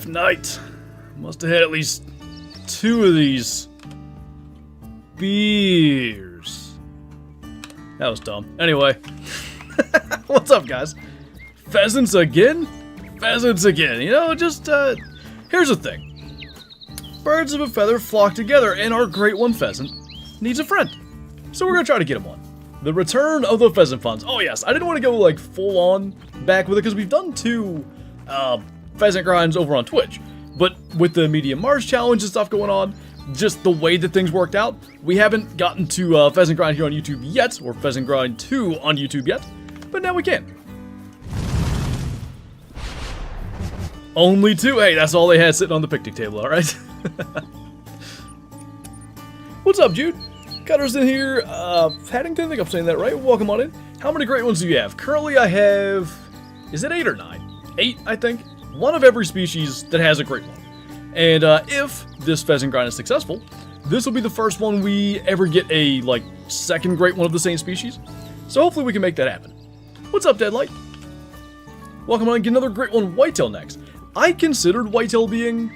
night. Must have had at least 2 of these beers. That was dumb. Anyway, what's up, guys? Pheasants again? Pheasants again. You know, just, here's the thing. Birds of a feather flock together, and our great one pheasant needs a friend. So we're gonna try to get him one. The return of the pheasant funds. Oh yes, I didn't want to go like full on back with it because we've done 2 pheasant grinds over on Twitch. But with the medium Mars challenge and stuff going on, just the way that things worked out, we haven't gotten to pheasant grind here on YouTube yet, or pheasant grind 2 on YouTube yet, but now we can. Only 2? Hey, that's all they had sitting on the picnic table, alright? What's up, Jude? Cutter's in here. Paddington, I think I'm saying that right. Welcome on in. How many great ones do you have? Currently, I have... Is it 8 or 9? 8, I think. One of every species that has a great one. And if this pheasant grind is successful, this will be the first one we ever get a, like, second great one of the same species. So hopefully we can make that happen. What's up, Deadlight? Welcome on, get another great one, Whitetail next. I considered Whitetail being,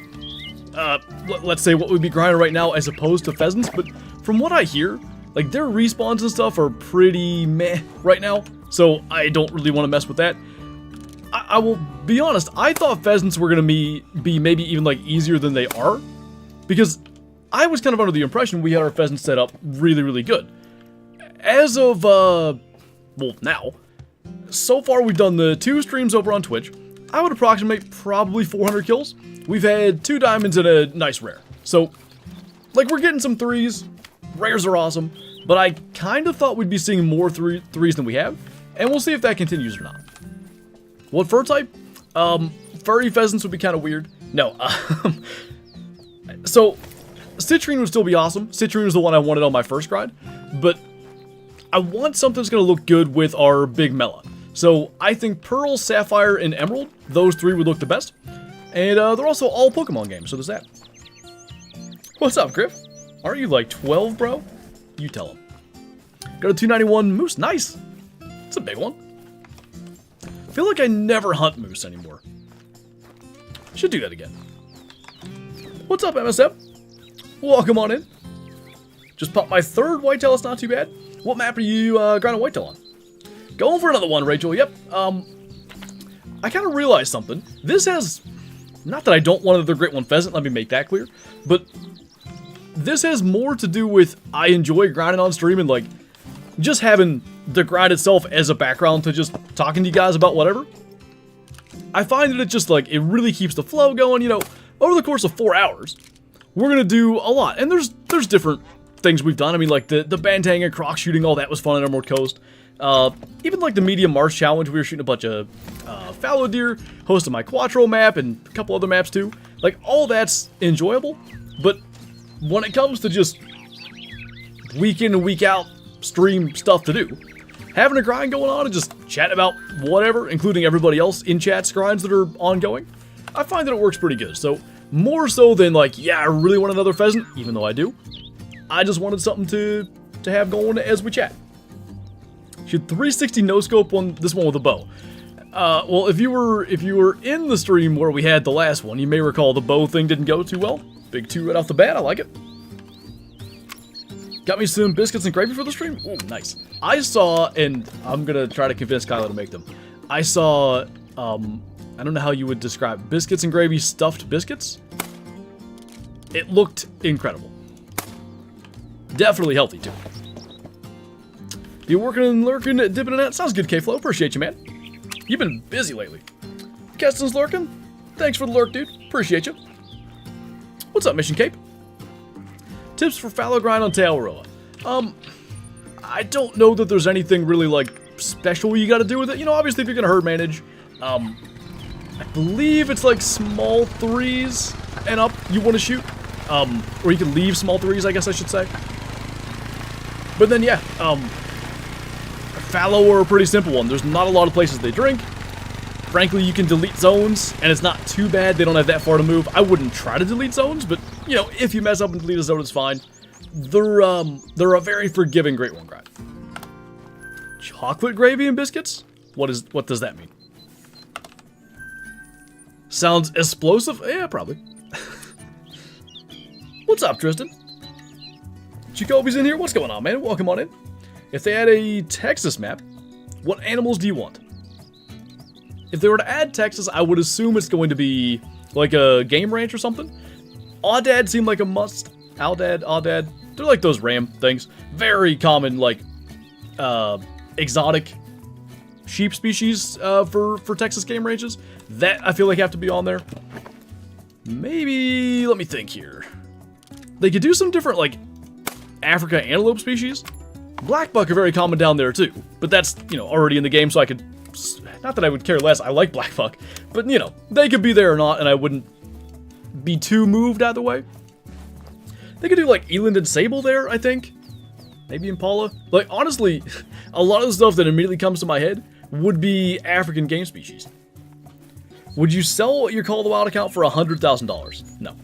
let's say what would be grinding right now as opposed to pheasants, but from what I hear, like, their respawns and stuff are pretty meh right now, so I don't really want to mess with that. I will be honest, I thought pheasants were going to be maybe even, like, easier than they are, because I was kind of under the impression we had our pheasants set up really, really good. As of, well, now, so far we've done the 2 streams over on Twitch. I would approximate probably 400 kills. We've had 2 diamonds and a nice rare. So, like, we're getting some 3s. Rares are awesome. But I kind of thought we'd be seeing more 3s than we have. And we'll see if that continues or not. What fur type? Furry pheasants would be kind of weird. No. So, citrine would still be awesome. Citrine was the one I wanted on my first grind. But I want something that's going to look good with our big melon. So, I think Pearl, Sapphire, and Emerald, those 3 would look the best. And they're also all Pokemon games, so there's that. What's up, Griff? Aren't you like 12, bro? You tell him. Got a 291 moose, nice! It's a big one. I feel like I never hunt moose anymore. Should do that again. What's up, MSM? Welcome on in. Just popped my 3rd whitetail, it's not too bad. What map are you grinding whitetail on? Going for another one, Rachel, yep. I kind of realized something. This has, not that I don't want another great one pheasant, let me make that clear, but this has more to do with I enjoy grinding on stream and, like, just having the grind itself as a background to just talking to you guys about whatever. I find that it just, like, it really keeps the flow going, you know. Over the course of 4 hours, we're gonna do a lot, and there's different things we've done. I mean, like, the bantang and croc shooting, all that was fun on Emerald Coast. Even like the medium Mars challenge, we were shooting a bunch of fallow deer, hosted my Quattro map, and a couple other maps too. Like, all that's enjoyable, but when it comes to just week in and week out stream stuff to do, having a grind going on and just chatting about whatever, including everybody else in chat's grinds that are ongoing, I find that it works pretty good. So, more so than like, yeah, I really want another pheasant, even though I do, I just wanted something to have going as we chat. Should 360 no scope on this one with a bow. Well, if you were in the stream where we had the last one, you may recall the bow thing didn't go too well. Big 2 right off the bat, I like it. Got me some biscuits and gravy for the stream? Ooh, nice. I saw, and I'm gonna try to convince Kyla to make them. I saw, I don't know how you would describe biscuits and gravy stuffed biscuits. It looked incredible. Definitely healthy too. You working and lurking, dipping in that? Sounds good, K-Flow. Appreciate you, man. You've been busy lately. Keston's lurking. Thanks for the lurk, dude. Appreciate you. What's up, Mission Cape? Tips for fallow grind on Tailroa. I don't know that there's anything really, like, special you gotta do with it. You know, obviously, if you're gonna herd manage, I believe it's, like, small 3s and up you want to shoot. Or you can leave small 3s, I guess I should say. But then, yeah, fallow are a pretty simple one. There's not a lot of places they drink. Frankly, you can delete zones, and it's not too bad. They don't have that far to move. I wouldn't try to delete zones, but, you know, if you mess up and delete a zone, it's fine. They're a very forgiving Great One grind. Chocolate gravy and biscuits? What does that mean? Sounds explosive? Yeah, probably. What's up, Tristan? Jacoby's in here. What's going on, man? Welcome on in. If they had a Texas map, what animals do you want? If they were to add Texas, I would assume it's going to be like a game ranch or something. Aoudad seemed like a must. Aoudad. They're like those ram things. Very common, like, exotic sheep species for Texas game ranches. That, I feel like, have to be on there. Maybe, let me think here. They could do some different, like, Africa antelope species. Black buck are very common down there, too. But that's, you know, already in the game, so I could... Not that I would care less, I like black buck. But, you know, they could be there or not, and I wouldn't be too moved either way. They could do, like, eland and sable there, I think. Maybe impala. Like, honestly, a lot of the stuff that immediately comes to my head would be African game species. Would you sell your Call of the Wild account for $100,000? No.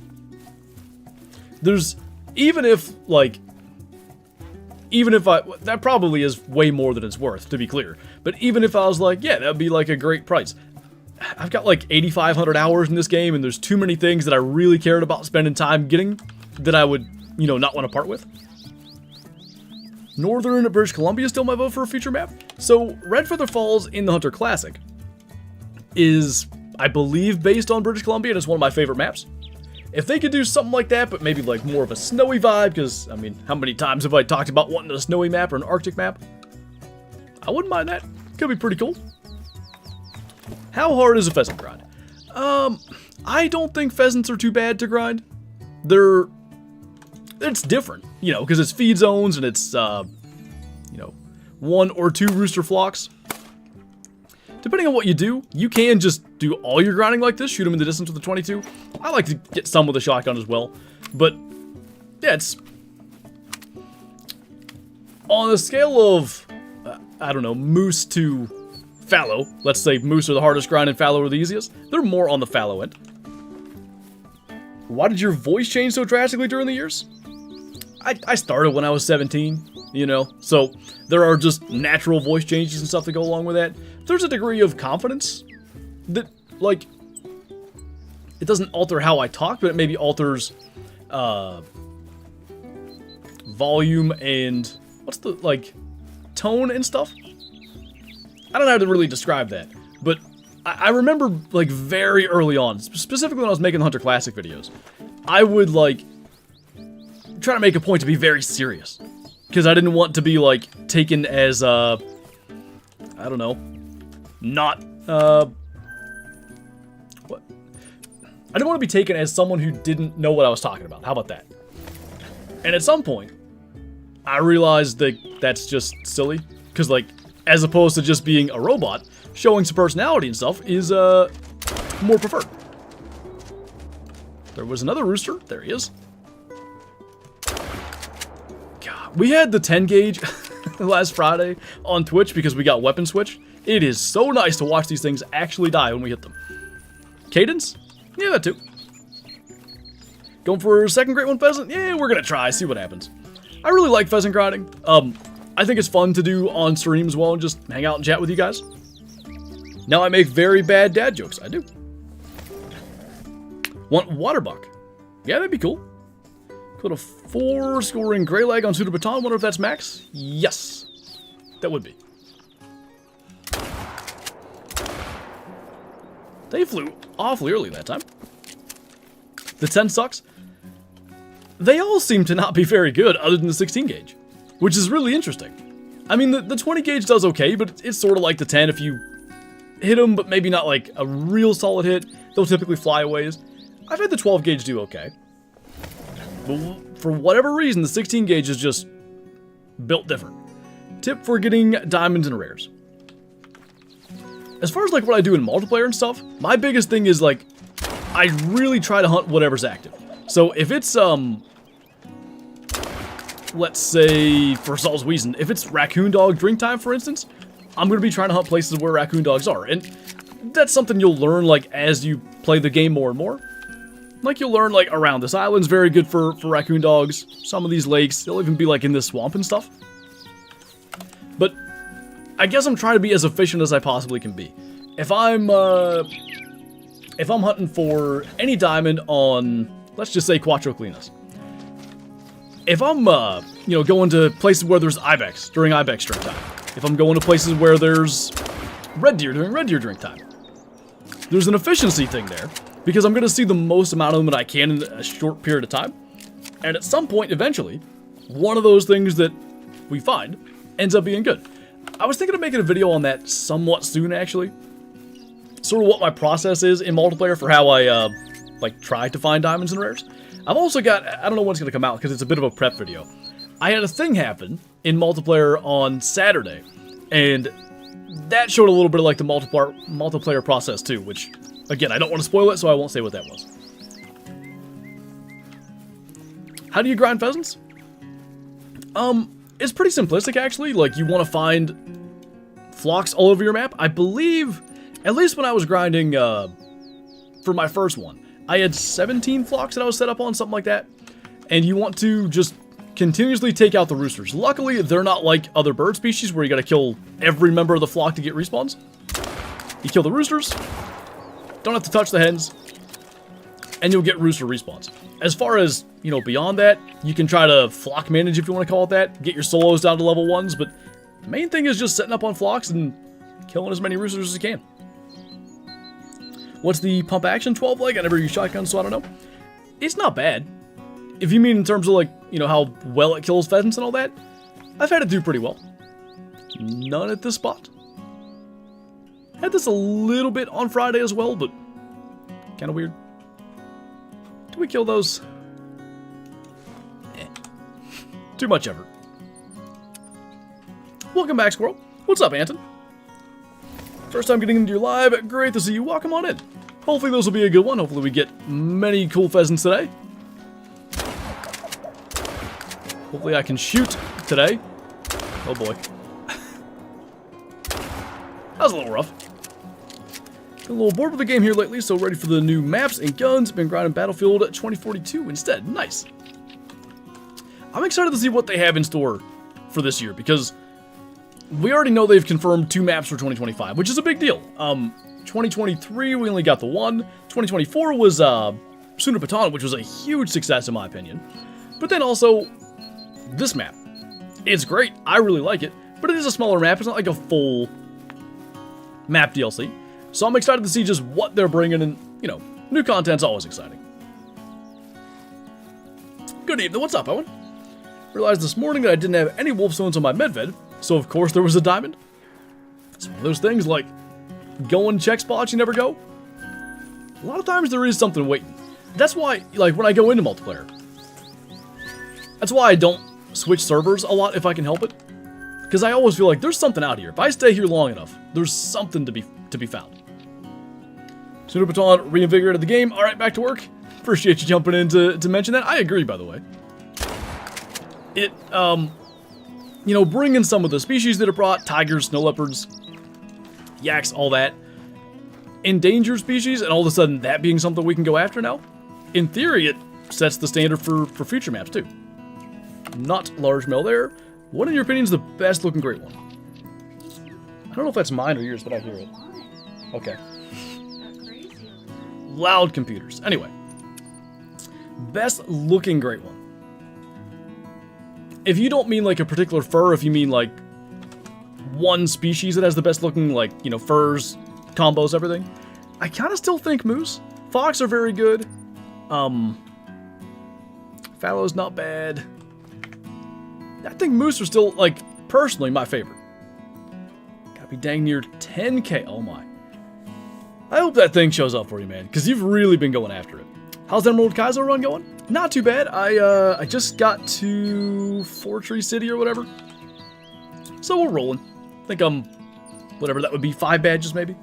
There's... Even if, like... Even if I... That probably is way more than it's worth, to be clear. But even if I was like, yeah, that would be like a great price. I've got like 8,500 hours in this game, and there's too many things that I really cared about spending time getting that I would, you know, not want to part with. Northern British Columbia is still my vote for a future map. So, Red Feather Falls in the Hunter Classic is, I believe, based on British Columbia, and it's one of my favorite maps. If they could do something like that, but maybe like more of a snowy vibe, because, I mean, how many times have I talked about wanting a snowy map or an Arctic map? I wouldn't mind that. Could be pretty cool. How hard is a pheasant grind? I don't think pheasants are too bad to grind. It's different, you know, because it's feed zones and it's, you know, 1 or 2 rooster flocks. Depending on what you do, you can just do all your grinding like this, shoot them in the distance with a 22. I like to get some with a shotgun as well, but yeah, it's on a scale of, I don't know, moose to fallow. Let's say moose are the hardest grind and fallow are the easiest. They're more on the fallow end. Why did your voice change so drastically during the years? I started when I was 17, you know, so there are just natural voice changes and stuff that go along with that. There's a degree of confidence that, like, it doesn't alter how I talk, but it maybe alters volume and, what's the, like, tone and stuff? I don't know how to really describe that, but I remember, like, very early on, specifically when I was making the Hunter Classic videos, I would, like, try to make a point to be very serious. Because I didn't want to be, like, taken as, I don't know, not, what? I didn't want to be taken as someone who didn't know what I was talking about. How about that? And at some point, I realized that that's just silly. Because, like, as opposed to just being a robot, showing some personality and stuff is, more preferred. There was another rooster. There he is. God, we had the 10 gauge last Friday on Twitch because we got weapon switch. It is so nice to watch these things actually die when we hit them. Cadence? Yeah, that too. Going for a second great one pheasant? Yeah, we're gonna try, see what happens. I really like pheasant grinding. I think it's fun to do on stream as well and just hang out and chat with you guys. Now I make very bad dad jokes. I do. Want waterbuck? Yeah, that'd be cool. Put a 4 scoring gray leg on Sundarpatan. Wonder if that's max? Yes. That would be. They flew awfully early that time. The 10 sucks. They all seem to not be very good other than the 16 gauge. Which is really interesting. I mean, the 20 gauge does okay, but it's sort of like the 10. If you hit them, but maybe not like a real solid hit, they'll typically fly away. I've had the 12 gauge do okay. But for whatever reason, the 16 gauge is just built different. Tip for getting diamonds and rares. As far as like what I do in multiplayer and stuff, my biggest thing is like, I really try to hunt whatever's active. So if it's, let's say, for some reason, if it's raccoon dog drink time, for instance, I'm going to be trying to hunt places where raccoon dogs are. And that's something you'll learn, like, as you play the game more and more. Like, you'll learn, like, around this island's very good for raccoon dogs. Some of these lakes, they'll even be, like, in this swamp and stuff. But I guess I'm trying to be as efficient as I possibly can be. If I'm, if I'm hunting for any diamond on, let's just say Quattro Clinas, if I'm, you know, going to places where there's ibex during ibex drink time, if I'm going to places where there's red deer during red deer drink time, there's an efficiency thing there, because I'm going to see the most amount of them that I can in a short period of time. And at some point, eventually, one of those things that we find ends up being good. I was thinking of making a video on that somewhat soon, actually. Sort of what my process is in multiplayer for how I, like, try to find diamonds and rares. I've also got, I don't know when it's going to come out, because it's a bit of a prep video. I had a thing happen in multiplayer on Saturday, and that showed a little bit of, like, the multiplayer process, too, which, again, I don't want to spoil it, so I won't say what that was. How do you grind pheasants? It's pretty simplistic, actually. Like, you want to find flocks all over your map. I believe, at least when I was grinding, for my first one, I had 17 flocks that I was set up on, something like that. And you want to just continuously take out the roosters. Luckily, they're not like other bird species where you gotta kill every member of the flock to get respawns. You kill the roosters, don't have to touch the hens, and you'll get rooster respawns. As far as, you know, beyond that, you can try to flock manage, if you want to call it that, get your solos down to level 1s, but the main thing is just setting up on flocks and killing as many roosters as you can. What's the pump action 12 leg? I never use shotgun, so I don't know. It's not bad. If you mean in terms of, like, you know, how well it kills pheasants and all that, I've had it do pretty well. None at this spot. Had this a little bit on Friday as well, but kind of weird. Did we kill those? Too much effort. Welcome back, Squirrel. What's up, Anton? First time getting into your live. Great to see you. Welcome on in. Hopefully this will be a good one. Hopefully we get many cool pheasants today. Hopefully I can shoot today. Oh boy. That was a little rough. Got a little bored with the game here lately, so ready for the new maps and guns. Been grinding Battlefield 2042 instead. Nice. I'm excited to see what they have in store for this year, because we already know they've confirmed 2 maps for 2025, which is a big deal. 2023, we only got the 1. 2024 was Sundarpatan, which was a huge success in my opinion. But then also, this map. It's great. I really like it, but it is a smaller map. It's not like a full map DLC. So I'm excited to see just what they're bringing, and, you know, new content's always exciting. Good evening. What's up, Owen? Realized this morning that I didn't have any wolf stones on my medved, so of course there was a diamond. It's one of those things like going check spots you never go. A lot of times there is something waiting. That's why, like, when I go into multiplayer, that's why I don't switch servers a lot if I can help it. Because I always feel like there's something out here. If I stay here long enough, there's something to be found. Sundarpatan reinvigorated the game. All right, back to work. Appreciate you jumping in to mention that. I agree, by the way. It, you know, bringing some of the species that it brought, tigers, snow leopards, yaks, all that, endangered species, and all of a sudden that being something we can go after now, in theory, it sets the standard for future maps, too. Not large male there. What, in your opinion, is the best looking great one? I don't know if that's mine or yours, but I hear it. Okay. Loud computers. Anyway. Best looking great one. If you don't mean like a particular fur, if you mean like one species that has the best looking, like, you know, furs, combos, everything, I kind of still think moose. Fox are very good. Fallow's not bad. I think moose are still, like, personally my favorite. Gotta be dang near 10k. Oh my. I hope that thing shows up for you, man, because you've really been going after it. How's the Emerald Kaizo run going? Not too bad. I just got to Fortree City or whatever. So we're rolling. I think I'm, whatever that would be, 5 badges maybe.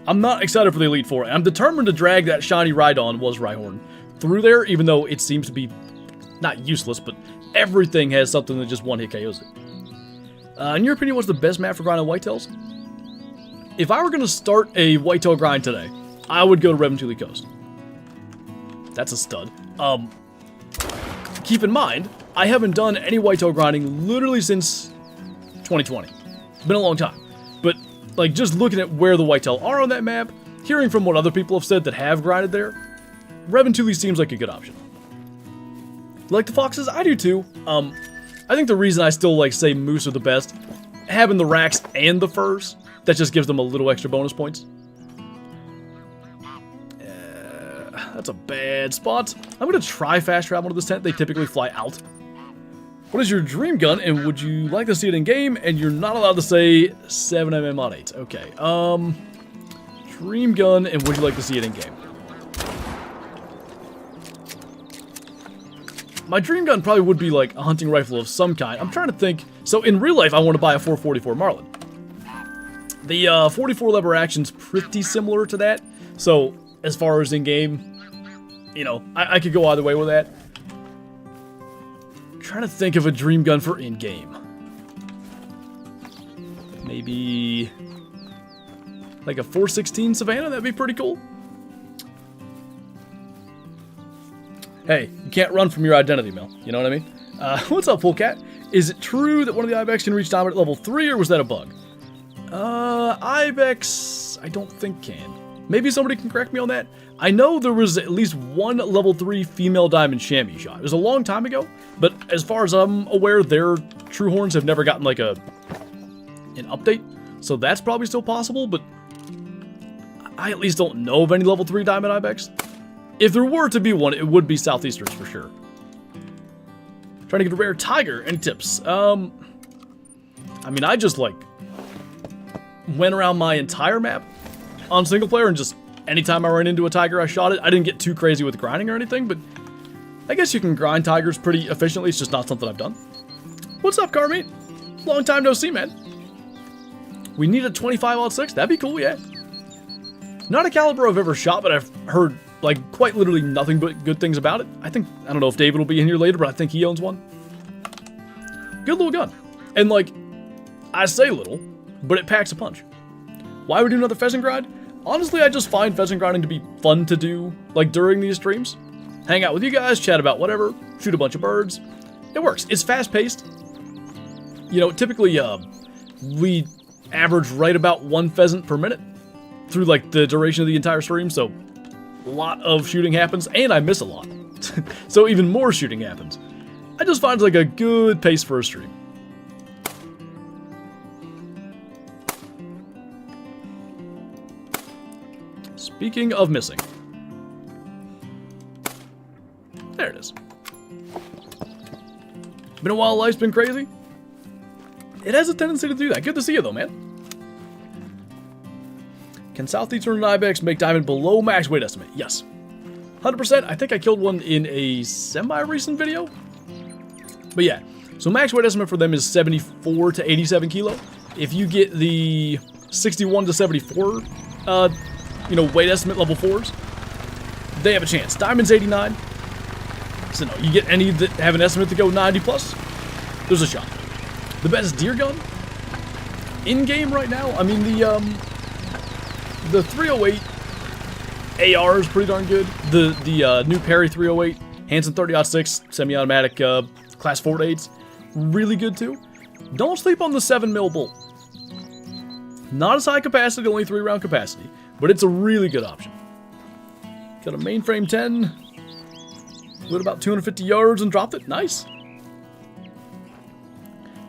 I'm not excited for the Elite Four. I'm determined to drag that shiny Rhydon, was Rhyhorn, through there, even though it seems to be not useless, but everything has something that just one-hit KOs it. In your opinion, what's the best map for grinding whitetails? If I were going to start a whitetail grind today, I would go to Revenantuli Coast. That's a stud. Keep in mind, I haven't done any whitetail grinding literally since 2020. It's been a long time. But, like, just looking at where the whitetail are on that map, hearing from what other people have said that have grinded there, Revan 2 seems like a good option. Like the foxes? I do too. I think the reason I still like say moose are the best, having the racks and the furs, that just gives them a little extra bonus points. That's a bad spot. I'm going to try fast travel to this tent. They typically fly out. What is your dream gun, and would you like to see it in game? And you're not allowed to say 7mm mod 8. Okay. Dream gun, and would you like to see it in game? My dream gun probably would be like a hunting rifle of some kind. I'm trying to think. So in real life, I want to buy a 444 Marlin. The 44 lever action's pretty similar to that. So as far as in game, you know, I could go either way with that. I'm trying to think of a dream gun for in game. Maybe like a 416 Savannah. That'd be pretty cool. Hey, you can't run from your identity, Mel. You know what I mean? What's up, Polecat? Is it true that one of the Ibex can reach dominant level 3, or was that a bug? Ibex, I don't think can. Maybe somebody can correct me on that. I know there was at least one level 3 female diamond chamois shot. It was a long time ago, but as far as I'm aware, their true horns have never gotten like an update. So that's probably still possible, but I at least don't know of any level 3 diamond Ibex. If there were to be one, it would be Southeasters for sure. Trying to get a rare tiger. Any tips? I mean, I just like went around my entire map on single player and just anytime I ran into a tiger, I shot it. I didn't get too crazy with grinding or anything, but I guess you can grind tigers pretty efficiently. It's just not something I've done. What's up, Carmeet? Long time no see, man. We need a 25-06. That'd be cool, yeah. Not a caliber I've ever shot, but I've heard like quite literally nothing but good things about it. I don't know if David will be in here later, but I think he owns one. Good little gun. And like, I say little, but it packs a punch. Why would we do another pheasant grind? Honestly, I just find pheasant grinding to be fun to do, like during these streams. Hang out with you guys, chat about whatever, shoot a bunch of birds. It works. It's fast paced. You know, typically, we average right about 1 pheasant per minute through like the duration of the entire stream, so a lot of shooting happens, and I miss a lot. So even more shooting happens. I just find it's like a good pace for a stream. Speaking of missing. There it is. Been a while, life's been crazy. It has a tendency to do that. Good to see you though, man. Can Southeastern Ibex make diamond below max weight estimate? Yes. 100%. I think I killed one in a semi-recent video. But yeah, so max weight estimate for them is 74 to 87 kilo. If you get the 61 to 74, you know, weight estimate level 4s, they have a chance. Diamond's 89. So no, you get any that have an estimate to go 90 plus, there's a shot. The best deer gun in game right now, I mean the 308 AR is pretty darn good. The new Perry 308, Hansen 30-06 semi-automatic class 4-8s, really good too. Don't sleep on the 7mm bolt. Not as high capacity, only 3-round capacity, but it's a really good option. Got a mainframe 10, lit about 250 yards and dropped it. Nice.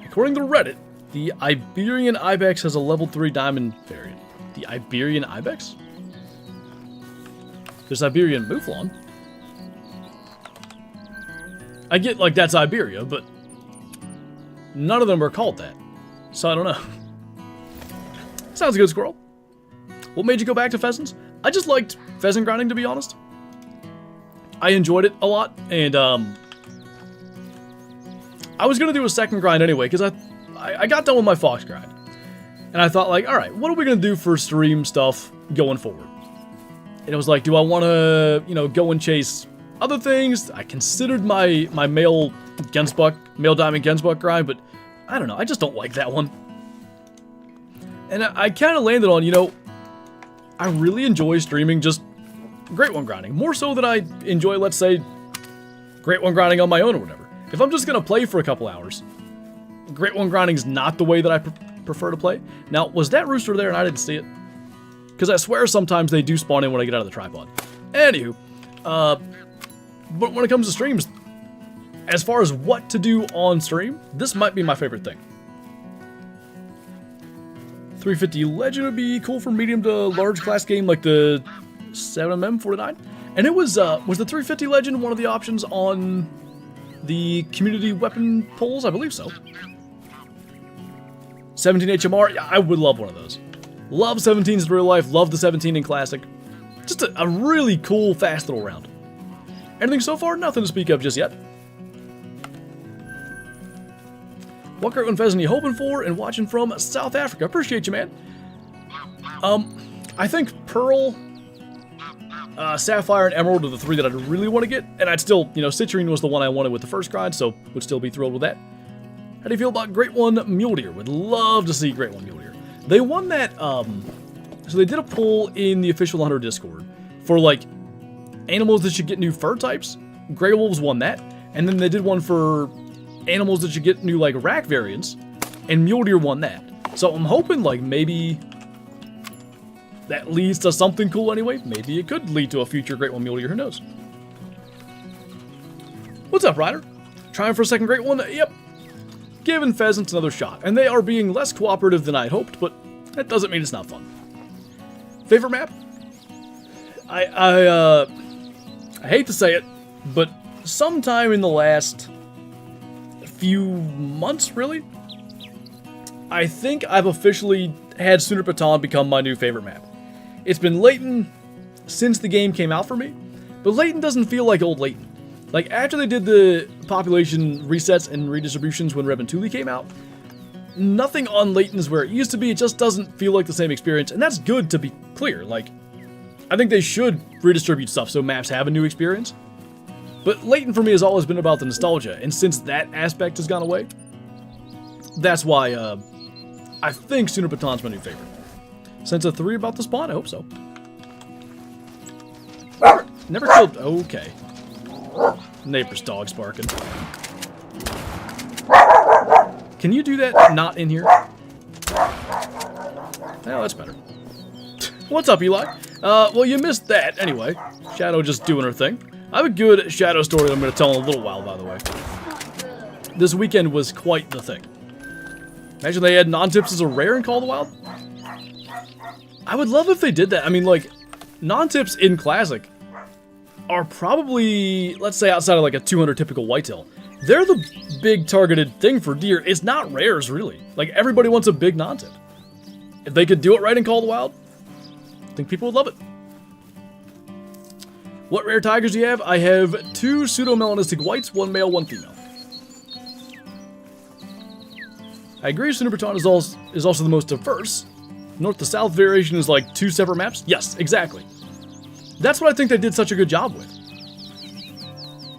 According to Reddit, the Iberian Ibex has a level 3 diamond variant. The Iberian Ibex? There's Iberian Mouflon. I get like that's Iberia, but none of them are called that. So I don't know. Sounds good, Squirrel. What made you go back to pheasants? I just liked pheasant grinding, to be honest. I enjoyed it a lot, and I was gonna do a second grind anyway, because I got done with my fox grind. And I thought like, alright, what are we gonna do for stream stuff going forward? And it was like, do I wanna, you know, go and chase other things? I considered my male diamond Gensbuck grind, but I don't know, I just don't like that one. And I kind of landed on, you know, I really enjoy streaming just Great One grinding. More so than I enjoy, let's say, Great One grinding on my own or whatever. If I'm just going to play for a couple hours, Great One grinding is not the way that I prefer to play. Now, was that rooster there and I didn't see it? because I swear sometimes they do spawn in when I get out of the tripod. Anywho, but when it comes to streams, as far as what to do on stream, this might be my favorite thing. 350 Legend would be cool for medium to large class game like the 7mm49. And it was the 350 Legend one of the options on the community weapon polls? I believe so. 17 HMR, yeah, I would love one of those. Love 17s in real life, love the 17 in classic. Just a really cool, fast little round. Anything so far? Nothing to speak of just yet. What great one pheasant are you hoping for and watching from South Africa? Appreciate you, man. I think Pearl, Sapphire, and Emerald are the three that I'd really want to get. And I'd still, Citrine was the one I wanted with the first grind, so would still be thrilled with that. How do you feel about Great One Mule Deer? Would love to see Great One Mule Deer. They won that, so they did a poll in the official Hunter Discord for, like, animals that should get new fur types. Direwolves won that. And then they did one for animals that should get new, like, rack variants. And Mule Deer won that. So I'm hoping, like, maybe that leads to something cool anyway. Maybe it could lead to a future Great One Mule Deer. Who knows? What's up, Ryder? Trying for a second Great One? Yep. Giving pheasants another shot. And they are being less cooperative than I'd hoped, but that doesn't mean it's not fun. Favorite map? I hate to say it, but sometime in the last few months, really, I think I've officially had Sundarpatan become my new favorite map. It's been Leighton since the game came out for me, but Leighton doesn't feel like old Leighton. Like, after they did the population resets and redistributions when Reb and Thule came out, nothing on Leighton is where it used to be. It just doesn't feel like the same experience, and that's good, to be clear. Like, I think they should redistribute stuff so maps have a new experience. But Leighton for me has always been about the nostalgia, and since that aspect has gone away, that's why I think Sundarpatan's my new favorite. Since a 3 about the spawn, I hope so. Never killed. Okay. Neighbor's dog's barking. Can you do that not in here? Oh, that's better. What's up, Eli? Well, you missed that. Anyway, Shadow just doing her thing. I have a good Shadow story that I'm going to tell in a little while, by the way. This weekend was quite the thing. Imagine they had non-tips as a rare in Call of the Wild. I would love if they did that. I mean, like, non-tips in Classic are probably, let's say, outside of like a 200 typical whitetail. They're the big targeted thing for deer. It's not rares, really. Like, everybody wants a big non-tip. If they could do it right in Call of the Wild, I think people would love it. What rare tigers do you have? I have 2 pseudo-melanistic whites, 1 male, 1 female. I agree Sundarpatan is also the most diverse. North to south variation is like 2 separate maps? Yes, exactly. That's what I think they did such a good job with.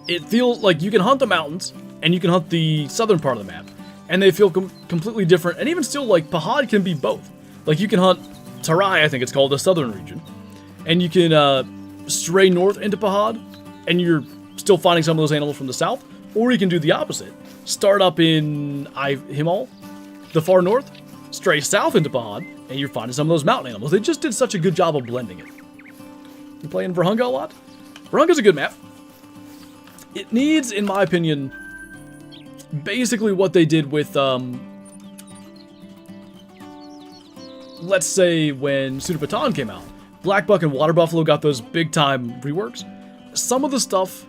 It feels like you can hunt the mountains, and you can hunt the southern part of the map, and they feel completely different, and even still, like, Pahad can be both. Like, you can hunt Tarai, I think it's called, the southern region, and you can stray north into Pahad, and you're still finding some of those animals from the south, or you can do the opposite. Start up in Himal, the far north, stray south into Pahad, and you're finding some of those mountain animals. They just did such a good job of blending it. You playing Verhunga a lot? Verhunga's a good map. It needs, in my opinion, basically what they did with, let's say when Sundarpatan came out. Black Buck and Water Buffalo got those big time reworks. Some of the stuff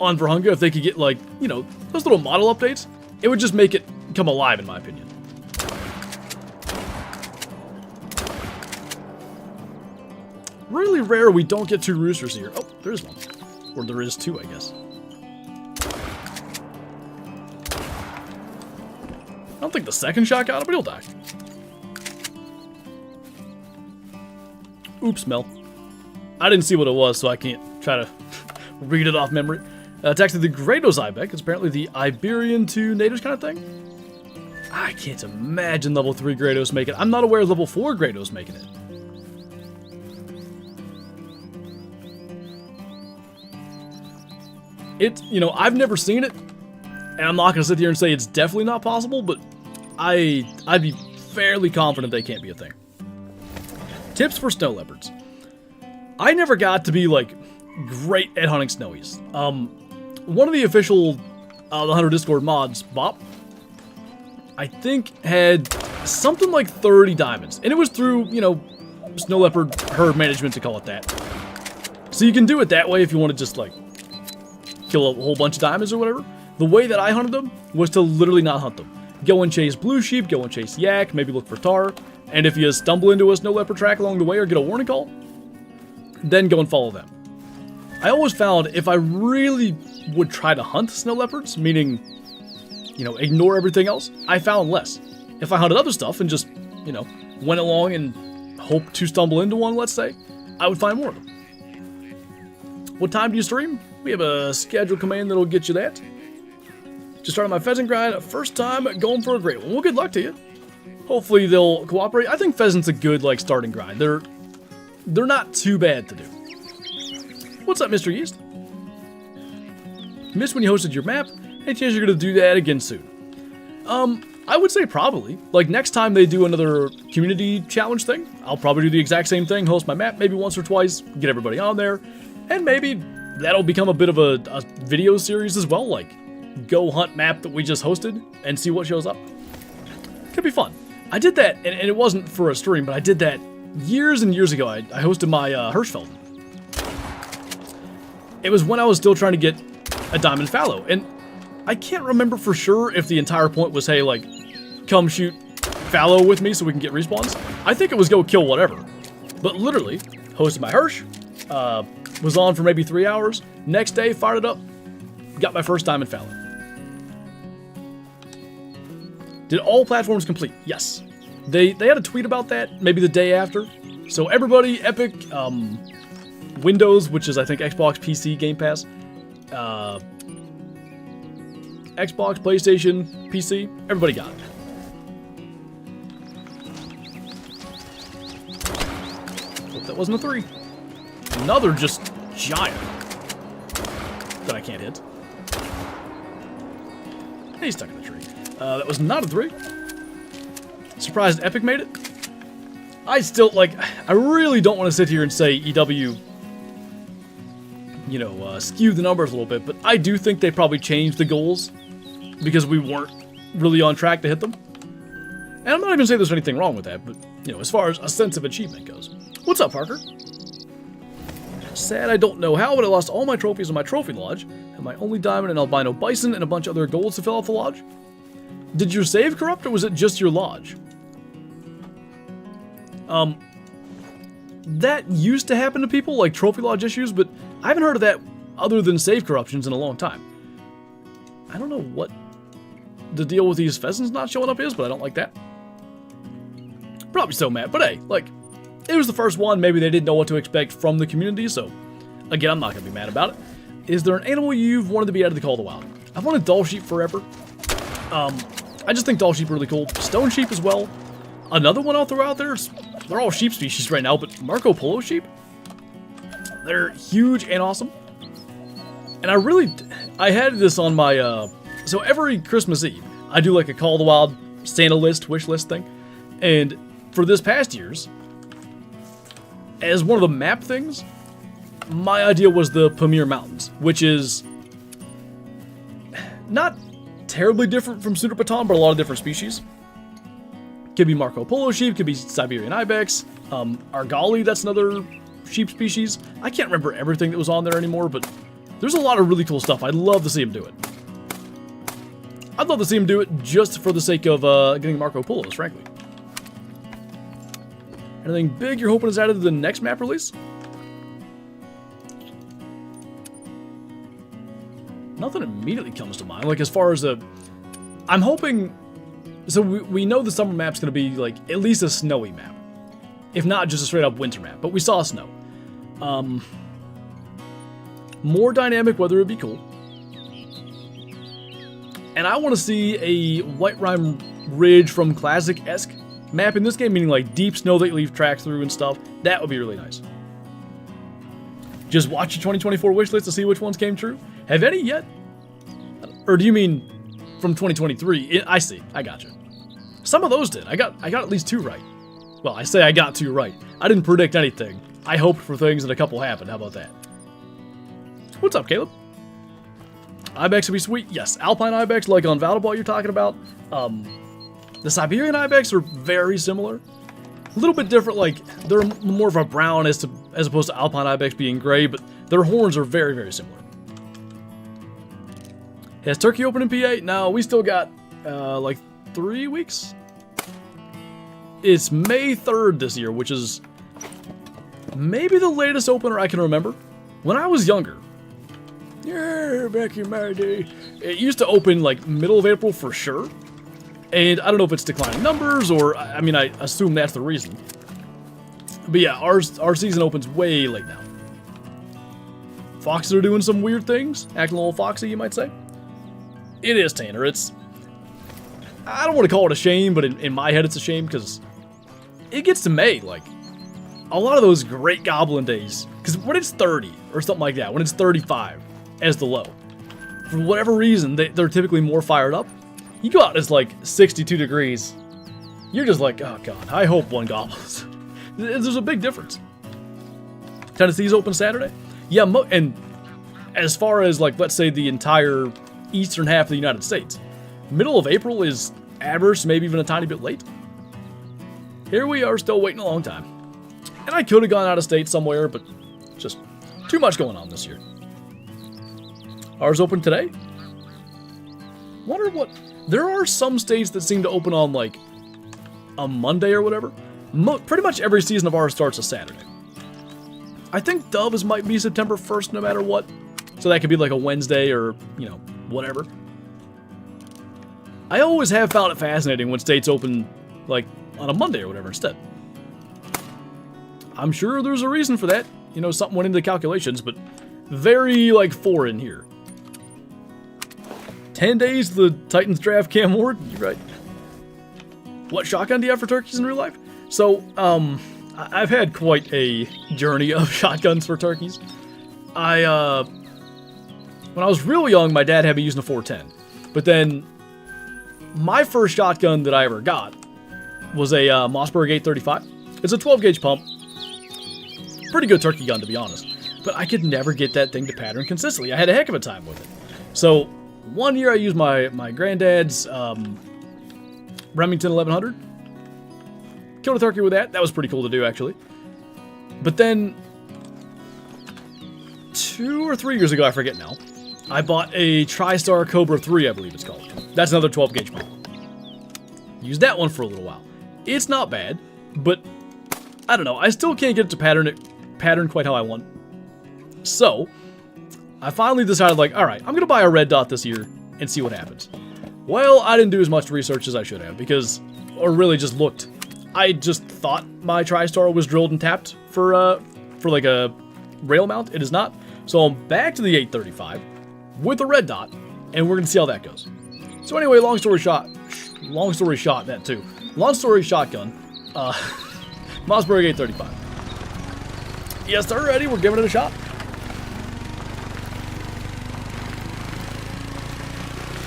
on Verhunga, if they could get, like, those little model updates, it would just make it come alive, in my opinion. Really rare we don't get 2 roosters here. Oh, there is one. Or there is 2, I guess. I don't think the second shot got him, but he'll die. Oops, Mel. I didn't see what it was, so I can't try to read it off memory. It's actually the Grados Ibex. It's apparently the Iberian to natives kind of thing. I can't imagine level 3 Grados making it. I'm not aware of level 4 Grados making it. I've never seen it, and I'm not going to sit here and say it's definitely not possible, but I'd be fairly confident they can't be a thing. Tips for snow leopards. I never got to be, like, great at hunting snowies. One of the official The Hunter Discord mods, Bop, I think had something like 30 diamonds. And it was through, you know, snow leopard herd management, to call it that. So you can do it that way if you want to just, like, kill a whole bunch of diamonds or whatever. The way that I hunted them was to literally not hunt them. Go and chase blue sheep, go and chase yak, maybe look for tar. And if you stumble into a snow leopard track along the way or get a warning call, then go and follow them. I always found if I really would try to hunt snow leopards, meaning, you know, ignore everything else, I found less. If I hunted other stuff and just, you know, went along and hoped to stumble into one, let's say, I would find more of them. What time do you stream? We have a schedule command that'll get you that. Just started my pheasant grind, first time going for a great one. Well, good luck to you. Hopefully they'll cooperate. I think pheasant's a good, like, starting grind. They're not too bad to do. What's up, Mr. Yeast? Missed when you hosted your map. Any chance you're gonna do that again soon? I would say probably. Like, next time they do another community challenge thing, I'll probably do the exact same thing, host my map maybe once or twice, get everybody on there, and maybe that'll become a bit of a video series as well, like, go hunt map that we just hosted and see what shows up. Could be fun. I did that, and it wasn't for a stream, but I did that years and years ago. I hosted my Hirschfeld. It was when I was still trying to get a diamond fallow, and I can't remember for sure if the entire point was, hey, like, come shoot fallow with me so we can get respawns. I think it was go kill whatever. But literally, hosted my Hirsch, was on for maybe 3 hours. Next day, fired it up, got my first diamond fallow. Did all platforms complete? Yes. They had a tweet about that, maybe the day after. So everybody, Epic, Windows, which is I think Xbox, PC, Game Pass, Xbox, PlayStation, PC, everybody got it. Hope that wasn't a 3. Another just giant that I can't hit. He's stuck in the tree. That was not a 3. Surprised Epic made it. I still, like, I really don't want to sit here and say EW, you know, skewed the numbers a little bit, but I do think they probably changed the goals because we weren't really on track to hit them. And I'm not even saying there's anything wrong with that, but, you know, as far as a sense of achievement goes. What's up, Parker? Sad I don't know how, but I lost all my trophies in my trophy lodge. Had my only diamond and albino bison and a bunch of other golds to fill out the lodge. Did your save corrupt, or was it just your lodge? That used to happen to people, like trophy lodge issues, but I haven't heard of that other than save corruptions in a long time. I don't know what the deal with these pheasants not showing up is, but I don't like that. Probably so mad, but hey, like, it was the first one, maybe they didn't know what to expect from the community, so, again, I'm not going to be mad about it. Is there an animal you've wanted to be added to Call of the Wild? I've wanted doll sheep forever. I just think doll sheep are really cool. Stone sheep as well. Another one I'll throw out there, they're all sheep species right now, but Marco Polo sheep, they're huge and awesome. And I had this on my, so every Christmas Eve, I do like a Call of the Wild Santa list, wish list thing. And for this past year's, as one of the map things, my idea was the Pamir Mountains, which is not terribly different from Sundarpatan, but a lot of different species. Could be Marco Polo sheep, could be Siberian ibex, Argali, that's another sheep species. I can't remember everything that was on there anymore, but there's a lot of really cool stuff. I'd love to see him do it. I'd love to see him do it just for the sake of getting Marco Polos, frankly. Anything big you're hoping is added to the next map release? Nothing immediately comes to mind. Like, as far as I'm hoping... So we know the summer map's going to be, like, at least a snowy map. If not just a straight-up winter map. But we saw snow. More dynamic weather would be cool. And I want to see a White Rime Ridge from Classic-esque map in this game, meaning, like, deep snow that you leave tracks through and stuff. That would be really nice. Just watch your 2024 wish list to see which ones came true. Have any yet? Or do you mean from 2023? I see. I gotcha. Some of those did. I got at least 2 right. Well, I say I got 2 right. I didn't predict anything. I hoped for things and a couple happened. How about that? What's up, Caleb? Ibex would be sweet. Yes, Alpine Ibex, like on Valderball you're talking about. The Siberian Ibex are very similar. A little bit different, like, they're more of a brown as opposed to Alpine Ibex being gray, but their horns are very, very similar. Has turkey open in PA? No, we still got, like, 3 weeks? It's May 3rd this year, which is maybe the latest opener I can remember. When I was younger, yeah, back in my day, it used to open, like, middle of April for sure. And I don't know if it's declining numbers, or, I mean, I assume that's the reason. But yeah, our season opens way late now. Foxes are doing some weird things, acting a little foxy, you might say. It is, Tanner. It's, I don't want to call it a shame, but in my head it's a shame, because it gets to May, like, a lot of those great goblin days, because when it's 30, or something like that, when it's 35 as the low, for whatever reason, they're typically more fired up. You go out, it's like 62 degrees. You're just like, oh god, I hope one gobbles. There's a big difference. Tennessee's open Saturday? Yeah, and as far as, like, let's say the entire eastern half of the United States, middle of April is average, maybe even a tiny bit late. Here we are still waiting a long time. And I could have gone out of state somewhere, but just too much going on this year. Ours open today? Wonder what... There are some states that seem to open on, like, a Monday or whatever. Pretty much every season of ours starts a Saturday. I think Doves might be September 1st no matter what. So that could be like a Wednesday or, you know, whatever. I always have found it fascinating when states open, like, on a Monday or whatever instead. I'm sure there's a reason for that. You know, something went into the calculations, but very, like, foreign here. 10 days to the Titans draft Cam Ward? You're right. What shotgun do you have for turkeys in real life? So, I've had quite a journey of shotguns for turkeys. When I was real young, my dad had me using a 410. But then, my first shotgun that I ever got was a Mossberg 835. It's a 12-gauge pump. Pretty good turkey gun, to be honest. But I could never get that thing to pattern consistently. I had a heck of a time with it. So, one year I used my granddad's Remington 1100. Killed a turkey with that. That was pretty cool to do, actually. But then, 2 or 3 years ago, I forget now, I bought a TriStar Cobra 3, I believe it's called. That's another 12-gauge pump. Used that one for a little while. It's not bad, but I don't know. I still can't get it to pattern quite how I want. So, I finally decided, like, alright, I'm going to buy a red dot this year and see what happens. Well, I didn't do as much research as I should have, because, or really just looked. I just thought my TriStar was drilled and tapped for like a rail mount. It is not. So I'm back to the 835 with a red dot, and we're going to see how that goes. So anyway, long story short, that too. Long story shotgun, Mossberg 835. Yes, sir, ready? We're giving it a shot.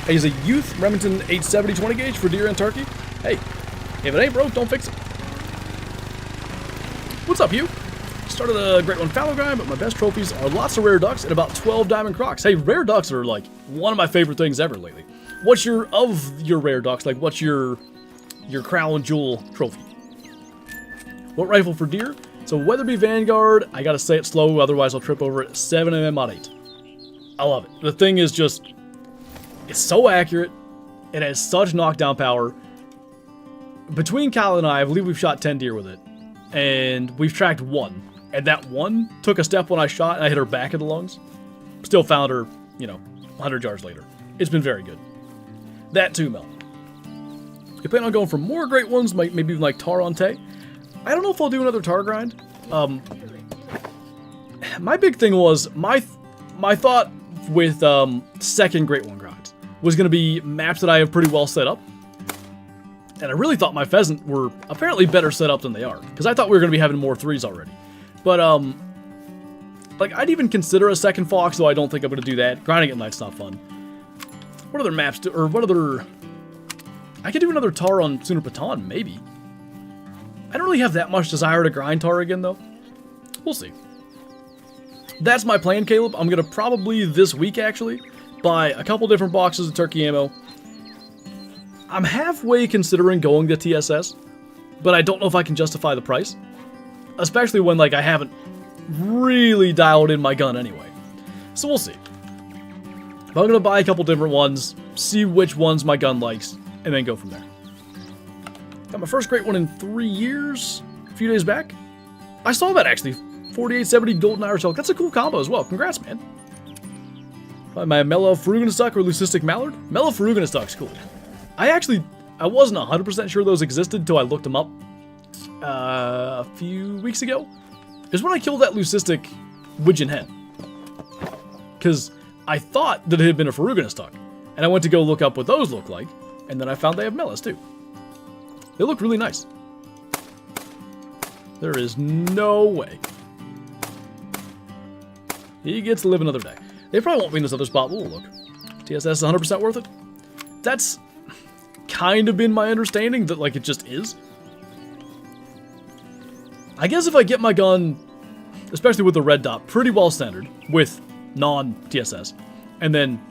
I use a Youth Remington 870 20 gauge for deer and turkey. Hey, if it ain't broke, don't fix it. What's up, you? Started a Great One fallow grind, but my best trophies are lots of rare ducks and about 12 diamond crocs. Hey, rare ducks are like one of my favorite things ever lately. What's your rare ducks? Like, what's your crown jewel trophy? What rifle for deer? So Weatherby Vanguard. I gotta say it slow, otherwise I'll trip over it. 7mm mod 8. I love it. The thing is just, it's so accurate. It has such knockdown power. Between Kyle and I believe we've shot 10 deer with it. And we've tracked one. And that one took a step when I shot, and I hit her back in the lungs. Still found her, you know, 100 yards later. It's been very good. That too, Mel. You plan on going for more great ones, maybe even like tar on tay? I don't know if I'll do another tar grind. My big thing was, my thought with second great one grinds was going to be maps that I have pretty well set up. And I really thought my pheasant were apparently better set up than they are. Because I thought we were going to be having more threes already. But, like, I'd even consider a second fox, though I don't think I'm going to do that. Grinding at night's not fun. What other maps or what other... I could do another tar on Sundarpatan, maybe. I don't really have that much desire to grind tar again, though. We'll see. That's my plan, Caleb. I'm going to probably, this week actually, buy a couple different boxes of turkey ammo. I'm halfway considering going to TSS, but I don't know if I can justify the price. Especially when, like, I haven't really dialed in my gun anyway. So we'll see. But I'm going to buy a couple different ones, see which ones my gun likes, and then go from there. Got my first great one in 3 years, a few days back. I saw that, actually. 4870 Golden Irish Elk. That's a cool combo as well. Congrats, man. By my Mellow Ferruginous or Leucistic Mallard. Mellow Ferruginous cool. I wasn't 100% sure those existed until I looked them up a few weeks ago. It was when I killed that Leucistic Widgeon Hen. Because I thought that it had been a Ferruginous duck. And I went to go look up what those look like. And then I found they have mellas too. They look really nice. There is no way he gets to live another day. They probably won't be in this other spot. We'll look. TSS is 100% worth it. That's kind of been my understanding, that like it just is. I guess if I get my gun, especially with the red dot, pretty well centered with non-TSS, and then,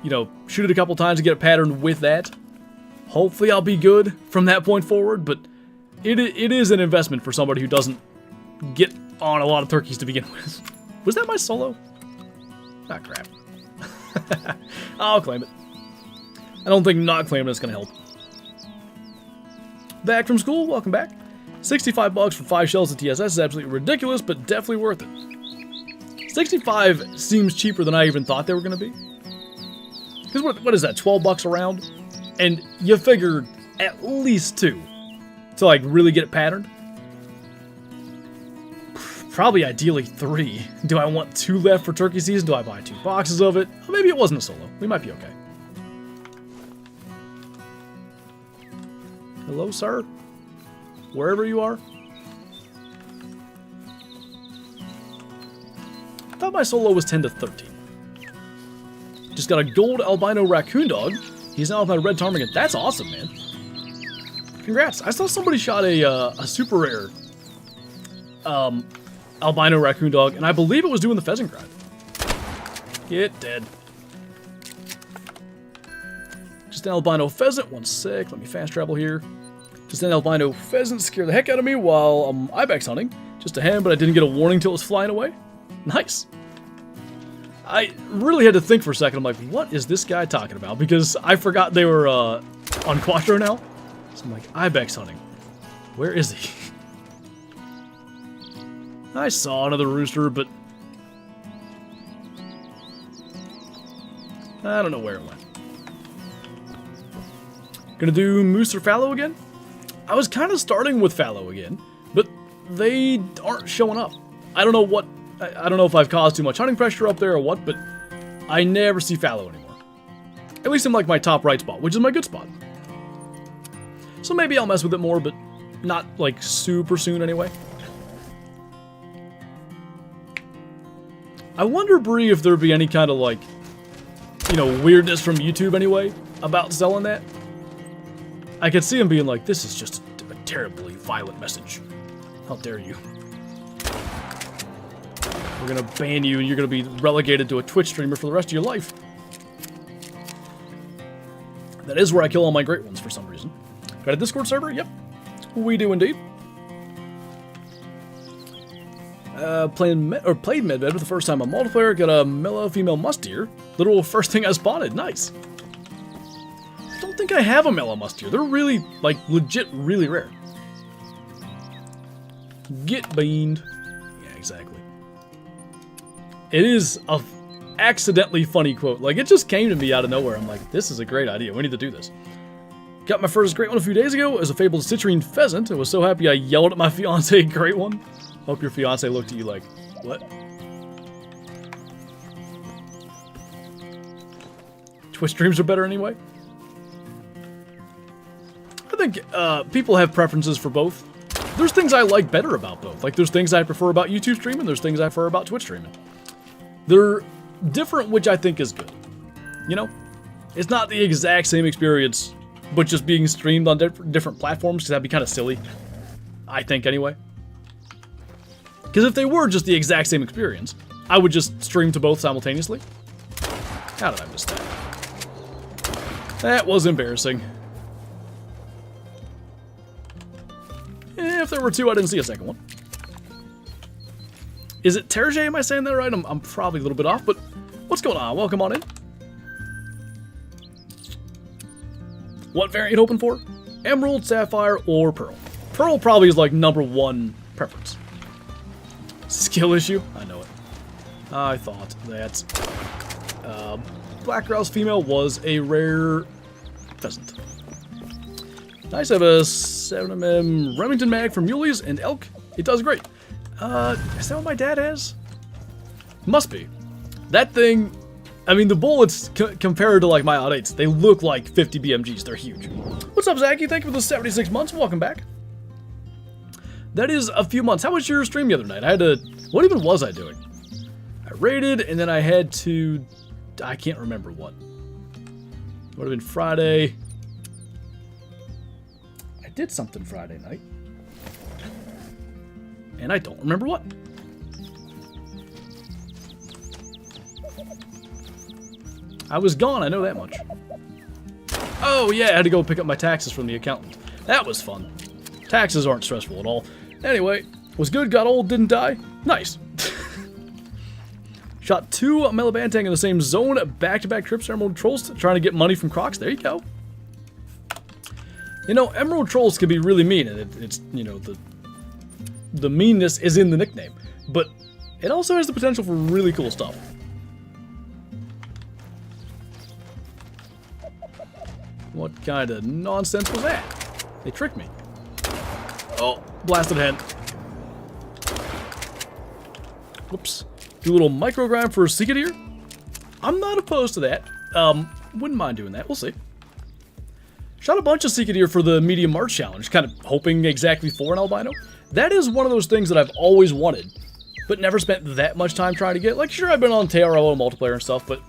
you know, shoot it a couple times to get a pattern with that, hopefully I'll be good from that point forward, but it is an investment for somebody who doesn't get on a lot of turkeys to begin with. Was that my solo? Ah, crap. I'll claim it. I don't think not claiming it's going to help. Back from school, welcome back. 65 bucks for 5 shells of TSS is absolutely ridiculous, but definitely worth it. 65 seems cheaper than I even thought they were going to be. Because what is that, 12 bucks a round? And you figure at least 2 to like really get it patterned. Probably ideally 3. Do I want 2 left for turkey season? Do I buy 2 boxes of it? Well, maybe it wasn't a solo. We might be okay. Hello, sir? Wherever you are? I thought my solo was 10 to 13. Just got a gold albino raccoon dog. He's now with my red ptarmigan. That's awesome, man. Congrats. I saw somebody shot a super rare albino raccoon dog, and I believe it was doing the pheasant grind. Get dead. Just an albino pheasant. 1 sec. Let me fast travel here. Just an albino pheasant scared the heck out of me while I'm ibex hunting. Just a hen, but I didn't get a warning till it was flying away. Nice. I really had to think for a second. I'm like, what is this guy talking about? Because I forgot they were on Quattro now. So I'm like, ibex hunting. Where is he? I saw another rooster, but I don't know where it went. Gonna do moose or fallow again? I was kind of starting with fallow again, but they aren't showing up. I don't know what, I don't know if I've caused too much hunting pressure up there or what, but I never see fallow anymore. At least in like my top right spot, which is my good spot. So maybe I'll mess with it more, but not like super soon anyway. I wonder, Bree, if there'd be any kind of like, you know, weirdness from YouTube anyway about selling that. I could see him being like, this is just a terribly violent message. How dare you? We're gonna ban you and you're gonna be relegated to a Twitch streamer for the rest of your life. That is where I kill all my great ones for some reason. Got a Discord server? Yep. We do indeed. Played medved for the first time on multiplayer. Got a mellow female musk deer. Literal first thing I spotted. Nice. I don't think I have a mellow musk deer. They're really, like, legit really rare. Get beaned. Yeah, exactly. It is a accidentally funny quote. Like, it just came to me out of nowhere. I'm like, this is a great idea. We need to do this. Got my first great one a few days ago. It was a fabled citrine pheasant. I was so happy I yelled at my fiance, great one. Hope your fiance looked at you like, what? Twitch streams are better anyway? I think people have preferences for both. There's things I like better about both. Like, there's things I prefer about YouTube streaming, there's things I prefer about Twitch streaming. They're different, which I think is good. You know? It's not the exact same experience, but just being streamed on different platforms, because that'd be kind of silly. I think anyway. Because if they were just the exact same experience, I would just stream to both simultaneously. How did I miss that? That was embarrassing. If there were two, I didn't see a second one. Is it Terje? Am I saying that right? I'm probably a little bit off, but what's going on? Welcome on in. What variant hoping for? Emerald, Sapphire, or Pearl? Pearl probably is like #1 preference. Skill issue? I know it. I thought that Black Grouse female was a rare pheasant. Nice, I have a 7mm Remington mag for muleys and elk. It does great. Is that what my dad has? Must be. That thing, I mean, the bullets compared to like my outta, they look like 50 BMGs. They're huge. What's up, Zachy? Thank you for the 76 months. Welcome back. That is a few months. How was your stream the other night? I had to, what even was I doing? I raided, and then I had to, I can't remember what. It would have been Friday. I did something Friday night. And I don't remember what. I was gone, I know that much. Oh yeah, I had to go pick up my taxes from the accountant. That was fun. Taxes aren't stressful at all. Anyway, was good, got old, didn't die. Nice. Shot 2 Melabantang in the same zone, back-to-back trips to Emerald Trolls, trying to get money from Crocs. There you go. You know, Emerald Trolls can be really mean, and it's, you know, the meanness is in the nickname. But it also has the potential for really cool stuff. What kind of nonsense was that? They tricked me. Oh, blasted hen. Whoops. Do a little microgrind for a Sika deer? I'm not opposed to that. Wouldn't mind doing that. We'll see. Shot a bunch of Sika deer for the Medium March Challenge, kind of hoping exactly for an albino. That is one of those things that I've always wanted, but never spent that much time trying to get. Like, sure, I've been on TRL multiplayer and stuff, but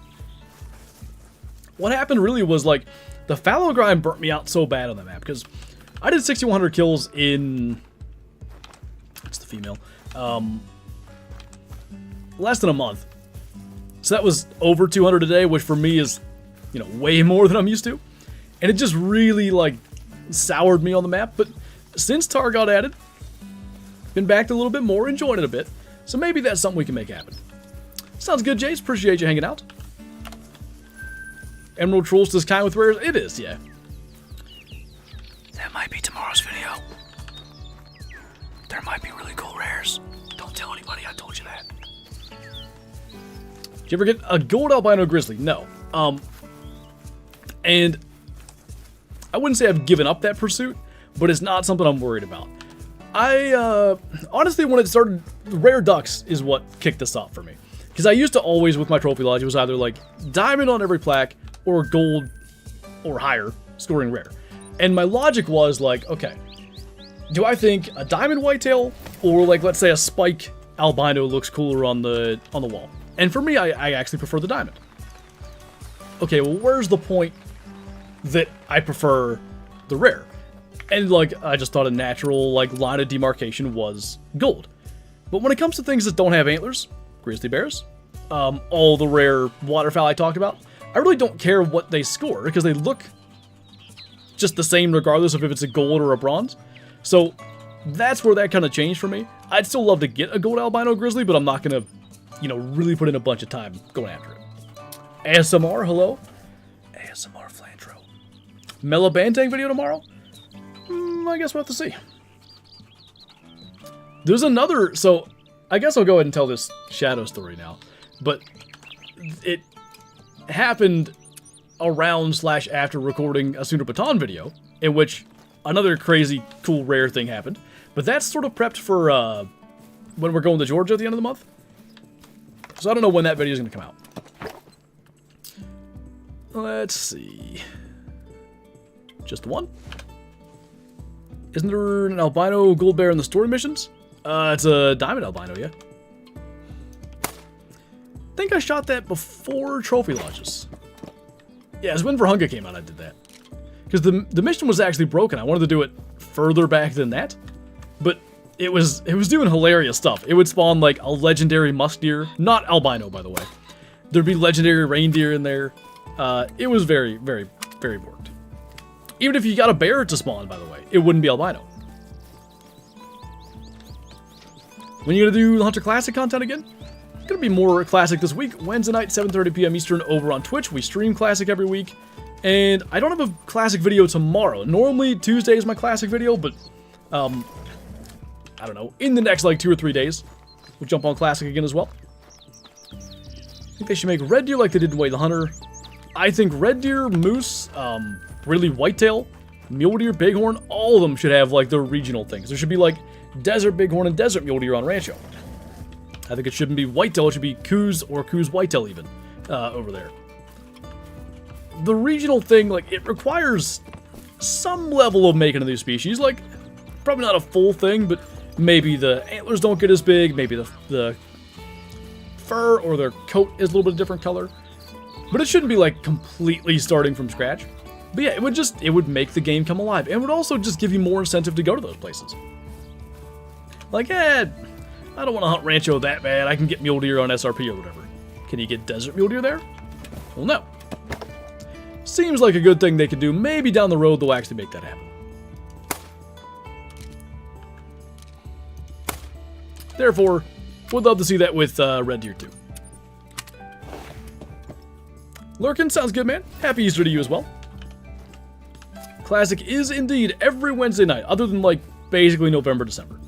what happened really was, like, the fallow grind burnt me out so bad on that map, because I did 6,100 kills in, what's the female, less than a month. So that was over 200 a day, which for me is, you know, way more than I'm used to. And it just really, like, soured me on the map. But since Tar got added, been back a little bit more, enjoying it a bit. So maybe that's something we can make happen. Sounds good, Jace. Appreciate you hanging out. Emerald Trolls does kind with rares? It is, yeah. That might be tomorrow's video. There might be really cool rares. Don't tell anybody I told you that. Did you ever get a gold albino grizzly? No. And I wouldn't say I've given up that pursuit, but it's not something I'm worried about. I, honestly, when it started, rare ducks is what kicked this off for me. Because I used to always, with my trophy lodge, it was either like diamond on every plaque or gold or higher, scoring rare. And my logic was like, okay, do I think a diamond whitetail or like, let's say a spike albino looks cooler on the wall? And for me, I actually prefer the diamond. Okay, well, where's the point that I prefer the rare? And like, I just thought a natural like line of demarcation was gold. But when it comes to things that don't have antlers, grizzly bears, all the rare waterfowl I talked about, I really don't care what they score because they look just the same regardless of if it's a gold or a bronze. So that's where that kind of changed for me. I'd still love to get a gold albino grizzly, but I'm not going to, you know, really put in a bunch of time going after it. ASMR, hello? ASMR Flantro. Melabantang video tomorrow? I guess we'll have to see. There's another, so I guess I'll go ahead and tell this shadow story now. But it happened around / after recording a Sundarpatan video, in which another crazy, cool, rare thing happened. But that's sort of prepped for when we're going to Georgia at the end of the month. So I don't know when that video is going to come out. Let's see. Just one? Isn't there an albino gold bear in the story missions? It's a diamond albino, yeah. I think I shot that before trophy lodges. Yeah, it's when Verhunga came out I did that. Because the mission was actually broken. I wanted to do it further back than that. but it was doing hilarious stuff. It would spawn like a legendary musk deer, not albino by the way. There'd be legendary reindeer in there. It was very, very, very worked. Even if you got a bear to spawn, by the way, it wouldn't be albino. When are you gonna do the Hunter Classic content again? It's gonna be more Classic this week. Wednesday night, 7:30 p.m. Eastern over on Twitch. We stream Classic every week. And I don't have a Classic video tomorrow. Normally Tuesday is my Classic video, but I don't know, in the next like 2 or 3 days, we'll jump on Classic again as well. I think they should make red deer like they did in Way the Hunter. I think red deer, moose, really whitetail, mule deer, bighorn, all of them should have like their regional things. There should be like desert bighorn and desert mule deer on Rancho. I think it shouldn't be whitetail, it should be coos or coos whitetail even over there. The regional thing, like, it requires some level of making a new species. Like, probably not a full thing, but maybe the antlers don't get as big, maybe the fur or their coat is a little bit of different color. But it shouldn't be, like, completely starting from scratch. But yeah, it would make the game come alive. And it would also just give you more incentive to go to those places. Like, I don't want to hunt Rancho that bad. I can get mule deer on SRP or whatever. Can you get desert mule deer there? Well, no. Seems like a good thing they could do. Maybe down the road they'll actually make that happen. Therefore, would love to see that with red deer too. Lurkin, sounds good, man. Happy Easter to you as well. Classic is indeed every Wednesday night, other than like basically November, December.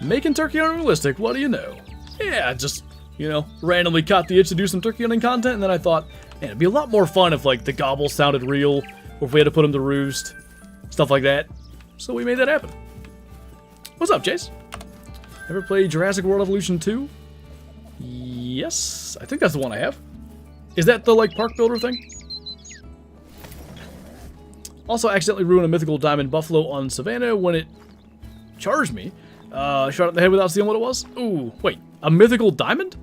Making turkey unrealistic, what do you know? Yeah, just, you know, randomly caught the itch to do some turkey hunting content, and then I thought, man, it'd be a lot more fun if, like, the gobbles sounded real, or if we had to put them to roost, stuff like that. So we made that happen. What's up, Chase? Ever played Jurassic World Evolution 2? Yes, I think that's the one I have. Is that the, like, park builder thing? Also accidentally ruined a mythical diamond buffalo on Savannah when it charged me. Shot at the head without seeing what it was? Ooh, wait, a mythical diamond?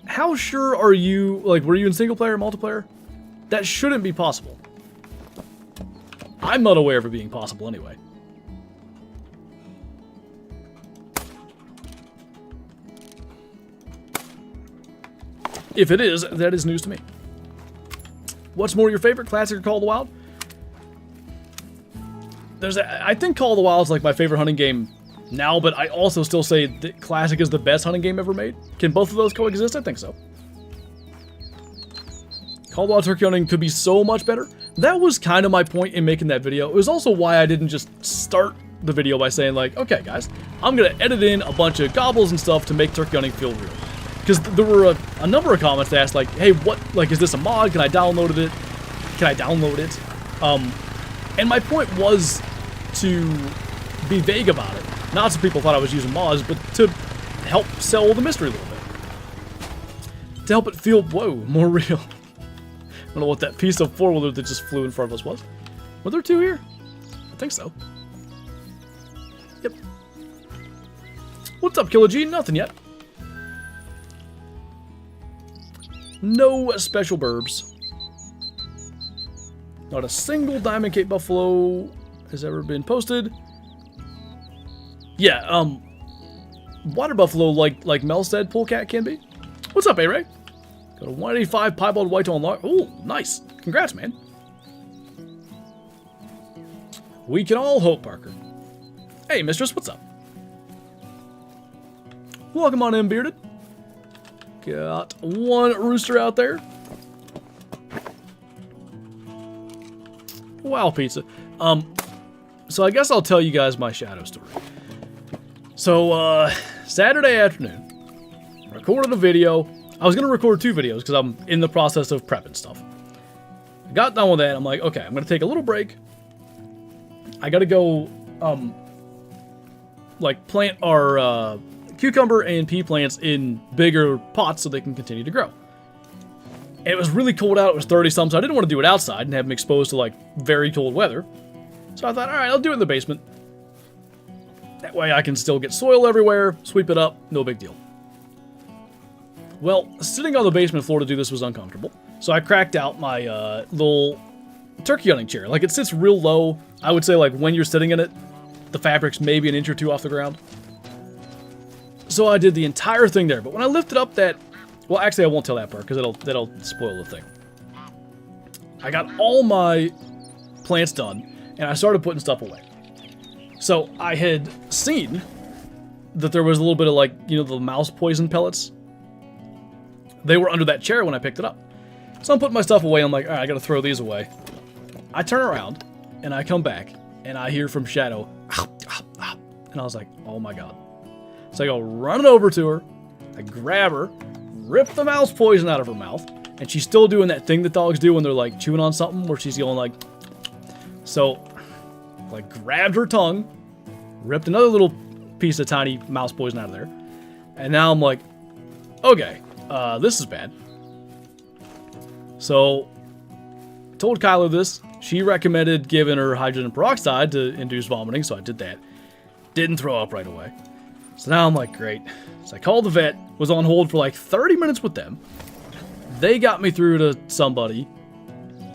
How sure are you, like, were you in single player or multiplayer? That shouldn't be possible. I'm not aware of it being possible anyway. If it is, that is news to me. What's more your favorite, Classic or Call of the Wild? I think Call of the Wild is like my favorite hunting game now, but I also still say that Classic is the best hunting game ever made. Can both of those coexist? I think so. Call of the Wild turkey hunting could be so much better. That was kind of my point in making that video. It was also why I didn't just start the video by saying like, okay guys, I'm going to edit in a bunch of gobbles and stuff to make turkey hunting feel real. Because there were a number of comments that asked like, hey, what, like, is this a mod? Can I download it? Can I download it? And my point was to be vague about it. Not so people thought I was using mods, but to help sell the mystery a little bit. To help it feel, whoa, more real. I don't know what that piece of four-wheeler that just flew in front of us was. Were there two here? I think so. Yep. What's up, Killer G? Nothing yet. No special burbs. Not a single Diamond Cape Buffalo has ever been posted. Yeah, water buffalo, like Mel said, polecat can be. What's up, A-Ray? Got a 185 piebald whitetail on lock. Oh, nice. Congrats, man. We can all hope, Parker. Hey, mistress, what's up? Welcome on in, Bearded. Got one rooster out there. Wow, pizza. So I guess I'll tell you guys my shadow story. So, Saturday afternoon, recorded a video. I was going to record 2 videos because I'm in the process of prepping stuff. I got done with that. I'm like, okay, I'm going to take a little break. I got to go, like, plant our cucumber and pea plants in bigger pots so they can continue to grow. And it was really cold out. It was 30-something, so I didn't want to do it outside and have them exposed to, like, very cold weather. So I thought, all right, I'll do it in the basement. That way I can still get soil everywhere, sweep it up, no big deal. Well, sitting on the basement floor to do this was uncomfortable. So I cracked out my little turkey hunting chair. Like, it sits real low. I would say, like, when you're sitting in it, the fabric's maybe an inch or two off the ground. So I did the entire thing there. But when I lifted up that... Well, actually, I won't tell that part, because that'll spoil the thing. I got all my plants done, and I started putting stuff away. So I had seen that there was a little bit of, like, you know, the mouse poison pellets. They were under that chair when I picked it up. So I'm putting my stuff away. I'm like, all right, I got to throw these away. I turn around, and I come back, and I hear from Shadow, and I was like, oh my god. So I go running over to her, I grab her, rip the mouse poison out of her mouth, and she's still doing that thing that dogs do when they're, like, chewing on something, where she's going, like... So, like, grabbed her tongue, ripped another little piece of tiny mouse poison out of there, and now I'm like, okay, this is bad. So, told Kyla this. She recommended giving her hydrogen peroxide to induce vomiting, so I did that. Didn't throw up right away. So now I'm like, great. So I called the vet, was on hold for like 30 minutes with them. They got me through to somebody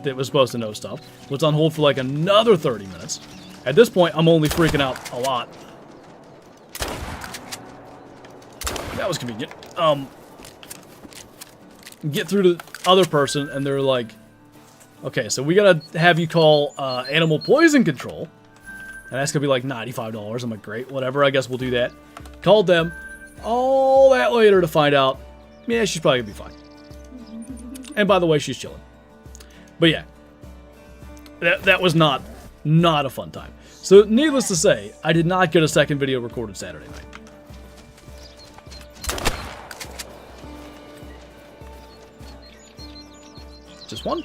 that was supposed to know stuff. Was on hold for like another 30 minutes. At this point, I'm only freaking out a lot. That was convenient. Get through to the other person, and they're like, okay, so we gotta have you call animal poison control. And that's gonna be like $95. I'm like, great, whatever, I guess we'll do that. Called them all that later to find out, yeah, she's probably gonna be fine. And by the way, she's chilling. But yeah, that was not a fun time. So needless to say, I did not get a second video recorded Saturday night. Just one.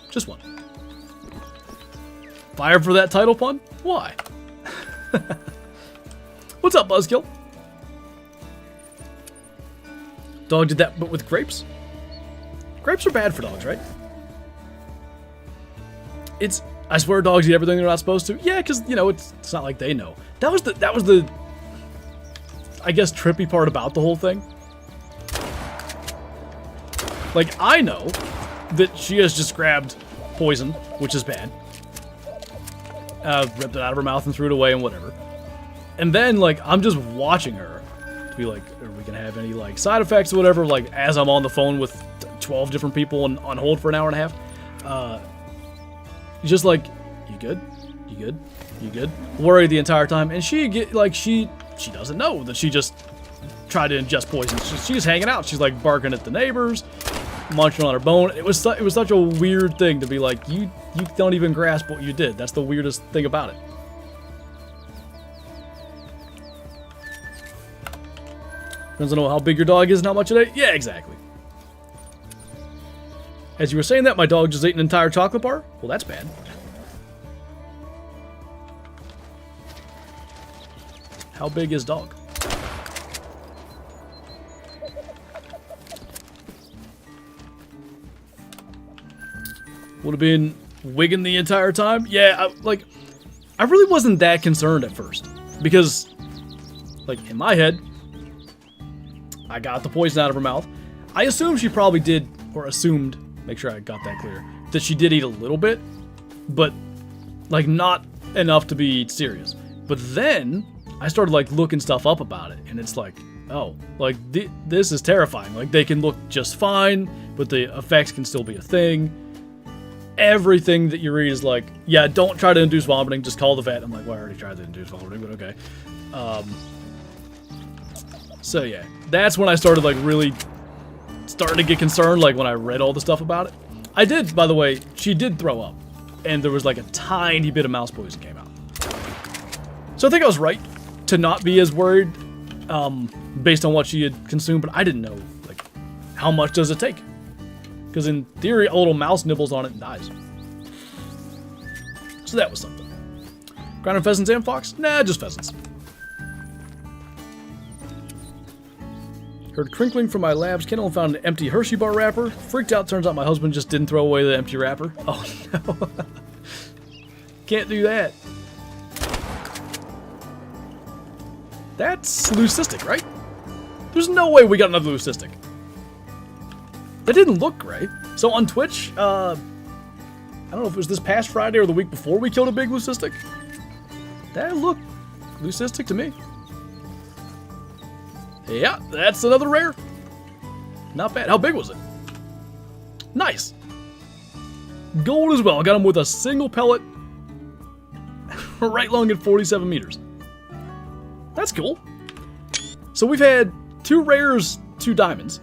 Just one. Fired for that title pun? Why? What's up, Buzzkill? Dog did that, but with grapes? Grapes are bad for dogs, right? I swear dogs eat everything they're not supposed to. Yeah, because, you know, it's not like they know. That was the, I guess, trippy part about the whole thing. Like, I know that she has just grabbed poison, which is bad. Ripped it out of her mouth and threw it away and whatever. And then, like, I'm just watching her to be like, are we gonna have any, like, side effects or whatever, like, as I'm on the phone with 12 different people and on hold for an hour and a half. Just like, you good? You good? You good? Worried the entire time. And she doesn't know that she just tried to ingest poison. She's hanging out. She's, like, barking at the neighbors, munching on her bone. It was such a weird thing to be like, you don't even grasp what you did. That's the weirdest thing about it. Depends on how big your dog is and how much it ate. Yeah, exactly. As you were saying that, my dog just ate an entire chocolate bar? Well, that's bad. How big is dog? Would have been wigging the entire time? Yeah, I really wasn't that concerned at first. Because, like, in my head, I got the poison out of her mouth. I assumed she probably did, or assumed, make sure I got that clear, that she did eat a little bit, but, like, not enough to be serious. But then, I started, like, looking stuff up about it, and it's like, oh, like, this is terrifying. Like, they can look just fine, but the effects can still be a thing. Everything that you read is like, yeah, don't try to induce vomiting, just call the vet. I'm like, well, I already tried to induce vomiting, but okay. So yeah, that's when I started, like, really starting to get concerned, like, when I read all the stuff about it. I did, by the way, she did throw up, and there was, like, a tiny bit of mouse poison came out. So I think I was right to not be as worried, based on what she had consumed, but I didn't know, like, how much does it take? Because in theory, a little mouse nibbles on it and dies. So that was something. Grounded pheasants and fox? Nah, just pheasants. Heard crinkling from my lab's kennel and found an empty Hershey bar wrapper. Freaked out, turns out my husband just didn't throw away the empty wrapper. Oh no. Can't do that. That's leucistic, right? There's no way we got another leucistic. That didn't look great. So on Twitch, I don't know if it was this past Friday or the week before we killed a big leucistic. That looked leucistic to me. Yeah, that's another rare. Not bad. How big was it? Nice. Gold as well. Got him with a single pellet. Right long at 47 meters. That's cool. So we've had 2 rares, 2 diamonds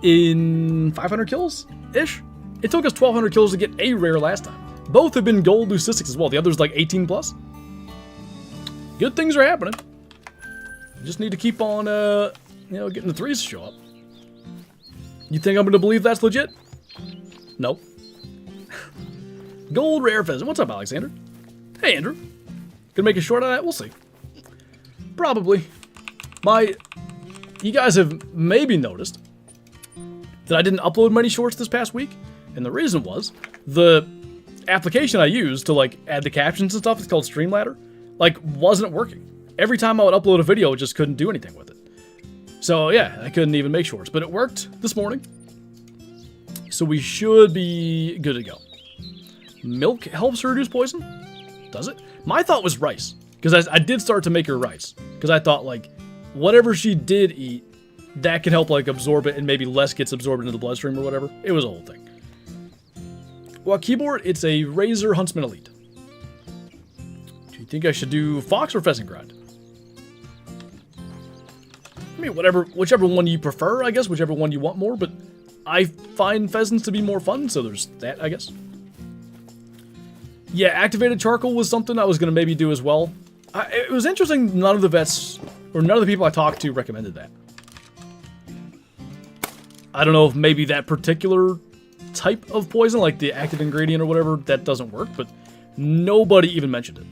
in 500 kills-ish. It took us 1,200 kills to get a rare last time. Both have been gold leucistics as well. The other's like 18 plus. Good things are happening. Just need to keep on, getting the 3s to show up. You think I'm going to believe that's legit? Nope. Gold rare pheasant. What's up, Alexander? Hey, Andrew. Gonna make a short of that? We'll see. Probably. You guys have maybe noticed that I didn't upload many shorts this past week. And the reason was, the application I used to, like, add the captions and stuff, it's called Streamladder, like, wasn't working. Every time I would upload a video, it just couldn't do anything with it. So, yeah, I couldn't even make shorts. But it worked this morning. So we should be good to go. Milk helps reduce poison? Does it? My thought was rice. Because I did start to make her rice. Because I thought, like, whatever she did eat, that could help, like, absorb it and maybe less gets absorbed into the bloodstream or whatever. It was a whole thing. Well, keyboard, it's a Razor Huntsman Elite. Do you think I should do fox or pheasant grind? I mean, whichever one you prefer, I guess, whichever one you want more, but I find pheasants to be more fun, so there's that, I guess. Yeah, activated charcoal was something I was going to maybe do as well. It was interesting, none of the vets, or none of the people I talked to recommended that. I don't know if maybe that particular type of poison, like the active ingredient or whatever, that doesn't work, but nobody even mentioned it.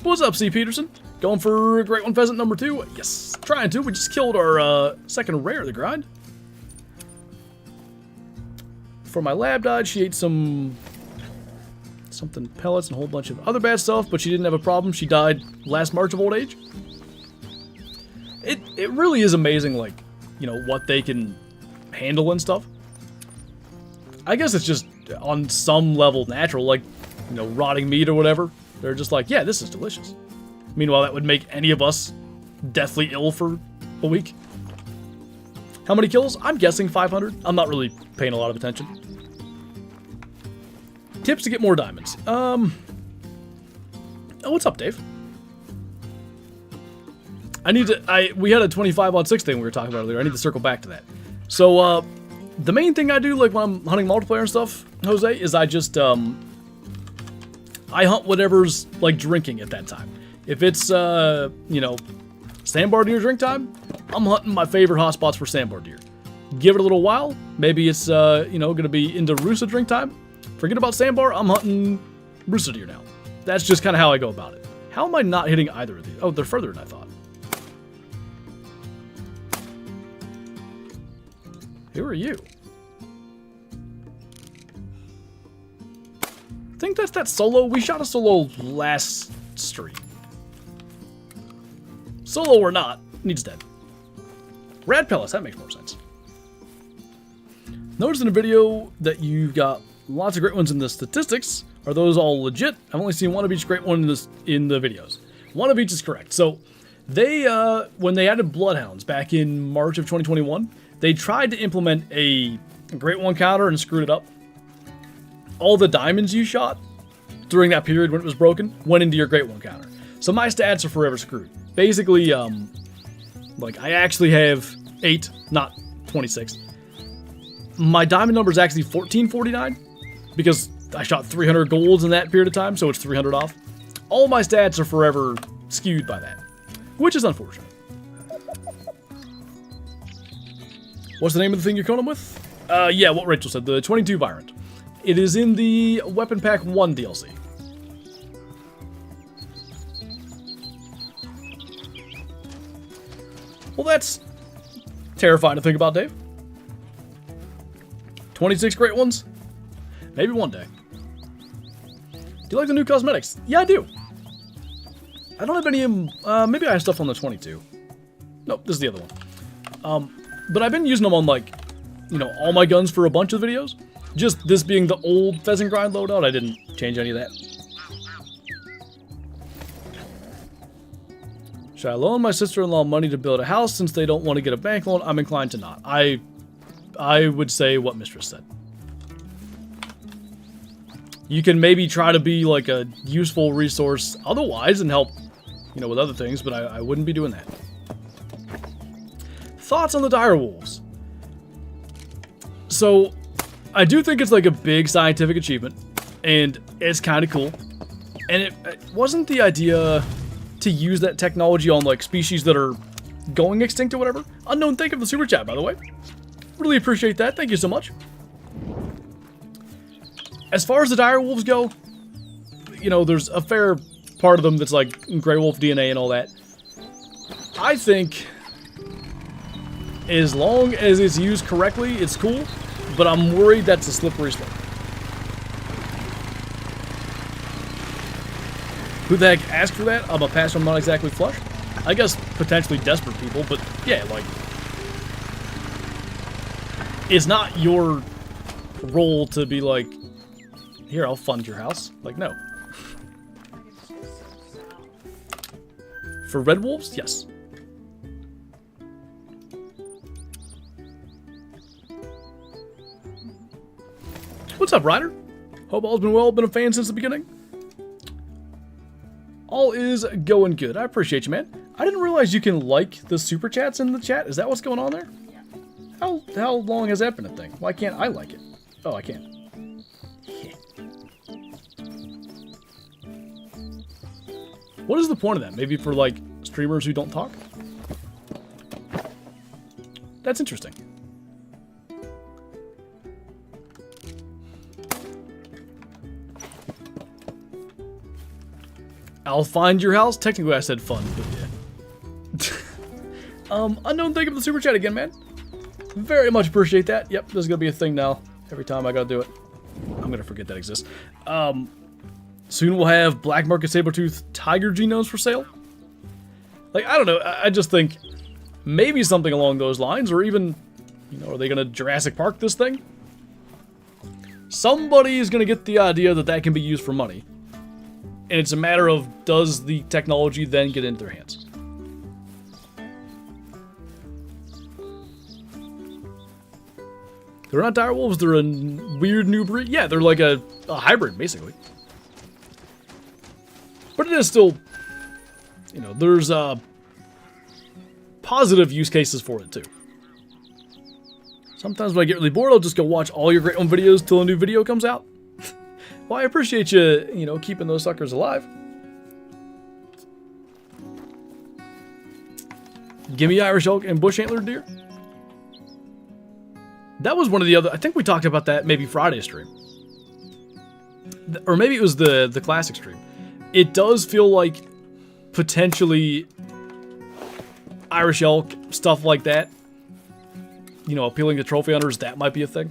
What's up, C. Peterson? Going for Great One Pheasant number 2? Yes, trying to. We just killed our second rare of the grind. Before my lab died, she ate something pellets and a whole bunch of other bad stuff, but she didn't have a problem. She died last March of old age. It really is amazing, like, you know, what they can handle and stuff. I guess it's just on some level natural, like, you know, rotting meat or whatever. They're just like, yeah, this is delicious. Meanwhile, that would make any of us deathly ill for a week. How many kills? I'm guessing 500. I'm not really paying a lot of attention. Tips to get more diamonds. Oh, what's up, Dave? We had a 25-on-6 thing we were talking about earlier. I need to circle back to that. So, the main thing I do, like when I'm hunting multiplayer and stuff, Jose, is I just, I hunt whatever's, like, drinking at that time. If it's, you know, sandbar deer drink time, I'm hunting my favorite hotspots for sandbar deer. Give it a little while. Maybe it's, you know, gonna be into rooster drink time. Forget about sandbar, I'm hunting rooster deer now. That's just kind of how I go about it. How am I not hitting either of these? Oh, they're further than I thought. Who are you? I think that's that solo. We shot a solo last stream. Solo or not, needs dead. Rad pellets, that makes more sense. Noticed in a video that you've got lots of great ones in the statistics. Are those all legit? I've only seen one of each great one in the videos. One of each is correct. So they, when they added bloodhounds back in March of 2021, they tried to implement a great one counter and screwed it up. All the diamonds you shot during that period when it was broken went into your great one counter. So my stats are forever screwed. Basically, like I actually have 8, not 26. My diamond number is actually 1449 because I shot 300 golds in that period of time, so it's 300 off. All my stats are forever skewed by that, which is unfortunate. What's the name of the thing you're killing them with? Yeah, what Rachel said, the 22 Virant. It is in the Weapon Pack 1 DLC. Well, that's terrifying to think about, Dave. 26 great ones? Maybe one day. Do you like the new cosmetics? Yeah, I do. I don't have any, maybe I have stuff on the 22. Nope, this is the other one. But I've been using them on, like, you know, all my guns for a bunch of videos. Just this being the old pheasant grind loadout, I didn't change any of that. Should I loan my sister-in-law money to build a house since they don't want to get a bank loan? I'm inclined to not. I would say what Mistress said. You can maybe try to be like a useful resource otherwise and help, you know, with other things, but I wouldn't be doing that. Thoughts on the Direwolves? So, I do think it's like a big scientific achievement, and it's kind of cool. And it wasn't the idea to use that technology on like species that are going extinct or whatever. Unknown, thank you for the super chat, by the way. Really appreciate that. Thank you so much. As far as the Direwolves go, you know, there's a fair part of them that's like Grey Wolf DNA and all that. I think as long as it's used correctly, it's cool, but I'm worried that's a slippery slope. Who the heck asked for that? I'm a pastor, I'm not exactly flush. I guess potentially desperate people, but yeah, like, it's not your role to be like, here, I'll fund your house. Like, no. For red wolves? Yes. What's up, Ryder? Hope all's been well, been a fan since the beginning. All is going good. I appreciate you, man. I didn't realize you can like the super chats in the chat. Is that what's going on there? Yeah. How long has that been a thing? Why can't I like it? Oh, I can't. What is the point of that? Maybe for, like, streamers who don't talk? That's interesting. I'll find your house? Technically, I said fun, but yeah. Unknown, thank you for the super chat again, man. Very much appreciate that. Yep, this is gonna be a thing now. Every time I gotta do it. I'm gonna forget that exists. Soon we'll have black market saber-tooth tiger genomes for sale. Like, I don't know. I just think maybe something along those lines, or even, you know, are they gonna Jurassic Park this thing? Somebody is gonna get the idea that that can be used for money. And it's a matter of, does the technology then get into their hands? They're not direwolves, they're a weird new breed. Yeah, they're like a hybrid, basically. But it is still, you know, there's positive use cases for it, too. Sometimes when I get really bored, I'll just go watch all your Great One videos till a new video comes out. Well, I appreciate you, you know, keeping those suckers alive. Give me Irish elk and bush antler deer. That was one of the other, I think we talked about that maybe Friday stream. Or maybe it was the classic stream. It does feel like potentially Irish elk, stuff like that. You know, appealing to trophy hunters, that might be a thing.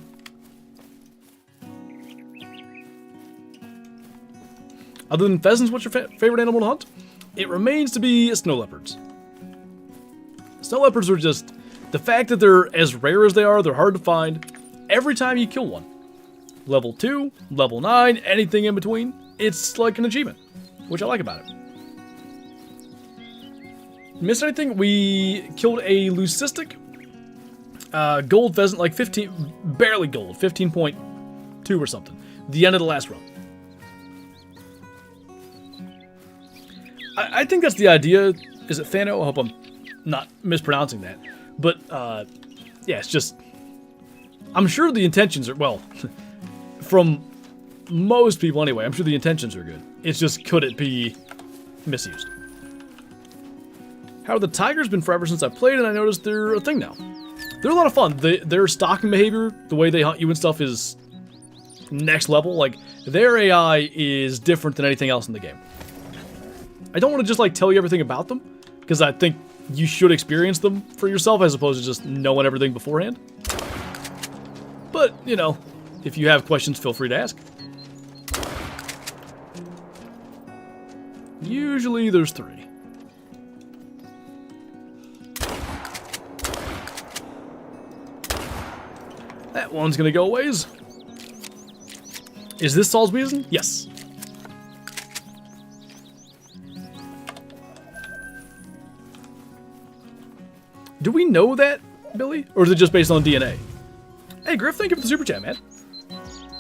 Other than pheasants, what's your favorite animal to hunt? It remains to be snow leopards. Snow leopards are just, the fact that they're as rare as they are, they're hard to find every time you kill one. Level 2, level 9, anything in between, it's like an achievement, which I like about it. Missed anything? We killed a leucistic gold pheasant, like 15, barely gold, 15.2 or something. The end of the last run. I think that's the idea. Is it Thano? I hope I'm not mispronouncing that. But, yeah, it's just, I'm sure the intentions are, well, from most people anyway, I'm sure the intentions are good. It's just, could it be misused? How have the tigers been forever since I played, and I noticed they're a thing now. They're a lot of fun. Their stalking behavior, the way they hunt you and stuff is next level. Like, their AI is different than anything else in the game. I don't want to just, like, tell you everything about them, because I think you should experience them for yourself as opposed to just knowing everything beforehand. But, you know, if you have questions, feel free to ask. Usually there's 3. That one's gonna go a ways. Is this Saul's Weasel? Yes. Do we know that, Billy? Or is it just based on DNA? Hey, Griff, thank you for the super chat, man.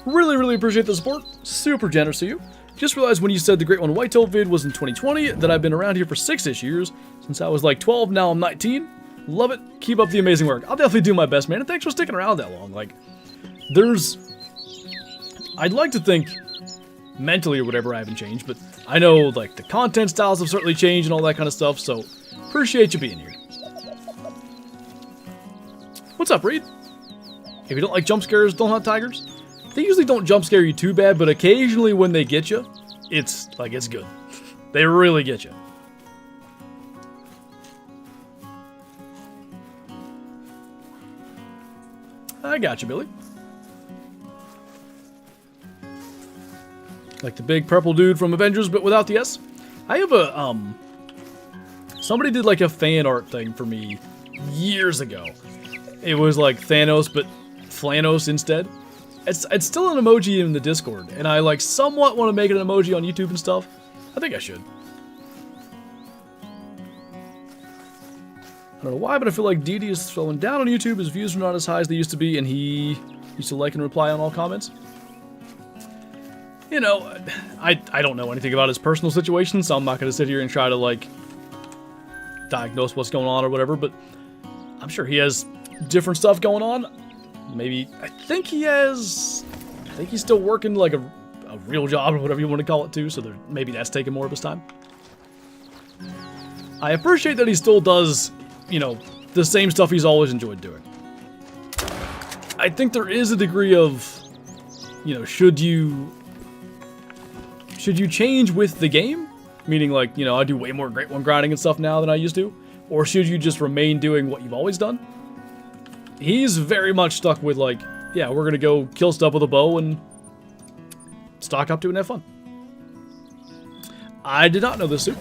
Really, really appreciate the support. Super generous of you. Just realized when you said the Great One Whitetail vid was in 2020 that I've been around here for 6-ish years. Since I was like 12, now I'm 19. Love it. Keep up the amazing work. I'll definitely do my best, man. And thanks for sticking around that long. Like, I'd like to think mentally or whatever I haven't changed, but I know like the content styles have certainly changed and all that kind of stuff, so appreciate you being here. What's up, Reed? If you don't like jump scares, don't hunt tigers. They usually don't jump scare you too bad, but occasionally when they get you, it's good. They really get you. I got you, Billy. Like the big purple dude from Avengers, but without the S. I have a, somebody did like a fan art thing for me years ago. It was like Thanos, but Flanos instead. It's still an emoji in the Discord, and I like somewhat want to make it an emoji on YouTube and stuff. I think I should. I don't know why, but I feel like DD is slowing down on YouTube. His views are not as high as they used to be, and he used to like and reply on all comments. You know, I don't know anything about his personal situation, so I'm not going to sit here and try to, like, diagnose what's going on or whatever, but I'm sure he has different stuff going on. Maybe, I think he's still working, like, a real job or whatever you want to call it, too, so maybe that's taking more of his time. I appreciate that he still does, you know, the same stuff he's always enjoyed doing. I think there is a degree of, you know, should you change with the game? Meaning, like, you know, I do way more Great One grinding and stuff now than I used to. Or should you just remain doing what you've always done? He's very much stuck with, like, yeah, we're gonna go kill stuff with a bow and stock up to it and have fun. I did not know this, Sue.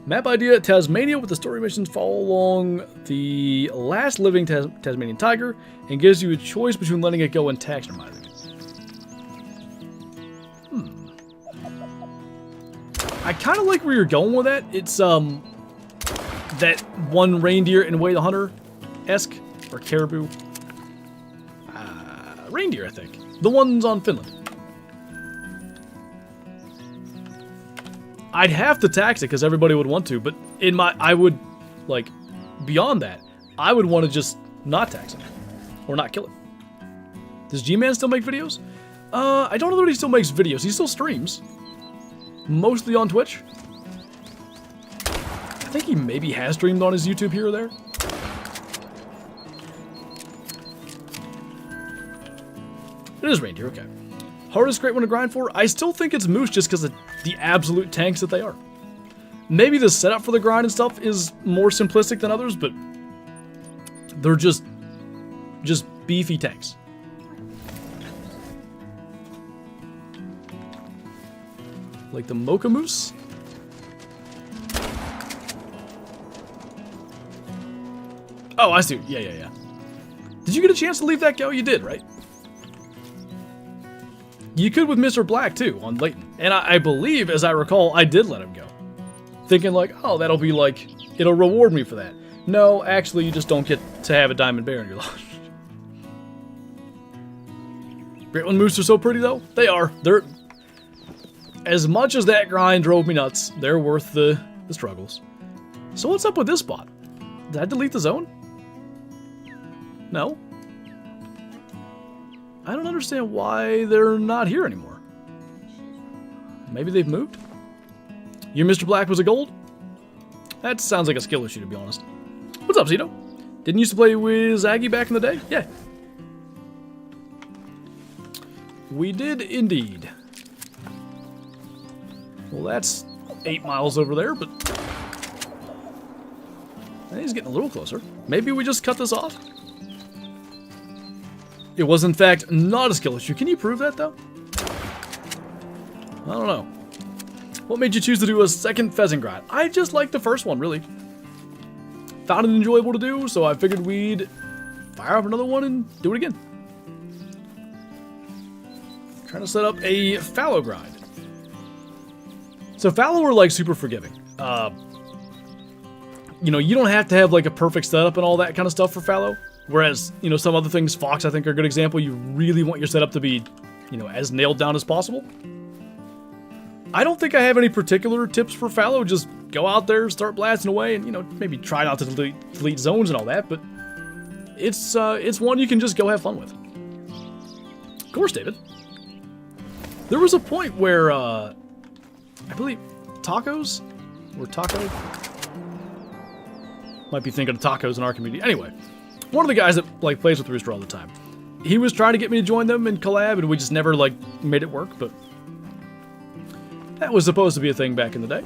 Map idea, Tasmania with the story missions follow along the last living Tasmanian tiger and gives you a choice between letting it go and taxidermizing. I kind of like where you're going with that. It's, that one reindeer in Way the Hunter-esque, or caribou. Reindeer, I think. The ones on Finland. I'd have to tax it because everybody would want to, but I would, like, beyond that, I would want to just not tax it. Or not kill it. Does G-Man still make videos? I don't know that he still makes videos. He still streams. Mostly on Twitch. I think he maybe has streamed on his YouTube here or there. It is reindeer, okay. Hardest Great One to grind for? I still think it's moose just because of the absolute tanks that they are. Maybe the setup for the grind and stuff is more simplistic than others, but they're just beefy tanks. Like the Mocha Moose? Oh, I see. Yeah. Did you get a chance to leave that go? You did, right? You could with Mr. Black, too, on Leighton. And I believe, as I recall, I did let him go. Thinking like, oh, that'll be like, it'll reward me for that. No, actually, you just don't get to have a diamond bear in your lodge. Great One Moose are so pretty, though. They are. They're... As much as that grind drove me nuts, they're worth the struggles. So what's up with this spot? Did I delete the zone? No. I don't understand why they're not here anymore. Maybe they've moved? Your Mr. Black was a gold? That sounds like a skill issue, to be honest. What's up, Zito? Didn't you used to play with Zaggy back in the day? Yeah. We did indeed. Well, that's 8 miles over there, but he's getting a little closer. Maybe we just cut this off? It was, in fact, not a skill issue. Can you prove that, though? I don't know. What made you choose to do a second pheasant grind? I just liked the first one, really. Found it enjoyable to do, so I figured we'd fire up another one and do it again. Trying to set up a fallow grind. So fallow are like super forgiving. You know, you don't have to have like a perfect setup and all that kind of stuff for fallow. Whereas, you know, some other things, fox I think are a good example. You really want your setup to be, you know, as nailed down as possible. I don't think I have any particular tips for fallow. Just go out there, start blasting away, and, you know, maybe try not to delete zones and all that. But it's one you can just go have fun with. Of course, David. There was a point where, I believe, tacos? Or taco? Might be thinking of tacos in our community. Anyway, one of the guys that, like, plays with Rooster all the time. He was trying to get me to join them and collab, and we just never, like, made it work, but that was supposed to be a thing back in the day.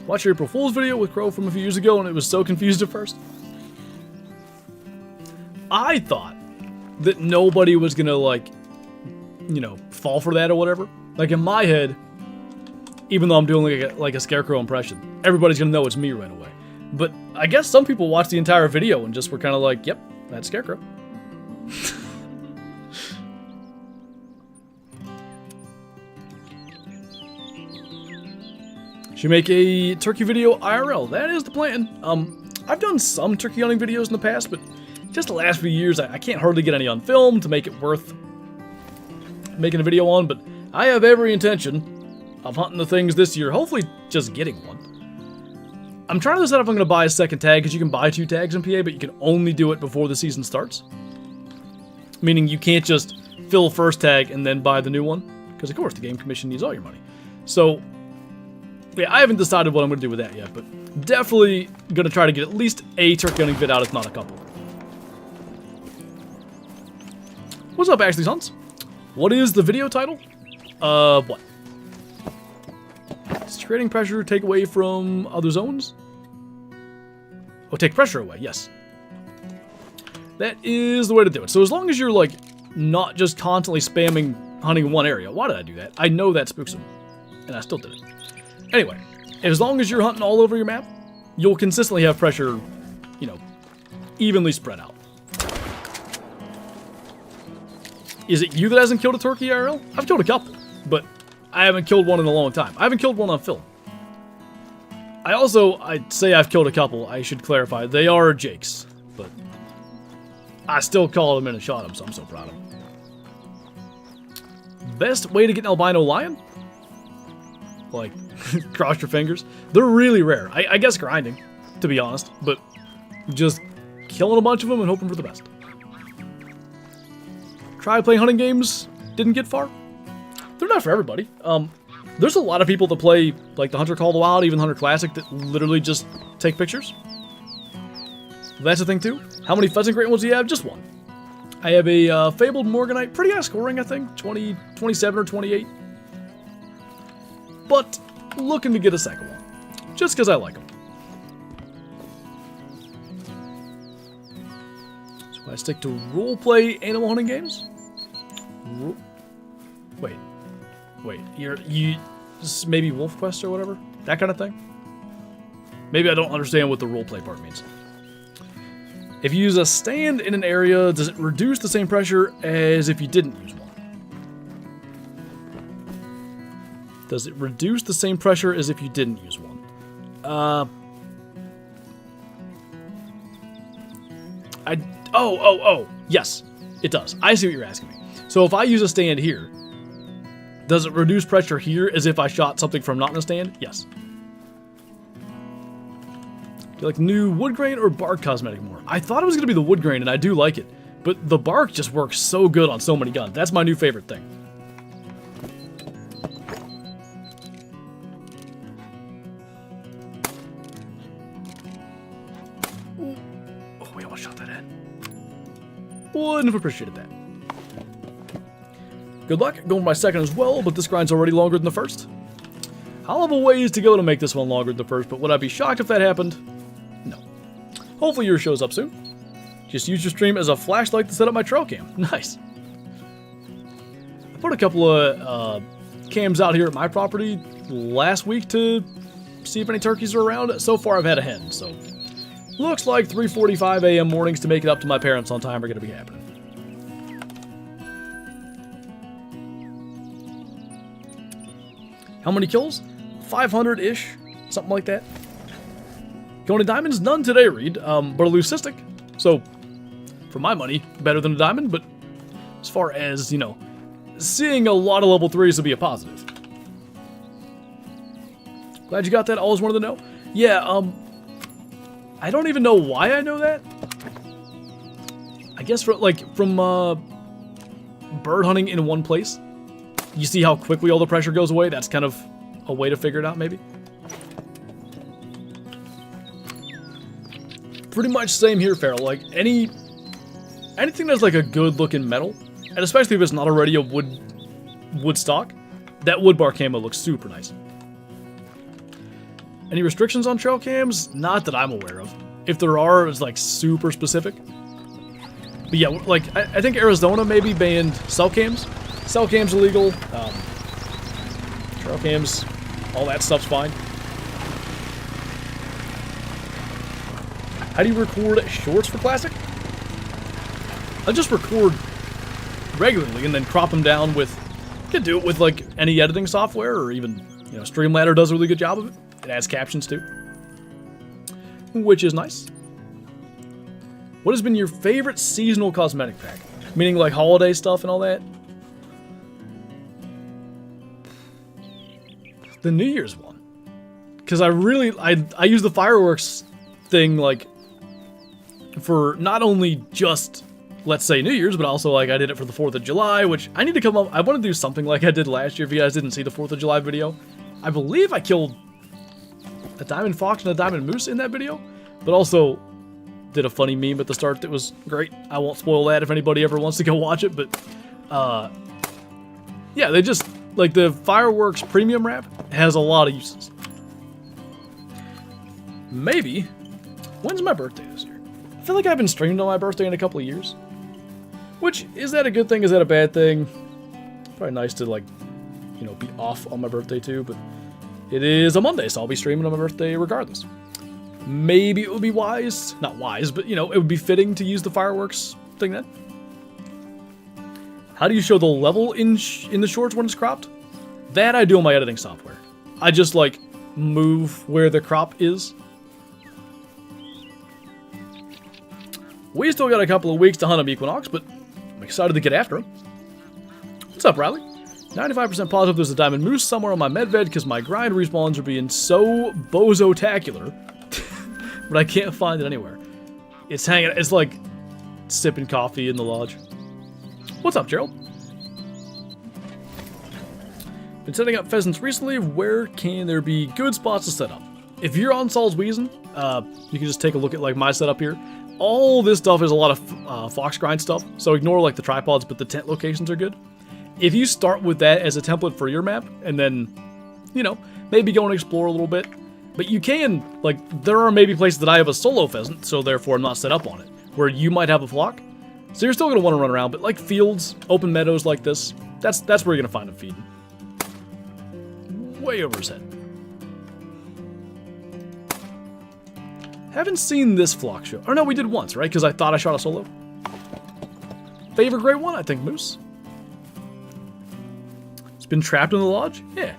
Watched your April Fool's video with Crow from a few years ago, and it was so confused at first. I thought that nobody was gonna, like, you know, fall for that or whatever. Like, in my head, even though I'm doing like a scarecrow impression, everybody's gonna know it's me right away. But I guess some people watched the entire video and just were kind of like, yep, that's scarecrow. Should make a turkey video IRL. That is the plan. I've done some turkey hunting videos in the past, but just the last few years, I can't hardly get any on film to make it worth making a video on, but I have every intention of hunting the things this year, hopefully just getting one. I'm trying to decide if I'm going to buy a second tag, because you can buy 2 tags in PA, but you can only do it before the season starts. Meaning you can't just fill first tag and then buy the new one, because of course the game commission needs all your money. So, yeah, I haven't decided what I'm going to do with that yet, but definitely going to try to get at least a turkey hunting vid out, if not a couple. What's up, Ashley Sons? What is the video title? What? Does creating pressure take away from other zones? Oh, take pressure away, yes. That is the way to do it. So as long as you're, like, not just constantly spamming hunting in one area. Why did I do that? I know that spooks them. And I still did it. Anyway, as long as you're hunting all over your map, you'll consistently have pressure, you know, evenly spread out. Is it you that hasn't killed a turkey IRL? I've killed a couple, but I haven't killed one in a long time. I haven't killed one on film. I'd say I've killed a couple. I should clarify. They are Jake's, but I still called him in and shot him, so I'm so proud of him. Best way to get an albino lion? Like, cross your fingers. They're really rare. I guess grinding, to be honest, but just killing a bunch of them and hoping for the best. Tried playing hunting games, didn't get far. They're not for everybody. There's a lot of people that play, like, the Hunter Call the Wild, even Hunter Classic, that literally just take pictures. That's the thing, too. How many pheasant great ones do you have? Just one. I have a Fabled Morganite, pretty high scoring, I think. 27 or 28. But looking to get a second one. Just because I like them. So I stick to roleplay animal hunting games? Wait, you maybe Wolf Quest or whatever? That kind of thing? Maybe I don't understand what the roleplay part means. If you use a stand in an area, does it reduce the same pressure as if you didn't use one? Does it reduce the same pressure as if you didn't use one? Yes, it does. I see what you're asking me. So if I use a stand here, does it reduce pressure here as if I shot something from not in a stand? Yes. Do you like new wood grain or bark cosmetic more? I thought it was going to be the wood grain, and I do like it. But the bark just works so good on so many guns. That's my new favorite thing. Ooh. Oh, we almost shot that in. Wouldn't have appreciated that. Good luck, going for my second as well, but this grind's already longer than the first. I'll have a ways to go to make this one longer than the first, but would I be shocked if that happened? No. Hopefully yours shows up soon. Just use your stream as a flashlight to set up my trail cam. Nice. Put a couple of cams out here at my property last week to see if any turkeys are around. So far, I've had a hen, so looks like 3:45 a.m. mornings to make it up to my parents on time are going to be happening. How many kills? 500-ish, something like that. Going to diamonds? None today, Reed, but a leucistic. So, for my money, better than a diamond, but as far as, you know, seeing a lot of level 3s will be a positive. Glad you got that. Always wanted to know. Yeah, I don't even know why I know that. I guess from bird hunting in one place. You see how quickly all the pressure goes away? That's kind of a way to figure it out, maybe. Pretty much same here, Farrell. Like, anything that's like a good-looking metal, and especially if it's not already a wood stock, that wood bar camo looks super nice. Any restrictions on trail cams? Not that I'm aware of. If there are, it's like super specific. But yeah, like, I think Arizona maybe banned cell cams. Cell cams illegal. Trail cams, all that stuff's fine. How do you record shorts for Classic? I just record regularly and then crop them down with. You can do it with like any editing software, or even, you know, Streamladder does a really good job of it. It adds captions too, which is nice. What has been your favorite seasonal cosmetic pack? Meaning like holiday stuff and all that? The New Year's one. Because I use the fireworks thing like for not only just, let's say, New Year's, but also like I did it for the 4th of July, which I need to come up. I want to do something like I did last year. If you guys didn't see the 4th of July video, I believe I killed a diamond fox and a diamond moose in that video, but also did a funny meme at the start that was great. I won't spoil that if anybody ever wants to go watch it, but yeah, they just, like, the fireworks premium wrap has a lot of uses. Maybe, when's my birthday this year? I feel like I haven't streamed on my birthday in a couple of years. Which, is that a good thing? Is that a bad thing? Probably nice to, like, you know, be off on my birthday too, but it is a Monday, so I'll be streaming on my birthday regardless. Maybe it would be wise, not wise, but, you know, it would be fitting to use the fireworks thing then. How do you show the level in the shorts when it's cropped? That I do on my editing software. I just, like, move where the crop is. We still got a couple of weeks to hunt him equinox, but I'm excited to get after him. What's up, Riley? 95% positive there's a diamond moose somewhere on my medved because my grind respawns are being so bozo-tacular, but I can't find it anywhere. It's hanging, it's like sipping coffee in the lodge. What's up, Gerald? Been setting up pheasants recently. Where can there be good spots to set up? If you're on Saul's Wheezin, you can just take a look at like my setup here. All this stuff is a lot of fox grind stuff, so ignore like the tripods, but the tent locations are good. If you start with that as a template for your map, and then, you know, maybe go and explore a little bit. But you can, like, there are maybe places that I have a solo pheasant, so therefore I'm not set up on it, where you might have a flock. So you're still going to want to run around, but like fields, open meadows like this, that's where you're going to find them feeding. Way over his head. Haven't seen this flock show. Oh no, we did once, right? Because I thought I shot a solo. Favorite gray one? I think moose. It's been trapped in the lodge? Yeah.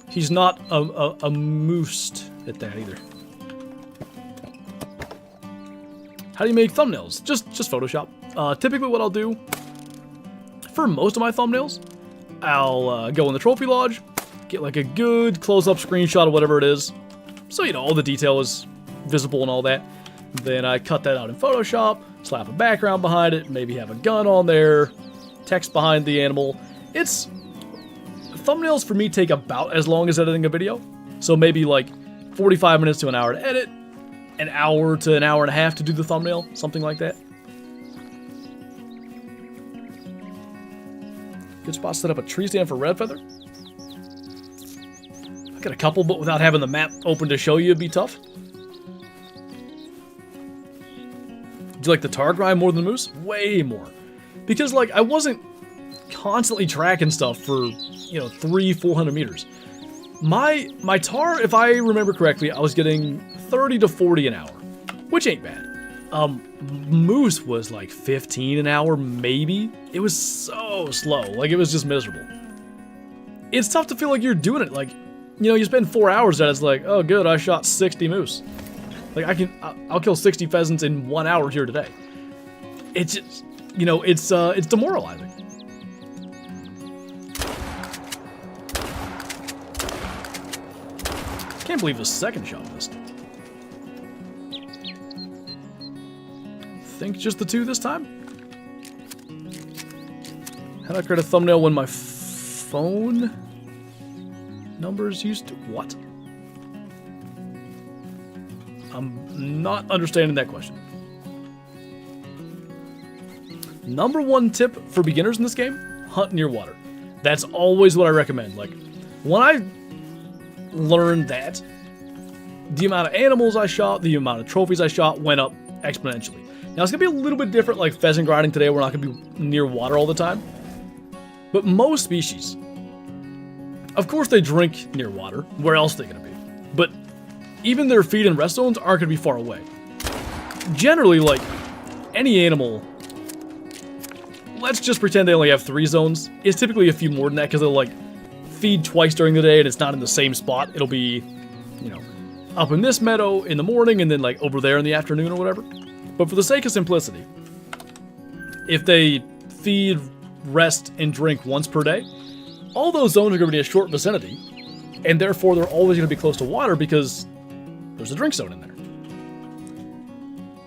He's not a moose at that either. How do you make thumbnails? Just Photoshop. Typically what I'll do, for most of my thumbnails, I'll go in the trophy lodge, get like a good close-up screenshot of whatever it is, so you know all the detail is visible and all that. Then I cut that out in Photoshop, slap a background behind it, maybe have a gun on there, text behind the animal. Thumbnails for me take about as long as editing a video, so maybe like 45 minutes to an hour to edit, an hour to an hour and a half to do the thumbnail, something like that. Good spot to set up a tree stand for red feather. I got a couple, but without having the map open to show you, it'd be tough. Do you like the tar grind more than the moose? Way more. because like I wasn't constantly tracking stuff for, you know, 300-400 meters. My tar, if I remember correctly, I was getting 30 to 40 an hour, which ain't bad. Moose was like 15 an hour, maybe. It was so slow, like it was just miserable. It's tough to feel like you're doing it, like, you know, you spend 4 hours at it, it's like, oh good, I shot 60 moose. Like I'll kill 60 pheasants in 1 hour here today. It's just, you know, it's demoralizing. Can't believe the second shot missed. Think just the 2 this time? How do I create a thumbnail when my phone numbers used to... What? I'm not understanding that question. Number 1 tip for beginners in this game, hunt near water. That's always what I recommend. Like, when I learned that, the amount of animals I shot, the amount of trophies I shot went up exponentially. Now, it's going to be a little bit different, like pheasant grinding today. We're not going to be near water all the time. But most species, of course they drink near water. Where else are they going to be? But even their feed and rest zones aren't going to be far away. Generally, like, any animal, let's just pretend they only have 3 zones. It's typically a few more than that because they'll, like, feed twice during the day and it's not in the same spot. It'll be, you know, up in this meadow in the morning and then, like, over there in the afternoon or whatever. But for the sake of simplicity, if they feed, rest, and drink once per day, all those zones are going to be in a short vicinity, and therefore they're always going to be close to water because there's a drink zone in there.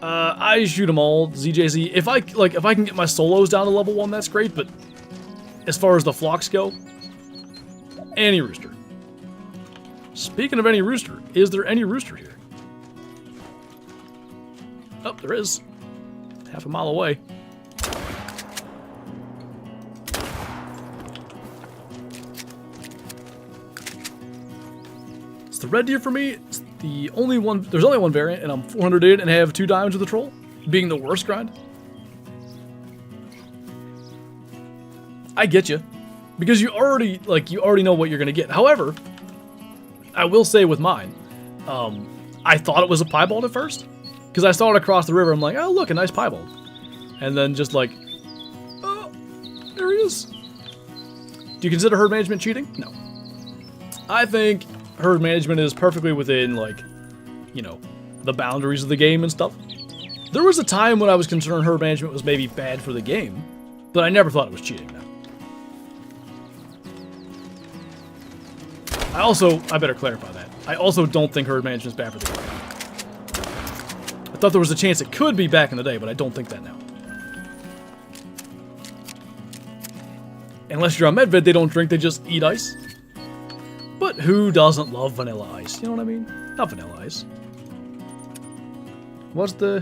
I shoot them all, ZJZ. If I can get my solos down to level 1, that's great, but as far as the flocks go, any rooster. Speaking of any rooster, is there any rooster here? Oh, there is. Half a mile away. It's the red deer for me. It's the only one. There's only one variant, and I'm 400 in and have 2 diamonds with the troll, being the worst grind. I get you, because you already know what you're gonna get. However, I will say with mine, I thought it was a piebald at first. Because I saw it across the river, I'm like, oh look, a nice piebald. And then just like, oh, there he is. Do you consider herd management cheating? No. I think herd management is perfectly within, like, you know, the boundaries of the game and stuff. There was a time when I was concerned herd management was maybe bad for the game, but I never thought it was cheating now. I better clarify that. I also don't think herd management is bad for the game. I thought there was a chance it could be back in the day, but I don't think that now. Unless you're on Medved, they don't drink, they just eat ice. But who doesn't love vanilla ice? You know what I mean? Not vanilla ice. What's the...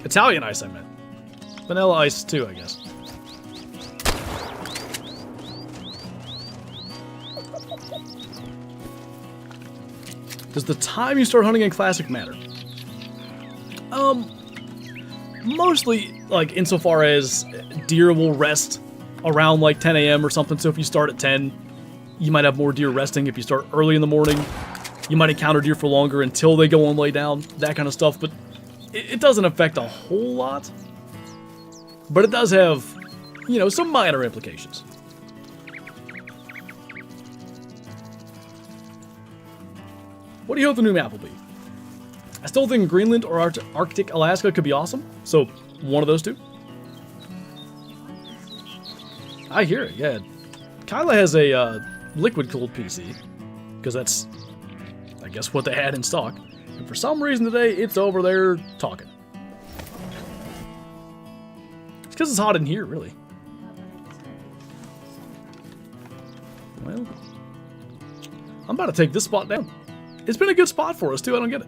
Italian ice, I meant. Vanilla ice, too, I guess. Does the time you start hunting in Classic matter? Mostly, like, insofar as deer will rest around, like, 10 a.m. or something, so if you start at 10, you might have more deer resting. If you start early in the morning, you might encounter deer for longer until they go and lay down, that kind of stuff, but it doesn't affect a whole lot. But it does have, you know, some minor implications. What do you hope the new map will be? I still think Greenland or Arctic Alaska could be awesome, so one of those two. I hear it, yeah. Kyla has a liquid-cooled PC, because that's, I guess, what they had in stock. And for some reason today, it's over there talking. It's because it's hot in here, really. Well, I'm about to take this spot down. It's been a good spot for us, too. I don't get it.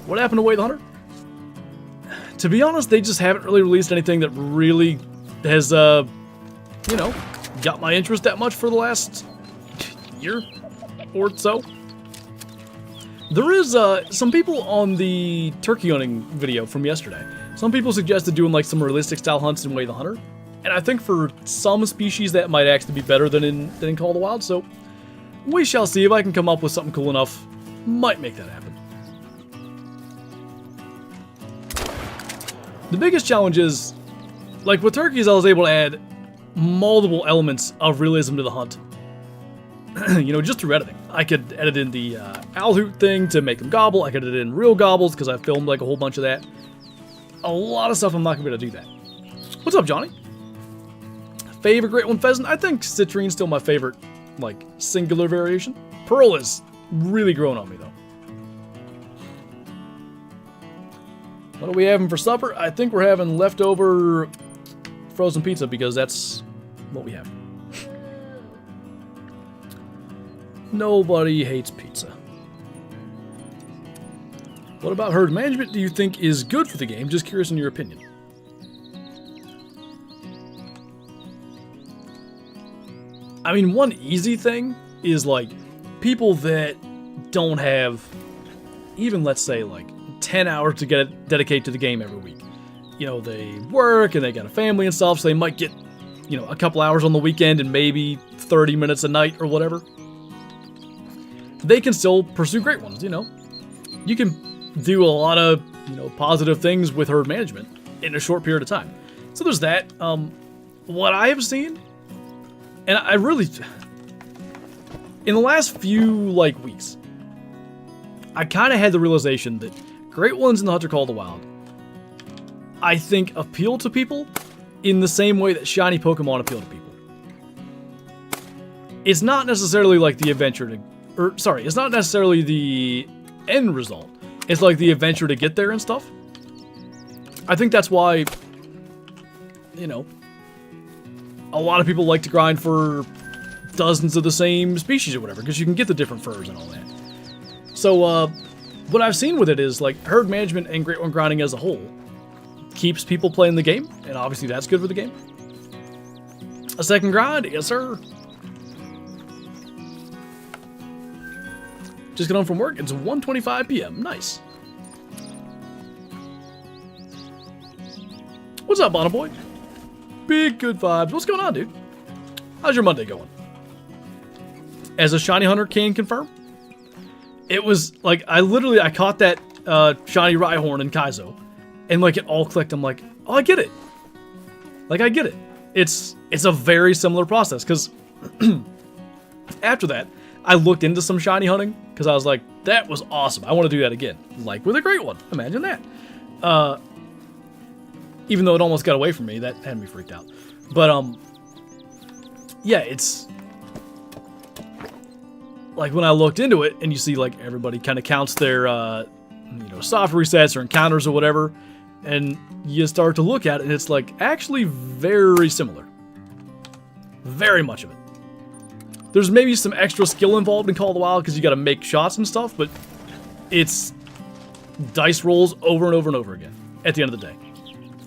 What happened to Wade the Hunter? To be honest, they just haven't really released anything that really has, you know, got my interest that much for the last year or so. There is some people on the turkey hunting video from yesterday. Some people suggested doing like some realistic style hunts in Way the Hunter, and I think for some species that might actually be better than in Call of the Wild. So we shall see if I can come up with something cool enough. Might make that happen. The biggest challenge is, like with turkeys, I was able to add multiple elements of realism to the hunt. You know, just through editing. I could edit in the owl hoot thing to make them gobble. I could edit in real gobbles because I filmed like a whole bunch of that. A lot of stuff I'm not going to be able to do that. What's up, Johnny? Favorite great one pheasant? I think citrine's still my favorite, like, singular variation. Pearl is really growing on me, though. What are we having for supper? I think we're having leftover frozen pizza because that's what we have. Nobody hates pizza. What about herd management do you think is good for the game? Just curious in your opinion. I mean, one easy thing is like people that don't have even, let's say, like 10 hours to dedicate to the game every week. You know, they work and they got a family and stuff, so they might get, you know, a couple hours on the weekend and maybe 30 minutes a night or whatever. They can still pursue great ones, you know. You can do a lot of, you know, positive things with herd management in a short period of time. So there's that. What I have seen, and I really, in the last few, like, weeks, I kind of had the realization that great ones in the Hunter Call of the Wild, I think, appeal to people in the same way that shiny Pokemon appeal to people. It's not necessarily like the adventure to, it's not necessarily the end result. It's like the adventure to get there and stuff. I think that's why, you know, a lot of people like to grind for dozens of the same species or whatever, because you can get the different furs and all that. So, what I've seen with it is, like, herd management and great one grinding as a whole keeps people playing the game, and obviously that's good for the game. A second grind? Yes, sir. Just got home from work. It's 1:25 p.m. Nice. What's up, Bonner Boy? Big good vibes. What's going on, dude? How's your Monday going? As a shiny hunter can confirm, it was like I caught that shiny Rhyhorn in Kaizo, and like it all clicked. I'm like, oh, I get it. Like I get it. It's a very similar process because after that, I looked into some shiny hunting because I was like, that was awesome. I want to do that again. Like with a great one. Imagine that. Even though it almost got away from me, that had me freaked out. But, yeah, it's like when I looked into it and you see like everybody kind of counts their, you know, soft resets or encounters or whatever, and you start to look at it and it's like actually very similar. Very much of it. There's maybe some extra skill involved in Call of the Wild because you got to make shots and stuff, but it's dice rolls over and over and over again at the end of the day.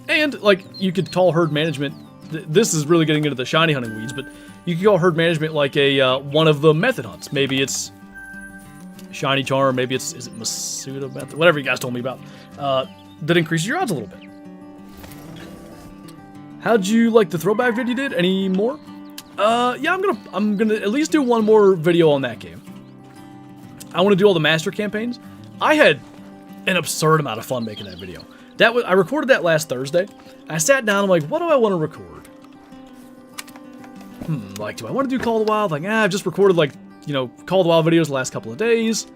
And, like, you could call herd management, this is really getting into the shiny hunting weeds, but you could call herd management like a one of the method hunts. Maybe it's shiny charm, maybe it's, is it Masuda method, whatever you guys told me about, that increases your odds a little bit. How'd you like the throwback video you did? Any more? Yeah, I'm gonna at least do one more video on that game. I want to do all the master campaigns. I had an absurd amount of fun making that video. I recorded that last Thursday. I sat down, I'm like, what do I want to record? Like, do I want to do Call of the Wild? Like, I've just recorded, like, you know, Call of the Wild videos the last couple of days.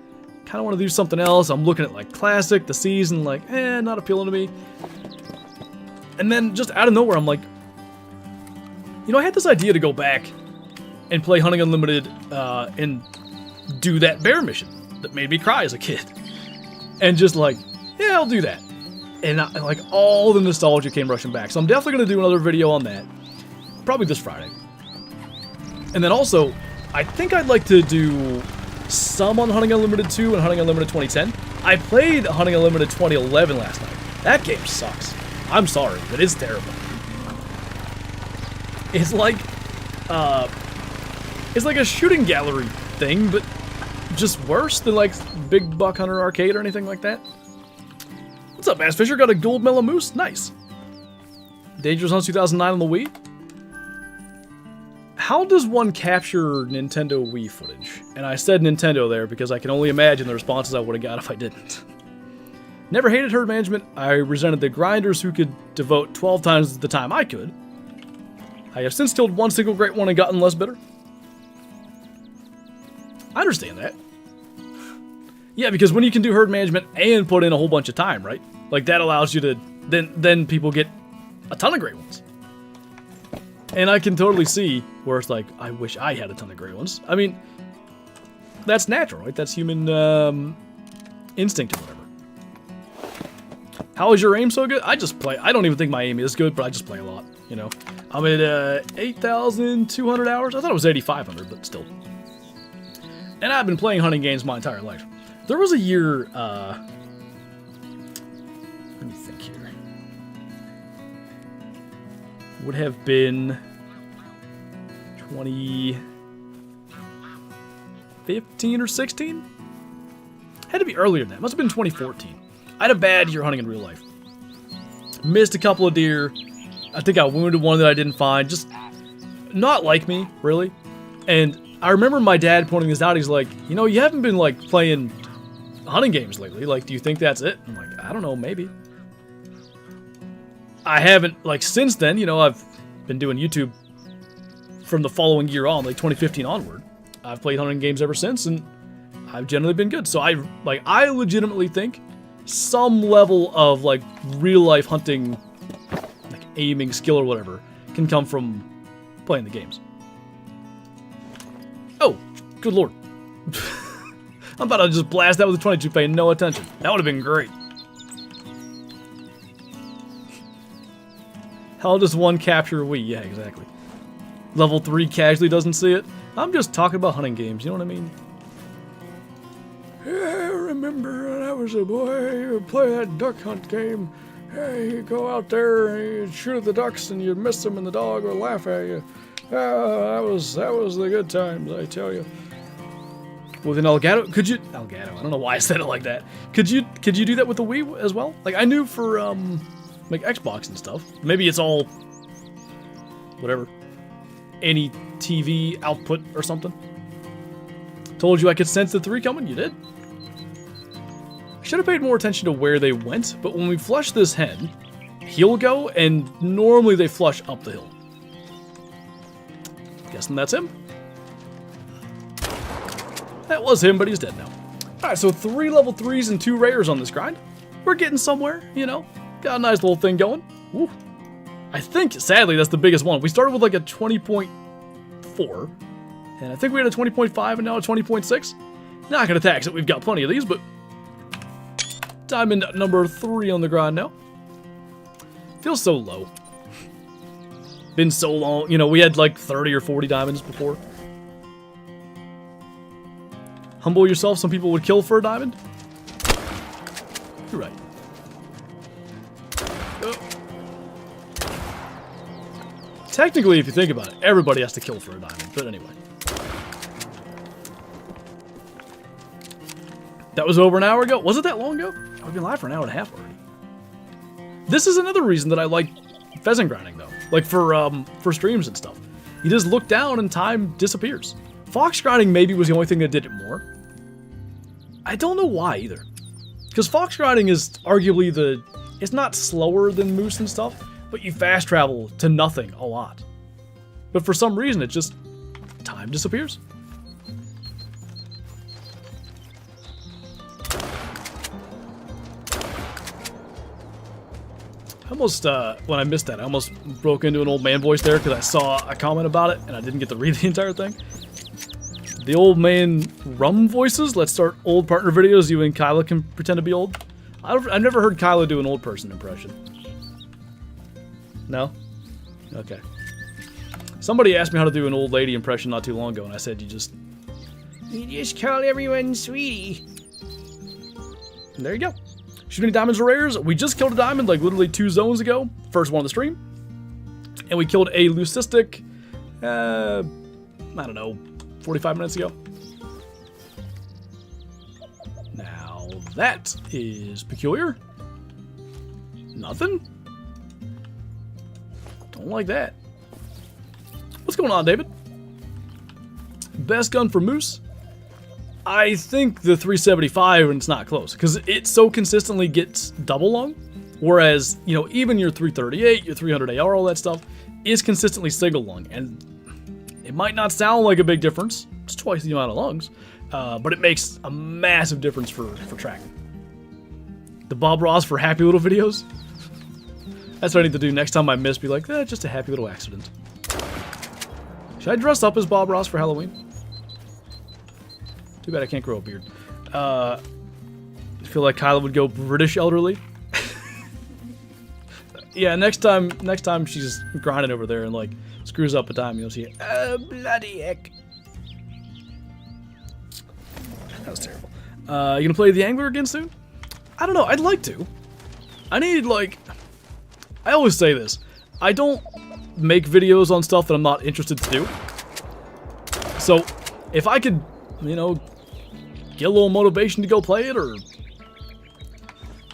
Kind of want to do something else. I'm looking at, like, Classic, the season, like, not appealing to me. And then, just out of nowhere, I'm like, you know, I had this idea to go back and play Hunting Unlimited and do that bear mission that made me cry as a kid. And just like, yeah, I'll do that. And like all the nostalgia came rushing back. So I'm definitely going to do another video on that. Probably this Friday. And then also, I think I'd like to do some on Hunting Unlimited 2 and Hunting Unlimited 2010. I played Hunting Unlimited 2011 last night. That game sucks. I'm sorry, but it's terrible. It's like a shooting gallery thing, but just worse than like Big Buck Hunter Arcade or anything like that. What's up, Bass Fisher? Got a gold mellow moose? Nice. Dangerous Hunts 2009 on the Wii. How does one capture Nintendo Wii footage? And I said Nintendo there because I can only imagine the responses I would have got if I didn't. Never hated herd management. I resented the grinders who could devote 12 times the time I could. I have since killed one single great one and gotten less bitter. I understand that. Yeah, because when you can do herd management and put in a whole bunch of time, right? Like that allows you to, then people get a ton of great ones. And I can totally see where it's like, I wish I had a ton of great ones. I mean, that's natural, right? That's human instinct or whatever. How is your aim so good? I just play. I don't even think my aim is good, but I just play a lot, you know. I'm at 8,200 hours. I thought it was 8,500, but still. And I've been playing hunting games my entire life. There was a year, let me think here. Would have been 2015 or 16? Had to be earlier than that. Must have been 2014. I had a bad year hunting in real life. Missed a couple of deer. I think I wounded one that I didn't find. Just not like me, really. And I remember my dad pointing this out. He's like, you know, you haven't been like playing hunting games lately. Like, do you think that's it? I'm like, I don't know, maybe. I haven't, like, since then, you know, I've been doing YouTube from the following year on, like 2015 onward. I've played hunting games ever since, and I've generally been good. So I legitimately think some level of like real life hunting, like aiming skill or whatever, can come from playing the games. Oh, good lord. I'm about to just blast that with a 22 paying no attention. That would have been great. How does one capture a Wii? Yeah, exactly. Level 3 casually doesn't see it. I'm just talking about hunting games, you know what I mean? Yeah, I remember when I was a boy, you would play that duck hunt game. Hey, you go out there and you shoot at the ducks and you miss them and the dog would laugh at you. That was the good times, I tell you. With an Elgato, could you? Elgato, I don't know why I said it like that. Could you do that with the Wii as well? Like I knew for like Xbox and stuff. Maybe it's all whatever, any TV output or something. Told you I could sense the 3 coming. You did. Should have paid more attention to where they went, but when we flush this hen, he'll go, and normally they flush up the hill. Guessing that's him. That was him, but he's dead now. Alright, so 3 level 3s and 2 rares on this grind. We're getting somewhere, you know. Got a nice little thing going. Woo. I think, sadly, that's the biggest one. We started with like a 20.4, and I think we had a 20.5 and now a 20.6. Not gonna tax it, we've got plenty of these, but diamond number 3 on the grind now. Feels so low. Been so long, you know, we had like 30 or 40 diamonds before. Humble yourself, some people would kill for a diamond. You're right. Technically, if you think about it, everybody has to kill for a diamond, but anyway. That was over an hour ago? Was it that long ago? We've been live for an hour and a half already. This is another reason that I like pheasant grinding, though. Like for streams and stuff. You just look down and time disappears. Fox grinding maybe was the only thing that did it more. I don't know why either. Because fox grinding is arguably it's not slower than moose and stuff, but you fast travel to nothing a lot. But for some reason, it just, time disappears. I almost, when I missed that, I almost broke into an old man voice there because I saw a comment about it and I didn't get to read the entire thing. The old man rum voices. Let's start old partner videos. You and Kyla can pretend to be old. I've never heard Kyla do an old person impression. No? Okay. Somebody asked me how to do an old lady impression not too long ago, and I said you just call everyone sweetie. And there you go. Shooting diamonds or rares. We just killed a diamond like literally 2 zones ago. First one on the stream. And we killed a leucistic, I don't know, 45 minutes ago. that is peculiar. Nothing? Don't like that. What's going on, David? Best gun for moose? I think the 375, and it's not close, because it so consistently gets double long, whereas, you know, even your 338, your 300 AR, all that stuff, is consistently single lung, and it might not sound like a big difference. It's twice the amount of lungs, but it makes a massive difference for tracking. The Bob Ross for happy little videos? That's what I need to do next time I miss, be like, just a happy little accident. Should I dress up as Bob Ross for Halloween? Too bad I can't grow a beard. I feel like Kyla would go British elderly. Yeah, next time she's grinding over there and like screws up a time, you'll see, oh bloody heck. That was terrible. You gonna play the Angler again soon? I don't know, I'd like to. I need like, I always say this, I don't make videos on stuff that I'm not interested to do. So, if I could, you know, get a little motivation to go play it, or...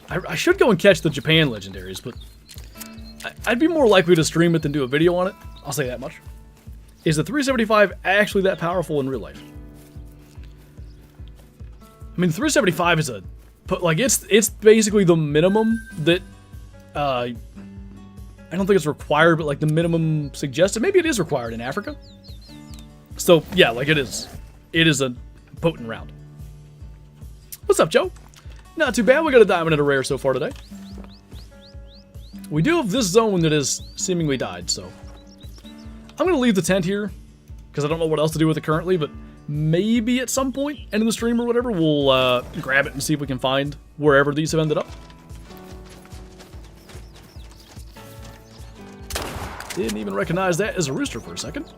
I should go and catch the Japan legendaries, but I'd be more likely to stream it than do a video on it. I'll say that much. Is the 375 actually that powerful in real life? I mean, the 375 is a... like, it's basically the minimum that... I don't think it's required, but like the minimum suggested. Maybe it is required in Africa. So, yeah, like it is. It is a potent round. What's up, Joe? Not too bad. We got a diamond and a rare so far today. We do have this zone that has seemingly died, so... I'm going to leave the tent here, because I don't know what else to do with it currently, but maybe at some point, end of the stream or whatever, we'll grab it and see if we can find wherever these have ended up. Didn't even recognize that as a rooster for a second.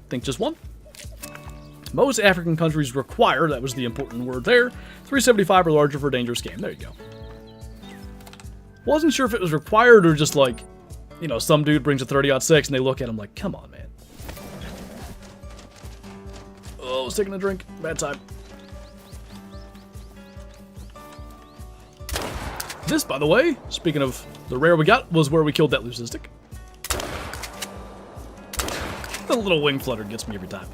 Think just one. Most African countries require, that was the important word there, 375 or larger for dangerous game. There you go. Wasn't sure if it was required or just like, you know, some dude brings a 30-06 and they look at him like, come on, man. Oh, I was taking a drink. Bad time. This, by the way, speaking of the rare we got, was where we killed that leucistic. The little wing flutter gets me every time.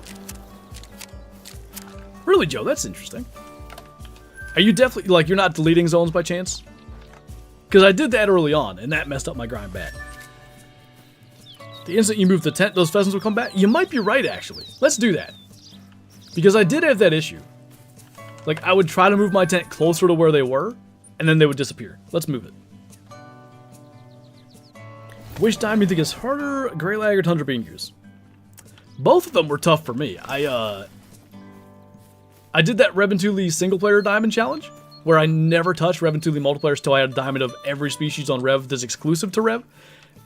Really, Joe? That's interesting. Are you definitely, like, you're not deleting zones by chance? Because I did that early on, and that messed up my grind bad. The instant you move the tent, those pheasants will come back? You might be right, actually. Let's do that. Because I did have that issue. Like, I would try to move my tent closer to where they were, and then they would disappear. Let's move it. Which diamond do you think is harder, Grey Lag or Tundra Bean Goose? Both of them were tough for me. I did that Reventuli single-player diamond challenge, where I never touched Reventuli multiplayers till I had a diamond of every species on Rev that's exclusive to Rev.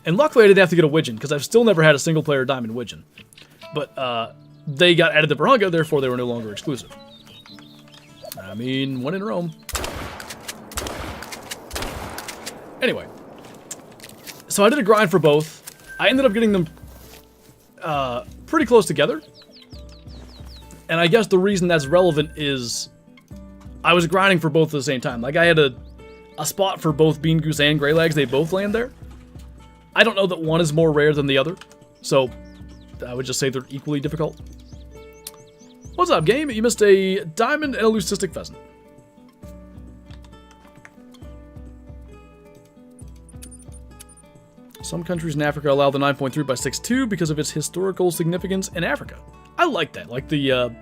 And luckily I didn't have to get a widgeon, because I've still never had a single-player diamond widgeon. But they got added to Verhunga, therefore they were no longer exclusive. I mean, when in Rome. Anyway. So I did a grind for both. I ended up getting them pretty close together. And I guess the reason that's relevant is I was grinding for both at the same time. Like, I had a spot for both Bean Goose and Grey Lags. They both land there. I don't know that one is more rare than the other. So, I would just say they're equally difficult. What's up, game? You missed a diamond and a leucistic pheasant. Some countries in Africa allow the 9.3 by 6.2 because of its historical significance in Africa. I like that. Like the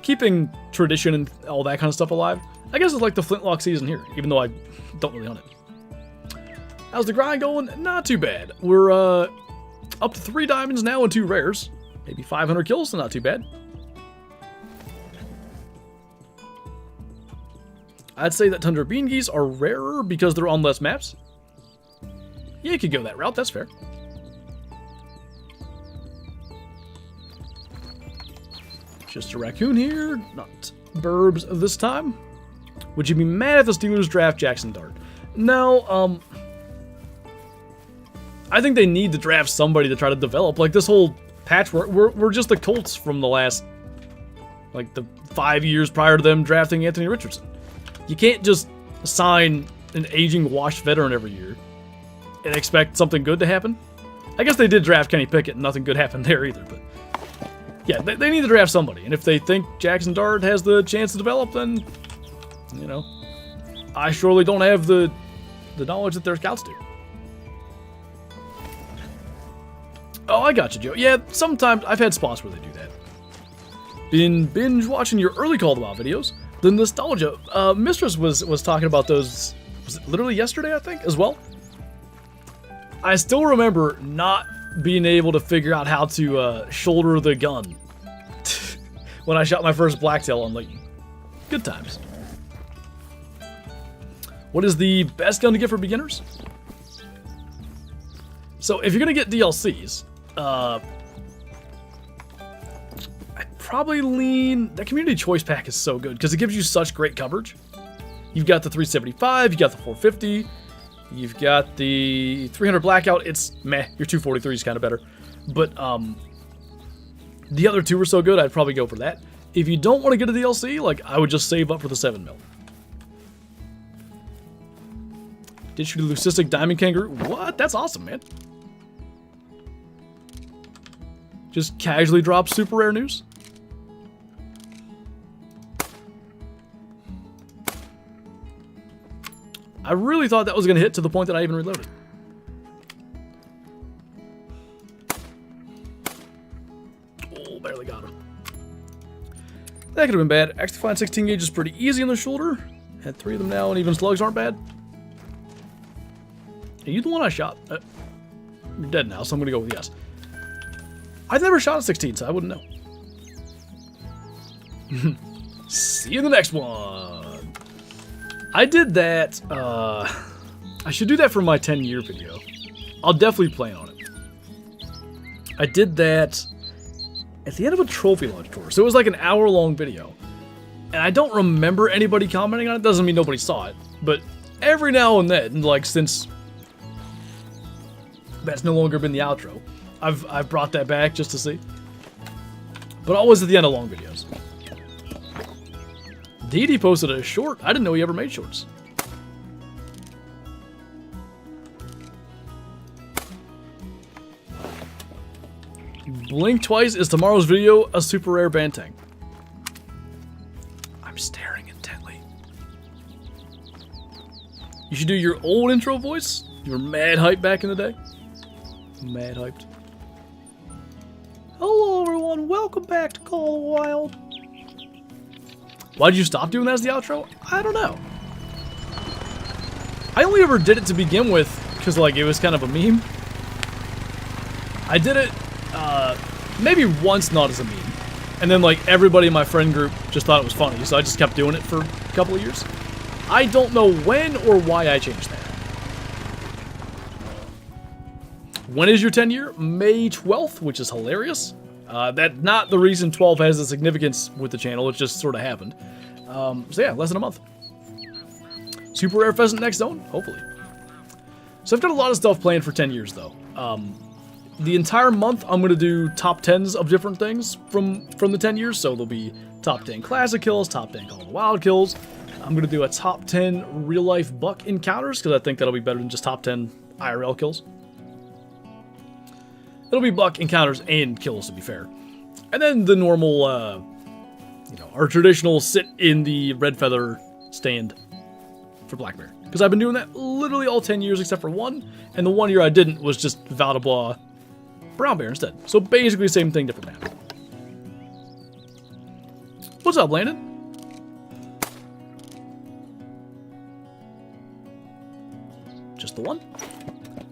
keeping tradition and all that kind of stuff alive. I guess it's like the flintlock season here, even though I don't really hunt it. How's the grind going? Not too bad. We're up to 3 diamonds now and 2 rares. Maybe 500 kills, so not too bad. I'd say that Tundra Bean Geese are rarer because they're on less maps. Yeah, you could go that route, that's fair. Just a raccoon here, not birbs this time. Would you be mad if the Steelers draft Jackson Dart? No, I think they need to draft somebody to try to develop. Like, this whole patchwork, we're just the Colts from the last, like, the 5 years prior to them drafting Anthony Richardson. You can't just sign an aging washed veteran every year and expect something good to happen. I guess they did draft Kenny Pickett and nothing good happened there either, but yeah, they need to draft somebody. And if they think Jackson Dart has the chance to develop, then, you know, I surely don't have the knowledge that their scouts do. Oh, I got you, Joe. Yeah, sometimes I've had spots where they do that. Been binge watching your early Call of the Wild videos. The nostalgia. Mistress was talking about those, was it literally yesterday, I think, as well? I still remember not being able to figure out how to shoulder the gun when I shot my first blacktail on Leighton. Good times. What is the best gun to get for beginners? So if you're gonna get DLCs, I'd probably lean... That community choice pack is so good because it gives you such great coverage. You've got the 375, you got the 450, you've got the 300 blackout. It's meh. Your 243 is kind of better, but the other two are so good. I'd probably go for that. If you don't want to get a DLC, like I would just save up for the 7mm. Did shoot a leucistic diamond kangaroo? What? That's awesome, man. Just casually drop super rare news. I really thought that was going to hit to the point that I even reloaded. Oh, barely got him. That could have been bad. Actually, find 16 gauge is pretty easy on the shoulder. Had 3 of them now, and even slugs aren't bad. Are you the one I shot? You're dead now, so I'm going to go with yes. I've never shot a 16, so I wouldn't know. See you in the next one. I did that. I should do that for my 10-year video. I'll definitely plan on it. I did that at the end of a trophy launch tour, so it was like an hour-long video. And I don't remember anybody commenting on it. Doesn't mean nobody saw it, but every now and then, like since that's no longer been the outro, I've brought that back just to see. But always at the end of long videos. DD posted a short. I didn't know he ever made shorts. Blink twice. Is tomorrow's video a super rare bantang? I'm staring intently. You should do your old intro voice. You were mad hyped back in the day. Mad hyped. Hello everyone, welcome back to Call of the Wild. Why did you stop doing that as the outro? I don't know. I only ever did it to begin with because like it was kind of a meme. I did it maybe once not as a meme. And then like everybody in my friend group just thought it was funny, so I just kept doing it for a couple of years. I don't know when or why I changed that. When is your 10-year? May 12th, which is hilarious. That's not the reason 12 has a significance with the channel. It just sort of happened. So yeah, less than a month. Super rare pheasant next zone, hopefully. So I've got a lot of stuff planned for 10 years, though. The entire month, I'm going to do top 10s of different things from the 10 years. So there'll be top 10 classic kills, top 10 Call of the Wild kills. I'm going to do a top 10 real-life buck encounters, because I think that'll be better than just top 10 IRL kills. It'll be buck encounters and kills, to be fair. And then the normal, you know, our traditional sit in the red feather stand for black bear. Because I've been doing that literally all 10 years except for one. And the 1 year I didn't was just Val de Bois brown bear instead. So basically same thing, different map. What's up, Landon? Just the one?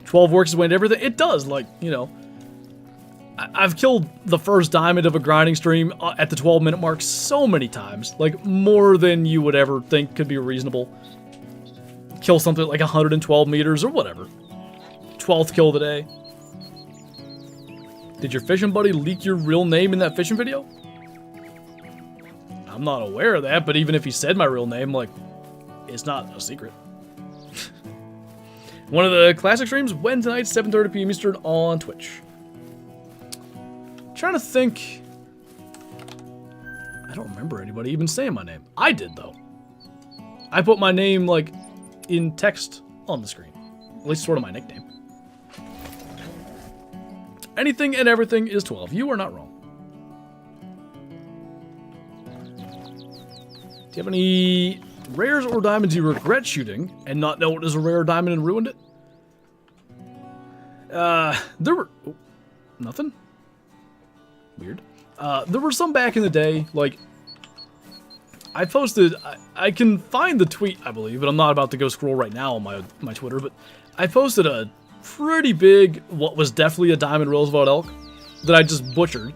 12 works his way into everything? It does, like, you know. I've killed the first diamond of a grinding stream at the 12-minute mark so many times. Like, more than you would ever think could be reasonable. Kill something like 112 meters or whatever. 12th kill of the day. Did your fishing buddy leak your real name in that fishing video? I'm not aware of that, but even if he said my real name, like, it's not a secret. One of the classic streams, Wednesday night, 7:30 p.m. Eastern on Twitch. Trying to think. I don't remember anybody even saying my name. I did, though. I put my name, like, in text on the screen. At least sort of my nickname. Anything and everything is 12. You are not wrong. Do you have any rares or diamonds you regret shooting and not know it was a rare diamond and ruined it? There were... Oh, nothing? Weird. There were some back in the day, like... I posted... I can find the tweet, I believe, but I'm not about to go scroll right now on my Twitter, but I posted a pretty big, what was definitely a diamond Roosevelt elk that I just butchered.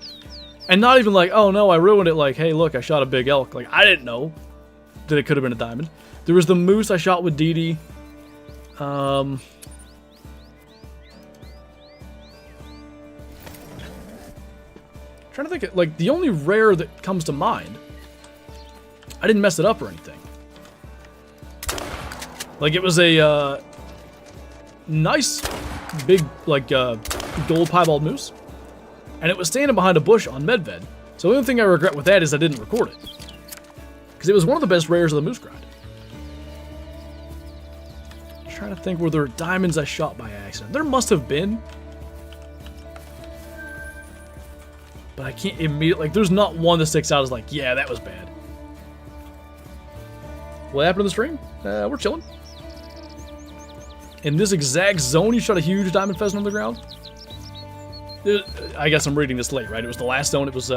And not even like, oh no, I ruined it, like, hey look, I shot a big elk. Like, I didn't know that it could have been a diamond. There was the moose I shot with Dee Dee. Trying to think, like, the only rare that comes to mind, I didn't mess it up or anything. Like, it was a, nice, big, like, gold piebald moose. And it was standing behind a bush on Medved. So the only thing I regret with that is I didn't record it. Because it was one of the best rares of the moose grind. I'm trying to think, were there diamonds I shot by accident? There must have been. But I can't immediately, like, there's not one that sticks out as like, yeah, that was bad. What happened to the stream? We're chilling. In this exact zone, you shot a huge diamond pheasant on the ground? I guess I'm reading this late, right? It was the last zone, it was,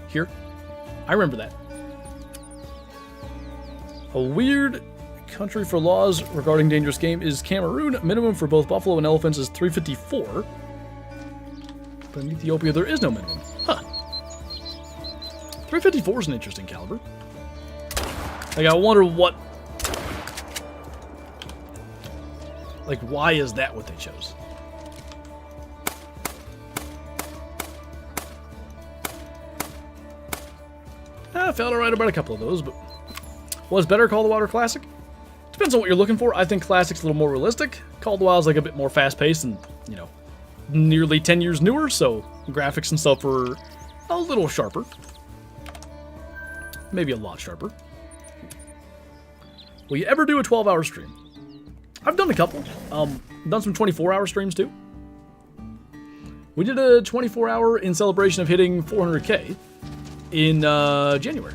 here. I remember that. A weird country for laws regarding dangerous game is Cameroon. Minimum for both buffalo and elephants is 354. But in Ethiopia, there is no minimum. Huh. 354 is an interesting caliber. Like, I wonder what... Like, why is that what they chose? I felt alright about a couple of those, but... Was better Call of the Wild or Classic? Depends on what you're looking for. I think Classic's a little more realistic. Call of the Wild's like a bit more fast-paced and, you know, nearly 10 years newer, so graphics and stuff were a little sharper. Maybe a lot sharper. Will you ever do a 12-hour stream? I've done a couple. Done some 24-hour streams too. We did a 24-hour in celebration of hitting 400k in January.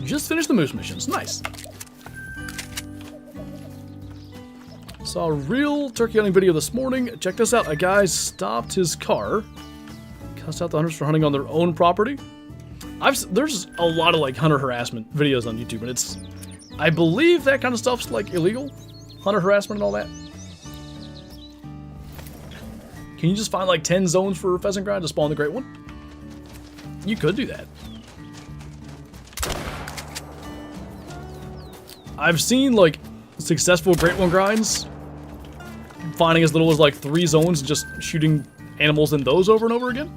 Just finished the moose missions. Nice. Saw a real turkey hunting video this morning. Check this out. A guy stopped his car, cussed out the hunters for hunting on their own property. There's a lot of like hunter harassment videos on YouTube, and it's, I believe that kind of stuff's like illegal, hunter harassment and all that. Can you just find like 10 zones for pheasant grind to spawn the great one? You could do that. I've seen like successful great one grinds finding as little as like 3 zones and just shooting animals in those over and over again.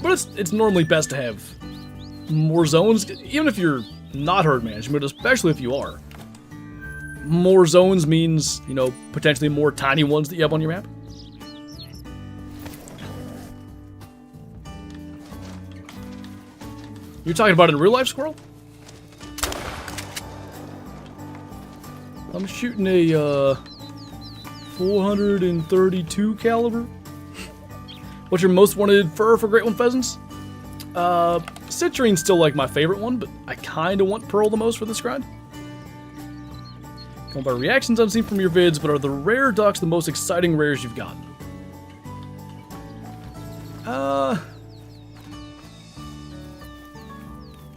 But it's normally best to have more zones, even if you're not herd management, but especially if you are. More zones means, you know, potentially more tiny ones that you have on your map. You're talking about in real life, Squirrel? I'm shooting a 432 caliber. What's your most wanted fur for great one pheasants? Citrune's still like my favorite one, but I kind of want pearl the most for this grind. Going by reactions I've seen from your vids, but are the rare ducks the most exciting rares you've gotten?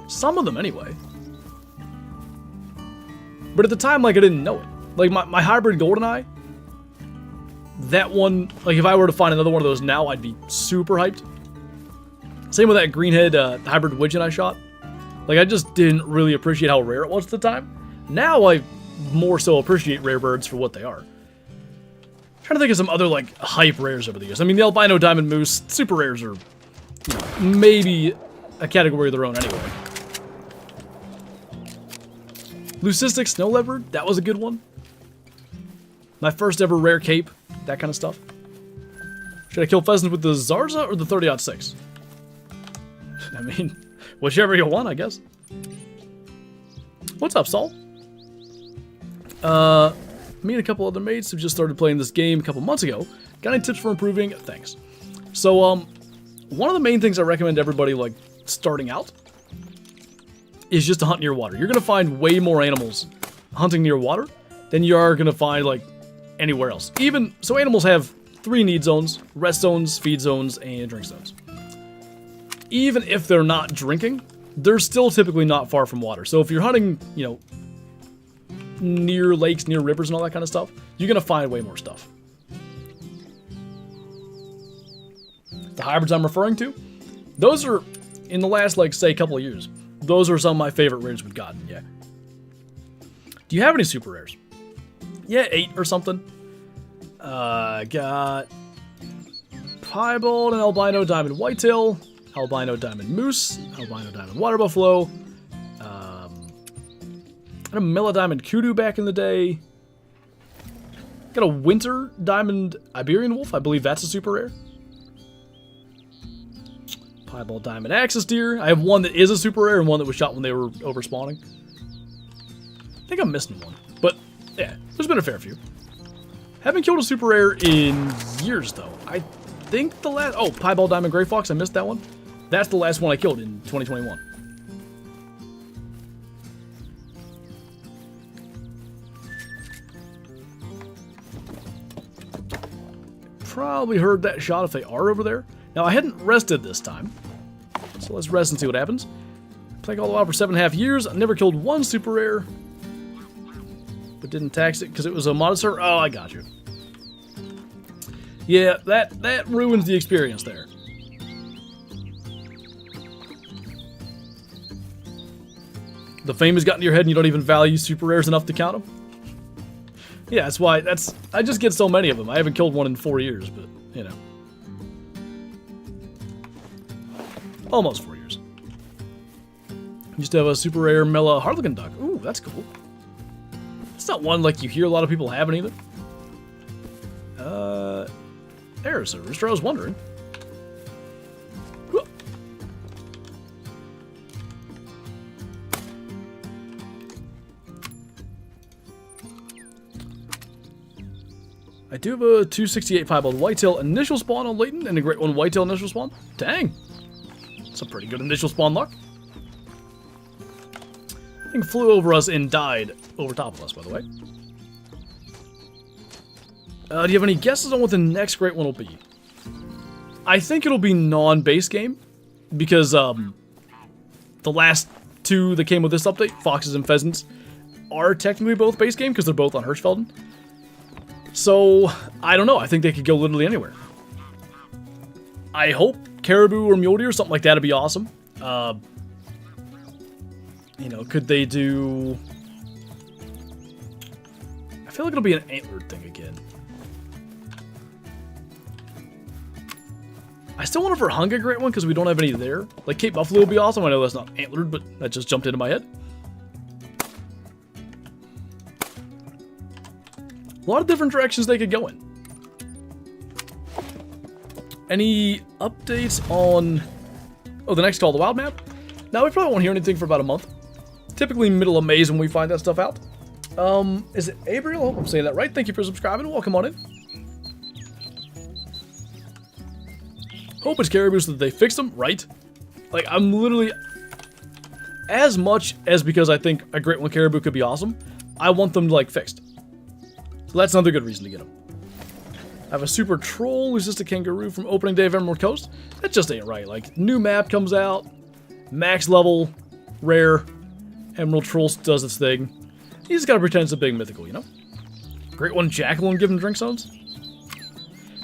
Some of them anyway. But at the time, like, I didn't know it. Like, my hybrid goldeneye, that one, like, if I were to find another one of those now, I'd be super hyped. Same with that greenhead hybrid widgeon I shot. Like, I just didn't really appreciate how rare it was at the time. Now I more so appreciate rare birds for what they are. I'm trying to think of some other, like, hype rares over the years. I mean, the albino diamond moose, super rares are, you know, maybe a category of their own anyway. Leucistic snow leopard, that was a good one. My first ever rare cape, that kind of stuff. Should I kill pheasants with the Zarza or the 30-06? I mean, whichever you want, I guess. What's up, Saul? Me and a couple other mates have just started playing this game a couple months ago. Got any tips for improving? Thanks. So, one of the main things I recommend to everybody, like, starting out is just to hunt near water. You're going to find way more animals hunting near water than you are going to find, like, anywhere else. So animals have 3 need zones: rest zones, feed zones, and drink zones. Even if they're not drinking, they're still typically not far from water. So if you're hunting, you know, near lakes, near rivers, and all that kind of stuff, you're going to find way more stuff. The hybrids I'm referring to, those are, in the last, like, say, couple of years, those are some of my favorite rares we've gotten, yeah. Do you have any super rares? Yeah, 8 or something. Got piebald and albino diamond whitetail, albino diamond moose, albino diamond water buffalo, a Mela diamond kudu back in the day. Got a winter diamond Iberian wolf, I believe that's a super rare. Piebald diamond axis deer. I have one that is a super rare and one that was shot when they were over spawning. I think I'm missing one, but yeah, there's been a fair few. Haven't killed a super rare in years though. I think the last, oh, piebald diamond gray fox, I missed that one. That's the last one I killed in 2021. Probably heard that shot if they are over there. Now, I hadn't rested this time, so let's rest and see what happens. Playing all the while for 7.5 years. I never killed one super rare, but didn't tax it because it was a monster. Oh, I got you. Yeah, that ruins the experience there. The fame has gotten to your head and you don't even value super rares enough to count them? Yeah, that's why, I just get so many of them. I haven't killed one in 4 years, but, you know. Almost 4 years. Used to have a super rare Mela Harlequin duck. Ooh, that's cool. It's not one like you hear a lot of people having either. There's a rooster, I was wondering. Whoop. I do have a 268 piebald whitetail initial spawn on Leighton and a great one whitetail initial spawn. Dang. That's a pretty good initial spawn luck. I think flew over us and died over top of us, by the way. Do you have any guesses on what the next great one will be? I think it'll be non-base game, because the last 2 that came with this update, foxes and pheasants, are technically both base game because they're both on Hirschfelden. So, I don't know. I think they could go literally anywhere. I hope caribou or mule deer, something like that would be awesome. You know, could they do... I feel like it'll be an antlered thing again. I still want a Verhunga great one because we don't have any there. Like Cape Buffalo would be awesome. I know that's not antlered, but that just jumped into my head. A lot of different directions they could go in. Any updates on... Oh, the next Call the Wild map? Now, we probably won't hear anything for about a month. Typically middle of May is when we find that stuff out. Is it Abriel? I hope I'm saying that right. Thank you for subscribing. Welcome on in. Hope it's caribou so that they fix them, right? Like, I'm literally... As much as because I think a great one caribou could be awesome, I want them, like, fixed. So that's another good reason to get them. I have a super troll who's just a kangaroo from opening day of Emerald Coast. That just ain't right. Like, new map comes out, max level, rare, Emerald Troll does its thing. You just gotta pretend it's a big mythical, you know? Great one jackal and give them drink zones?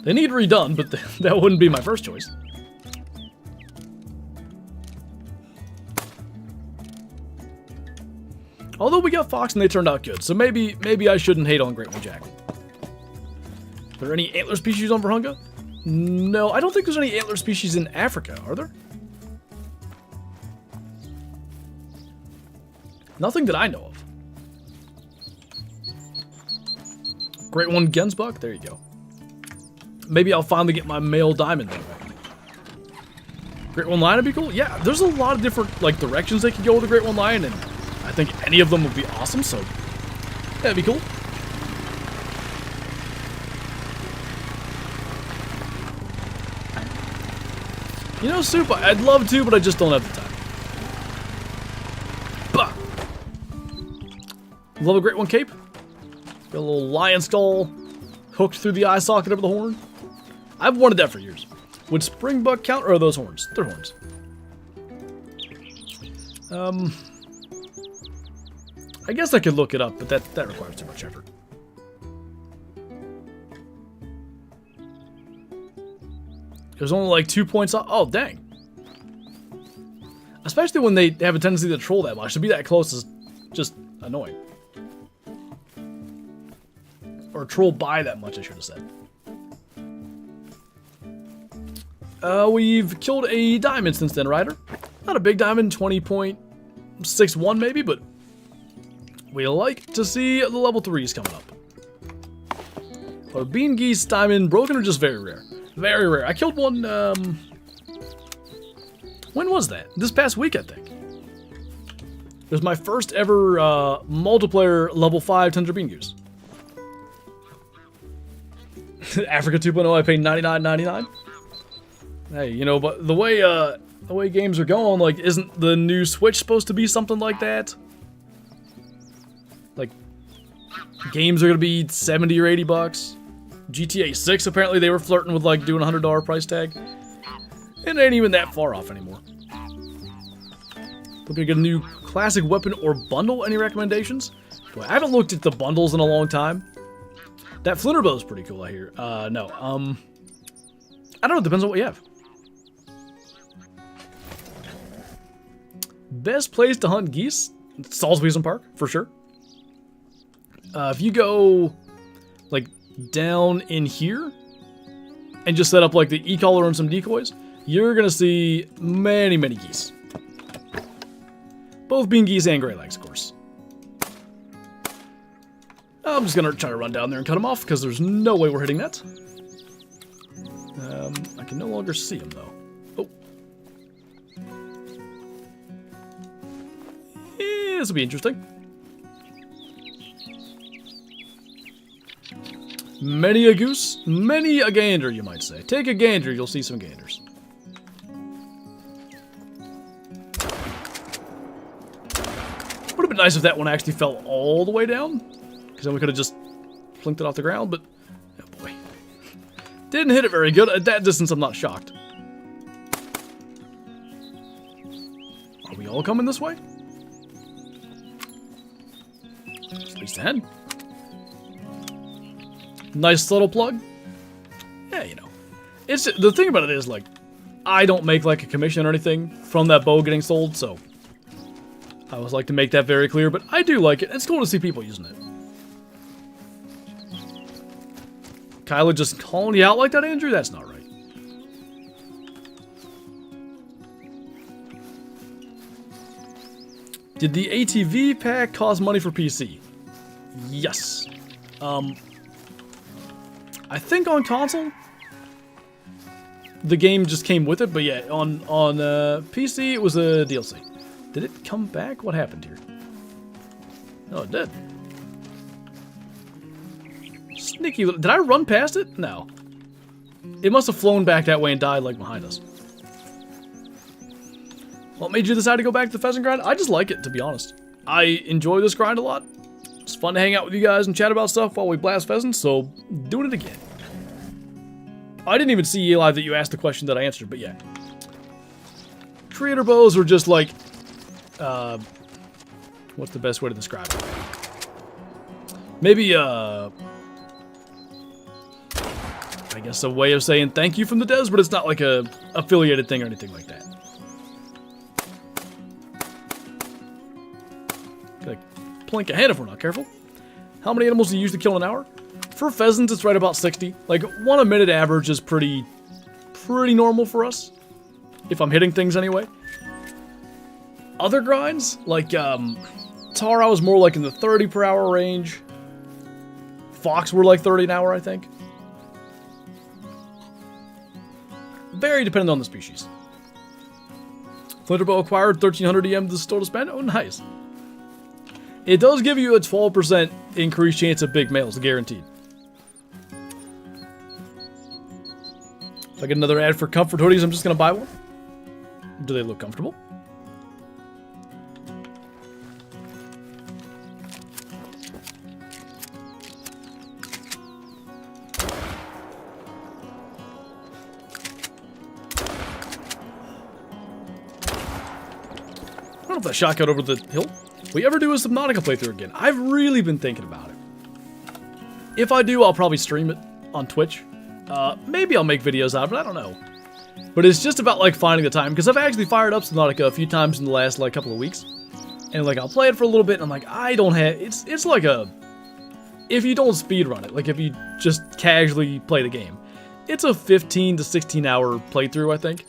They need redone, but that wouldn't be my first choice. Although we got fox and they turned out good, so maybe I shouldn't hate on great one jackal. Are there any antler species on Verhunga? No, I don't think there's any antler species in Africa, are there? Nothing that I know of. Great one, Gensbuck. There you go. Maybe I'll finally get my male diamond that way. Great one lion would be cool. Yeah, there's a lot of different like directions they could go with a great one lion, and I think any of them would be awesome. So that'd be cool. You know, Soup, I'd love to, but I just don't have the time. Bah! Love a great one cape. Got a little lion skull hooked through the eye socket of the horn. I've wanted that for years. Would springbuck count, or are those horns? They're horns. I guess I could look it up, but that requires too much effort. There's only like 2 points off. Oh, dang. Especially when they have a tendency to troll that much. To be that close is just annoying. Or troll by that much, I should have said. We've killed a diamond since then, Ryder. Not a big diamond, 20.61 maybe, but we like to see the level 3s coming up. Or bean geese diamond broken are just very rare. Very rare. I killed one, when was that? This past week, I think. It was my first ever multiplayer level 5 tundra bean goose. Africa 2.0, I paid $99.99. Hey, you know, but the way games are going, like, isn't the new Switch supposed to be something like that? Like, games are gonna be 70 or 80 bucks. GTA 6, apparently they were flirting with, like, doing a $100 price tag. It ain't even that far off anymore. Looking to get a new classic weapon or bundle. Any recommendations? Boy, I haven't looked at the bundles in a long time. That Flinter bow is pretty cool, I hear. No. I don't know, it depends on what you have. Best place to hunt geese? Salisbury Park, for sure. If you go, like, down in here and just set up, like, the e-collar and some decoys, you're gonna see many, many geese. Both bean geese and gray legs, of course. I'm just gonna try to run down there and cut them off, because there's no way we're hitting that. I can no longer see them, though. Oh. Yeah, this will be interesting. Many a goose, many a gander, you might say. Take a gander, you'll see some ganders. Would have been nice if that one actually fell all the way down, because then we could have just plinked it off the ground, but oh boy. Didn't hit it very good. At that distance, I'm not shocked. Are we all coming this way? At least ahead. Nice little plug. Yeah, you know. It's the thing about it is, like, I don't make, like, a commission or anything from that bow getting sold, so I always like to make that very clear, but I do like it. It's cool to see people using it. Kyla just calling you out like that, Andrew? That's not right. Did the ATV pack cost money for PC? Yes. I think on console, the game just came with it, but yeah, on PC, it was a DLC. Did it come back? What happened here? Oh, it did. Sneaky little... Did I run past it? No. It must have flown back that way and died, like, behind us. What made you decide to go back to the pheasant grind? I just like it, to be honest. I enjoy this grind a lot. It's fun to hang out with you guys and chat about stuff while we blast pheasants, so doing it again. I didn't even see, Eli, that you asked the question that I answered, but yeah. Creator bows are just like... what's the best way to describe it? Maybe, I guess a way of saying thank you from the devs, but it's not like a affiliated thing or anything like that. Like, plink ahead if we're not careful. How many animals do you usually kill in an hour? For pheasants, it's right about 60. Like, 1 a minute average is pretty normal for us. If I'm hitting things anyway. Other grinds, like, Tara was more like in the 30 per hour range. fox were like 30 an hour, I think. Very dependent on the species. Flinter bow acquired 1300 EM to store to spend. Oh, nice. It does give you a 12% increased chance of big males, guaranteed. If I get another ad for comfort hoodies, I'm just going to buy one. Do they look comfortable? I don't know if that shot got over the hill. We ever do a Subnautica playthrough again? I've really been thinking about it. If I do, I'll probably stream it on Twitch. Maybe I'll make videos out of it, I don't know. But it's just about, like, finding the time, because I've actually fired up Subnautica a few times in the last, like, couple of weeks. And, like, I'll play it for a little bit, and I'm like, I don't have... It's like a... If you don't speedrun it, like, if you just casually play the game, it's a 15 to 16 hour playthrough, I think.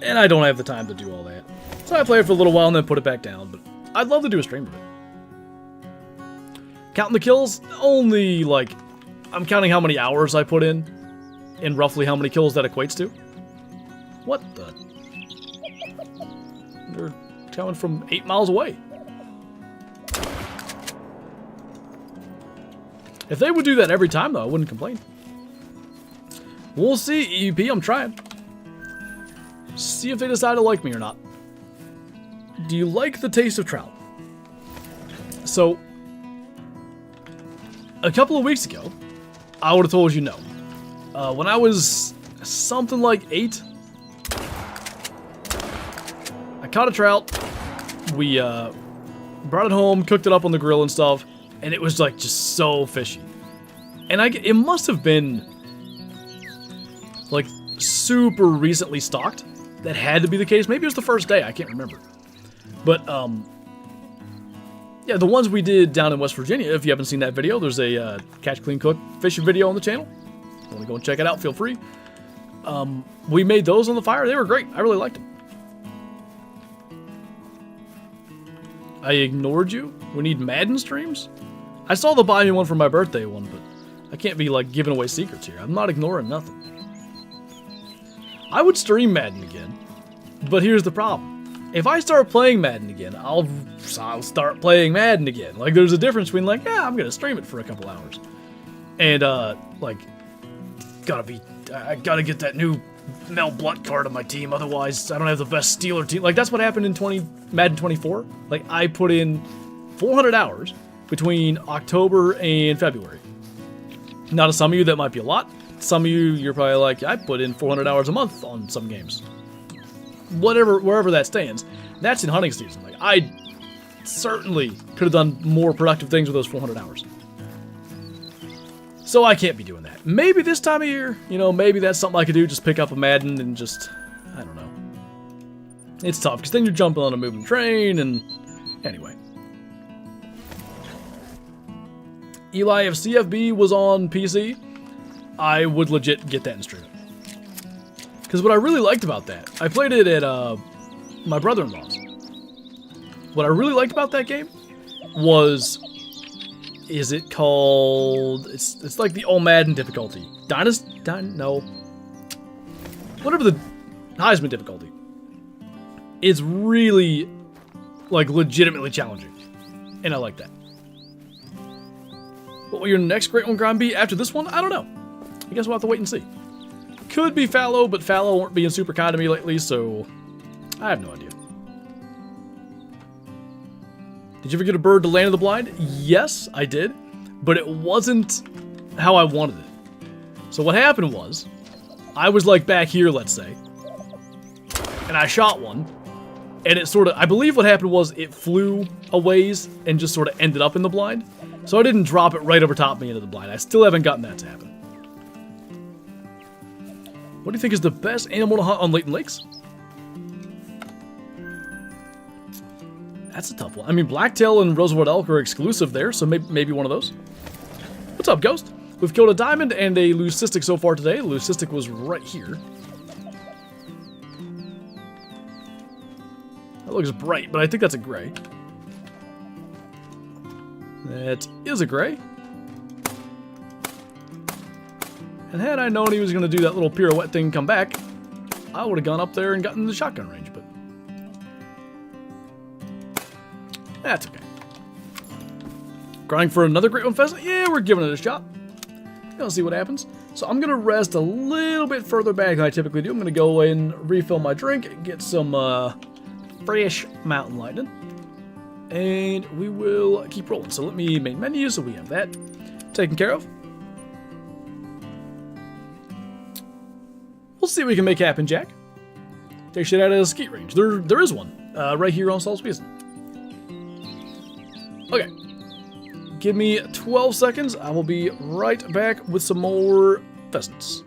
And I don't have the time to do all that. So I play it for a little while and then put it back down, but I'd love to do a stream of it. Counting the kills, only, like... I'm counting how many hours I put in, and roughly how many kills that equates to. What the? They're coming from 8 miles away. If they would do that every time, though, I wouldn't complain. We'll see, EUP, I'm trying. See if they decide to like me or not. Do you like the taste of trout? So, a couple of weeks ago, I would have told you no. When I was something like 8, I caught a trout. We brought it home, cooked it up on the grill and stuff, and it was like just so fishy. And it must have been like super recently stocked. That had to be the case. Maybe it was the first day. I can't remember. But yeah, the ones we did down in West Virginia, if you haven't seen that video, there's a catch, clean, cook fishing video on the channel. If you want to go and check it out, feel free. We made those on the fire. They were great. I really liked them. I ignored you? We need Madden streams? I saw the buy me one for my birthday one, but I can't be like giving away secrets here. I'm not ignoring nothing. I would stream Madden again, but here's the problem. If I start playing Madden again, I'll start playing Madden again. Like, there's a difference between, like, yeah, I'm gonna stream it for a couple hours. And, like, I gotta get that new Mel Blunt card on my team, otherwise I don't have the best Steeler team. Like, that's what happened in Madden 24. Like, I put in 400 hours between October and February. Now, to some of you, that might be a lot. Some of you, you're probably like, I put in 400 hours a month on some games. Wherever that stands, that's in hunting season. Like, I certainly could have done more productive things with those 400 hours. So I can't be doing that. Maybe this time of year, you know, maybe that's something I could do, just pick up a Madden and just, I don't know. It's tough, because then you're jumping on a moving train, and anyway. Eli, if CFB was on PC, I would legit get that and stream it. Because what I really liked about that, I played it at my brother-in-law's. What I really liked about that game was, is it called? It's like the old Madden difficulty. No. Whatever the Heisman difficulty. It's really, like, legitimately challenging, and I like that. What will your next great one grind be after this one? I don't know. I guess we'll have to wait and see. Could be Fallow, but Fallow weren't being super kind to me lately, so I have no idea. Did you ever get a bird to land in the blind? Yes, I did, but it wasn't how I wanted it. So what happened was, I was like back here, let's say, and I shot one, and it sort of, I believe what happened was it flew a ways and just sort of ended up in the blind. So I didn't drop it right over top of me into the blind. I still haven't gotten that to happen. What do you think is the best animal to hunt on Layton Lakes? That's a tough one. I mean, blacktail and rosewood elk are exclusive there, so maybe one of those. What's up, Ghost? We've killed a diamond and a leucistic so far today. The leucistic was right here. That looks bright, but I think that's a gray. That is a gray. And had I known he was going to do that little pirouette thing and come back, I would have gone up there and gotten the shotgun range, but that's okay. Grinding for another great one pheasant? Yeah, we're giving it a shot. We'll see what happens. So I'm going to rest a little bit further back than I typically do. I'm going to go away and refill my drink, get some fresh mountain lightning, and we will keep rolling. So let me main menu, so we have that taken care of. We'll see what we can make happen, Jack. They should add a skeet range. There is one right here on Saul's Pheasant. Okay. Give me 12 seconds. I will be right back with some more pheasants.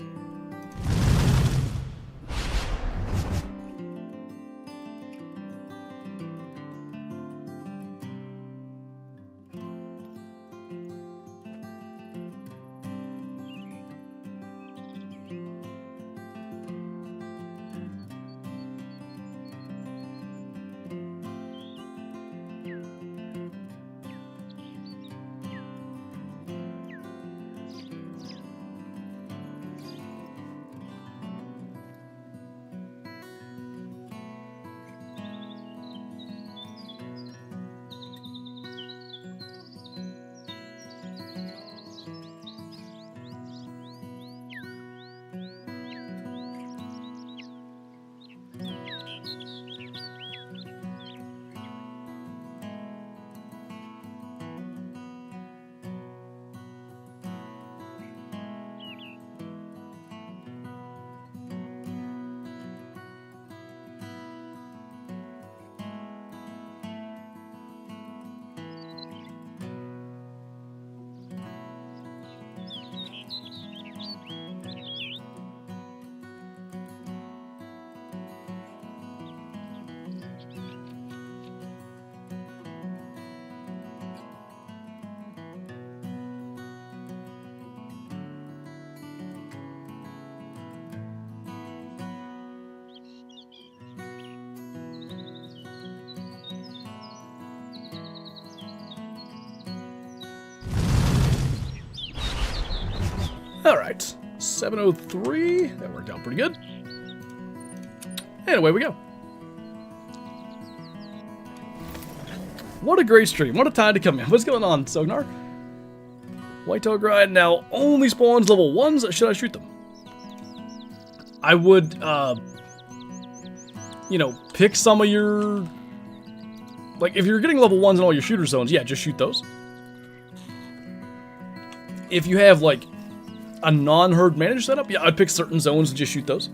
Alright, 7:03, that worked out pretty good. And away we go. What a great stream, what a time to come in. What's going on, Sognar? Whitetail grind now only spawns level 1s, should I shoot them? I would, you know, pick some of your... Like, if you're getting level 1s in all your shooter zones, yeah, just shoot those. If you have, like, a non-herd managed setup, yeah, I'd pick certain zones and just shoot those.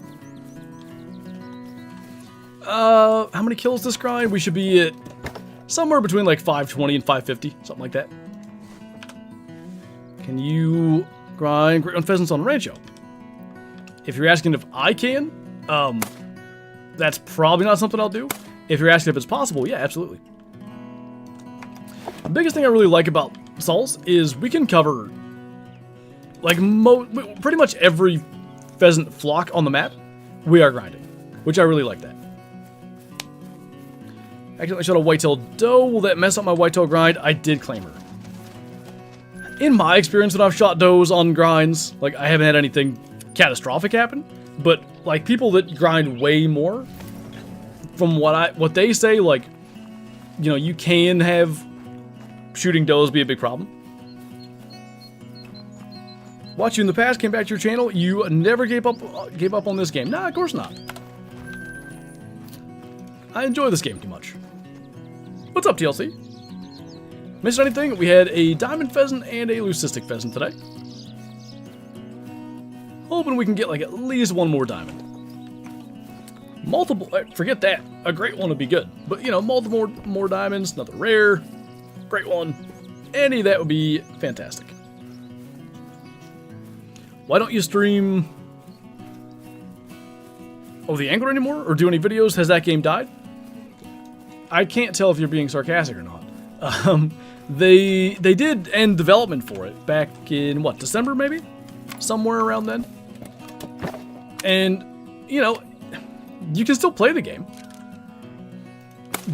How many kills this grind? We should be at somewhere between like 520 and 550, something like that. Can you grind great on pheasants on Rancho? If you're asking if I can, that's probably not something I'll do. If you're asking if it's possible, yeah, absolutely. The biggest thing I really like about Saul's is we can cover like pretty much every pheasant flock on the map. We are grinding, which I really like that. Accidentally shot a whitetail doe. Will that mess up my whitetail grind? I did claim her. In my experience when I've shot does on grinds, like I haven't had anything catastrophic happen, but like people that grind way more, from what they say, like, you know, you can have shooting does be a big problem. Watched you in the past, came back to your channel, you never gave up on this game. Nah, of course not. I enjoy this game too much. What's up, TLC? Missed anything? We had a diamond pheasant and a leucistic pheasant today. Hoping we can get like at least one more diamond. Multiple, forget that. A great one would be good. But, you know, multiple more diamonds, another rare, great one. Any of that would be fantastic. Why don't you stream the Angler anymore? Or do any videos? Has that game died? I can't tell if you're being sarcastic or not. They did end development for it back in, what, December maybe? Somewhere around then. And, you know, you can still play the game.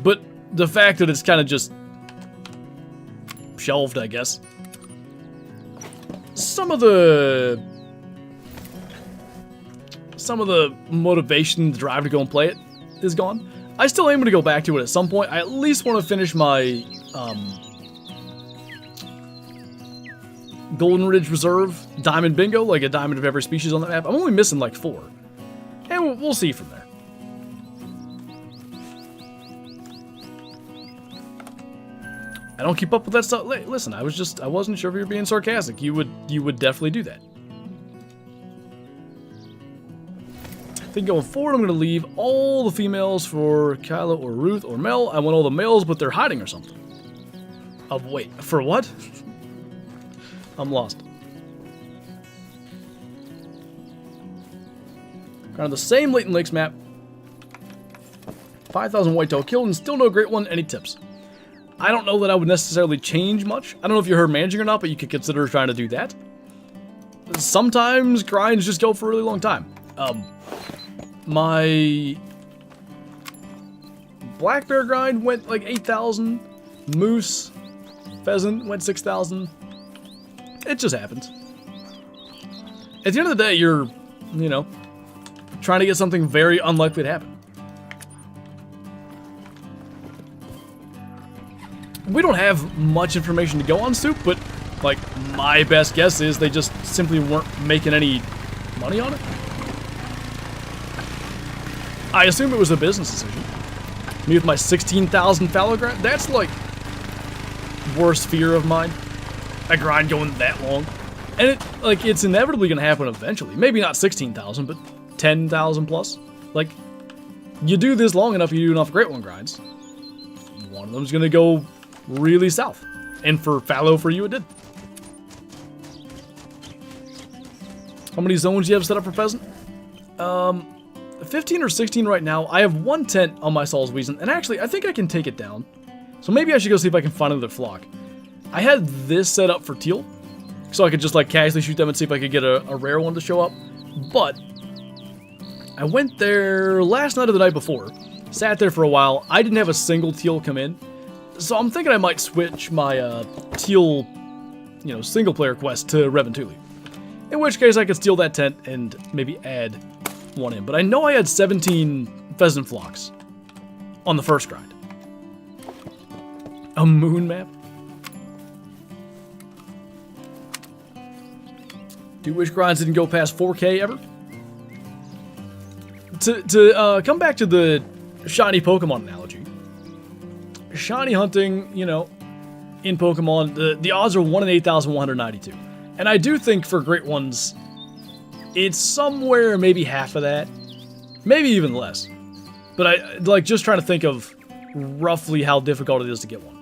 But the fact that it's kind of just shelved, I guess. Some of the motivation, the drive to go and play it is gone. I still aim to go back to it at some point. I at least want to finish my Golden Ridge Reserve Diamond Bingo, like a diamond of every species on that map. I'm only missing like 4. And we'll see from there. I don't keep up with that stuff. Listen, I wasn't sure if you were being sarcastic. You would definitely do that. I think going forward, I'm going to leave all the females for Kyla or Ruth or Mel. I want all the males, but they're hiding or something. Oh, wait. For what? I'm lost. Kind of the same Leighton Lakes map. 5,000 whitetail killed and still no great one. Any tips? I don't know that I would necessarily change much. I don't know if you heard managing or not, but you could consider trying to do that. Sometimes grinds just go for a really long time. My black bear grind went like 8,000. Moose, pheasant went 6,000. It just happens. At the end of the day, you're, you know, trying to get something very unlikely to happen. We don't have much information to go on, Soup, but, like, my best guess is they just simply weren't making any money on it. I assume it was a business decision. Me with my 16,000 fallow grind, that's, like, worst fear of mine. A grind going that long. And, it's inevitably going to happen eventually. Maybe not 16,000, but 10,000 plus. Like, you do this long enough, you do enough Great One grinds. One of them's going to go really south. And for fallow for you, it did. How many zones do you have set up for pheasant? 15 or 16 right now. I have 1 tent on my Saul's Weasel, and actually, I think I can take it down. So maybe I should go see if I can find another flock. I had this set up for teal, so I could just like casually shoot them and see if I could get a rare one to show up. But I went there last night or the night before, sat there for a while. I didn't have a single teal come in. So I'm thinking I might switch my teal, you know, single player quest to Reventuli. In which case I could steal that tent and maybe add one in. But I know I had 17 pheasant flocks on the first grind. A moon map? Do you wish grinds didn't go past 4K ever? To come back to the shiny Pokemon analogy. Shiny hunting, you know, in Pokemon, the odds are 1 in 8,192. And I do think for great ones, it's somewhere maybe half of that. Maybe even less. But I like just trying to think of roughly how difficult it is to get one.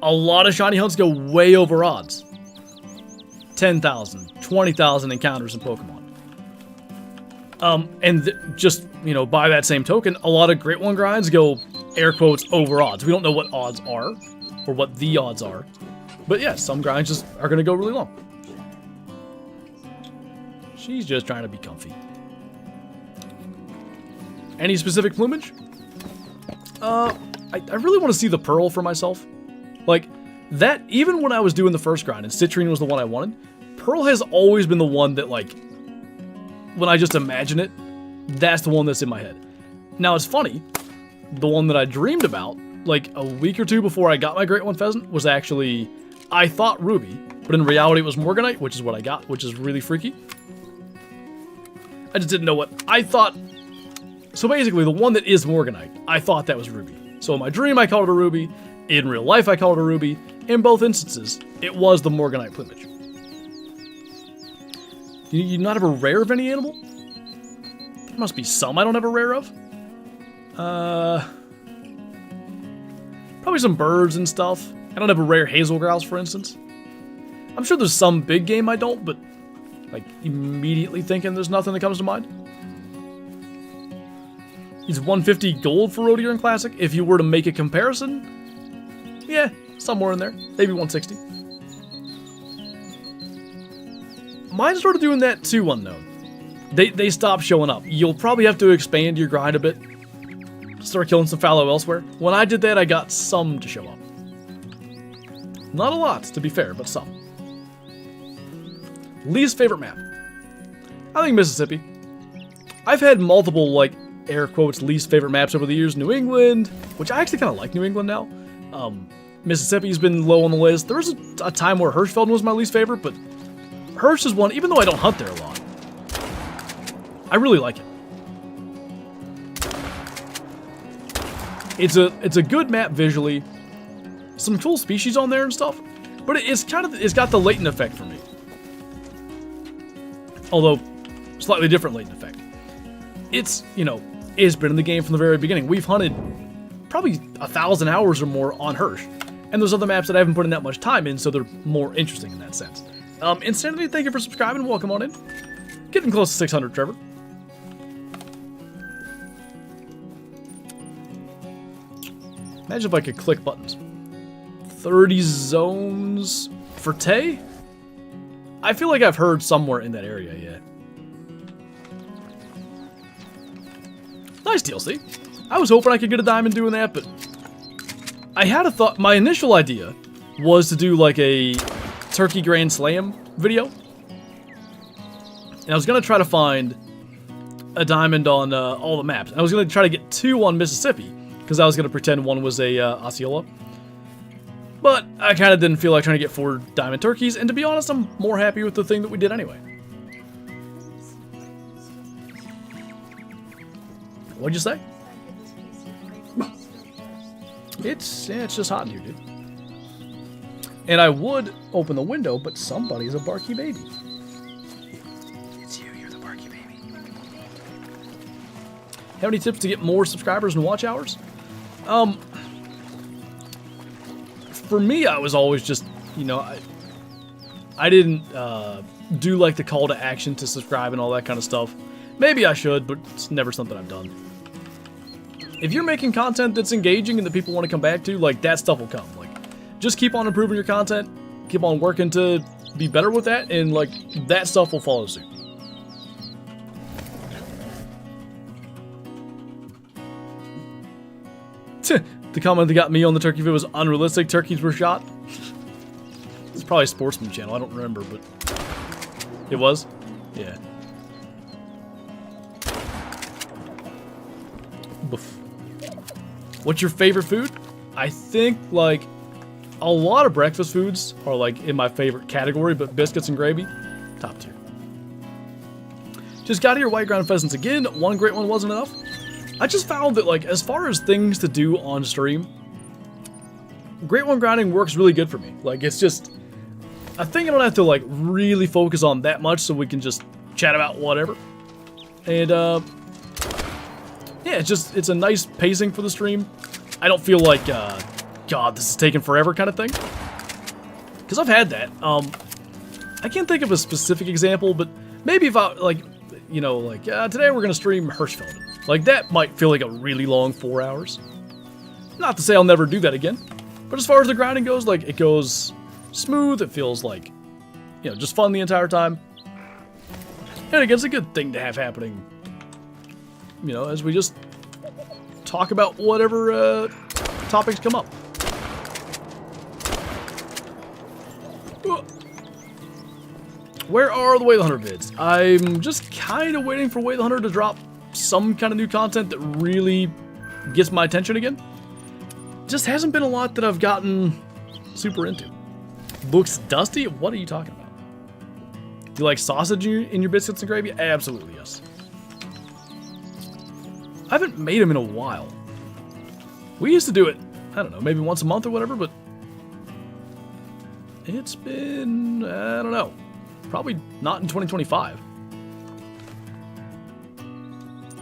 A lot of shiny hunts go way over odds. 10,000, 20,000 encounters in Pokemon. Just, you know, by that same token, a lot of Great One grinds go, air quotes, over odds. We don't know what odds are, or what the odds are. But yeah, some grinds just are going to go really long. She's just trying to be comfy. Any specific plumage? I really want to see the pearl for myself. Like, that, even when I was doing the first grind, and citrine was the one I wanted, pearl has always been the one that, like, when I just imagine it, that's the one that's in my head. Now, it's funny, the one that I dreamed about, like, a week or two before I got my Great One pheasant, was actually, I thought ruby, but in reality it was morganite, which is what I got, which is really freaky. I just didn't know what I thought. So basically, the one that is morganite, I thought that was ruby. So in my dream, I called it a ruby. In real life, I called it a ruby. In both instances, it was the morganite plumage. You not have a rare of any animal? There must be some I don't have a rare of. Probably some birds and stuff. I don't have a rare hazel grouse, for instance. I'm sure there's some big game I don't, but like immediately thinking there's nothing that comes to mind. He's 150 gold for Road and Classic. If you were to make a comparison, yeah, somewhere in there. Maybe 160. Mine started doing that too, Unknown. They stopped showing up. You'll probably have to expand your grind a bit. Start killing some fallow elsewhere. When I did that, I got some to show up. Not a lot, to be fair, but some. Least favorite map. I think Mississippi. I've had multiple, like, air quotes, least favorite maps over the years. New England, which I actually kind of like New England now. Mississippi's been low on the list. There was a time where Hirschfeld was my least favorite, but Hirsch is one, even though I don't hunt there a lot. I really like it. It's a good map visually. Some cool species on there and stuff, but it's got the latent effect for me. Although, slightly different latent effect. It's, you know, it's been in the game from the very beginning. We've hunted probably 1,000 hours or more on Hirsch. And there's other maps that I haven't put in that much time in, so they're more interesting in that sense. Insanity, thank you for subscribing. Welcome on in. Getting close to 600, Trevor. Imagine if I could click buttons. 30 zones for Tay? I feel like I've heard somewhere in that area, yeah. Nice DLC. I was hoping I could get a diamond doing that, but I had a thought. My initial idea was to do like a Turkey Grand Slam video. And I was going to try to find a diamond on all the maps. I was going to try to get 2 on Mississippi, because I was going to pretend one was a Osceola. But I kind of didn't feel like trying to get 4 diamond turkeys, and to be honest, I'm more happy with the thing that we did anyway. What'd you say? It's just hot in here, dude. And I would open the window, but somebody's a barky baby. It's you, you're the barky baby. Have any tips to get more subscribers and watch hours? For me, I was always just, you know, I didn't do like the call to action to subscribe and all that kind of stuff. Maybe I should, but it's never something I've done. If you're making content that's engaging and that people want to come back to, like, that stuff will come. Like, just keep on improving your content, keep on working to be better with that, and, like, that stuff will follow suit. The comment that got me on the turkey video was unrealistic. Turkeys were shot. It's probably a sportsman channel. I don't remember, but it was. Yeah. Boof. What's your favorite food? I think like a lot of breakfast foods are like in my favorite category, but biscuits and gravy, top tier. Just got here, white ground pheasants again. One great one wasn't enough. I just found that, like, as far as things to do on stream, great one grounding works really good for me. Like, it's just a thing I don't have to, like, really focus on that much, so we can just chat about whatever. And, yeah, it's a nice pacing for the stream. I don't feel like, God, this is taking forever kind of thing. Because I've had that. I can't think of a specific example, but maybe if I, like, you know, like, today we're going to stream Hirschfeld. Like, that might feel like a really long 4 hours. Not to say I'll never do that again. But as far as the grinding goes, like, it goes smooth. It feels like, you know, just fun the entire time. And again, it's a good thing to have happening, you know, as we just talk about whatever topics come up. Where are the Way the Hunter vids? I'm just kind of waiting for Way the Hunter to drop some kind of new content that really gets my attention again. Just hasn't been a lot that I've gotten super into. Looks dusty? What are you talking about? Do you like sausage in your biscuits and gravy? Absolutely, yes. I haven't made them in a while. We used to do it, I don't know, maybe once a month or whatever, but it's been, I don't know, probably not in 2025.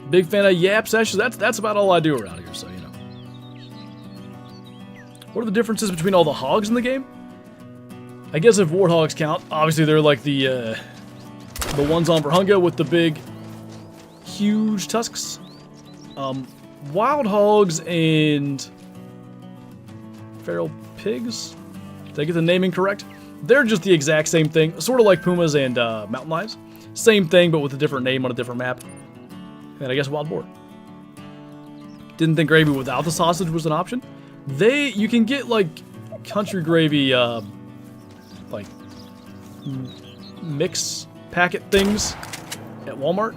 Big fan of yap sessions. That's about all I do around here, so, you know. What are the differences between all the hogs in the game? I guess if warthogs count, obviously they're like the ones on Verhunga with the big, huge tusks. Wild hogs and feral pigs, did I get the naming correct? They're just the exact same thing, sort of like pumas and mountain lions. Same thing, but with a different name on a different map. And I guess wild boar. Didn't think gravy without the sausage was an option. You can get like country gravy, like, mix packet things at Walmart.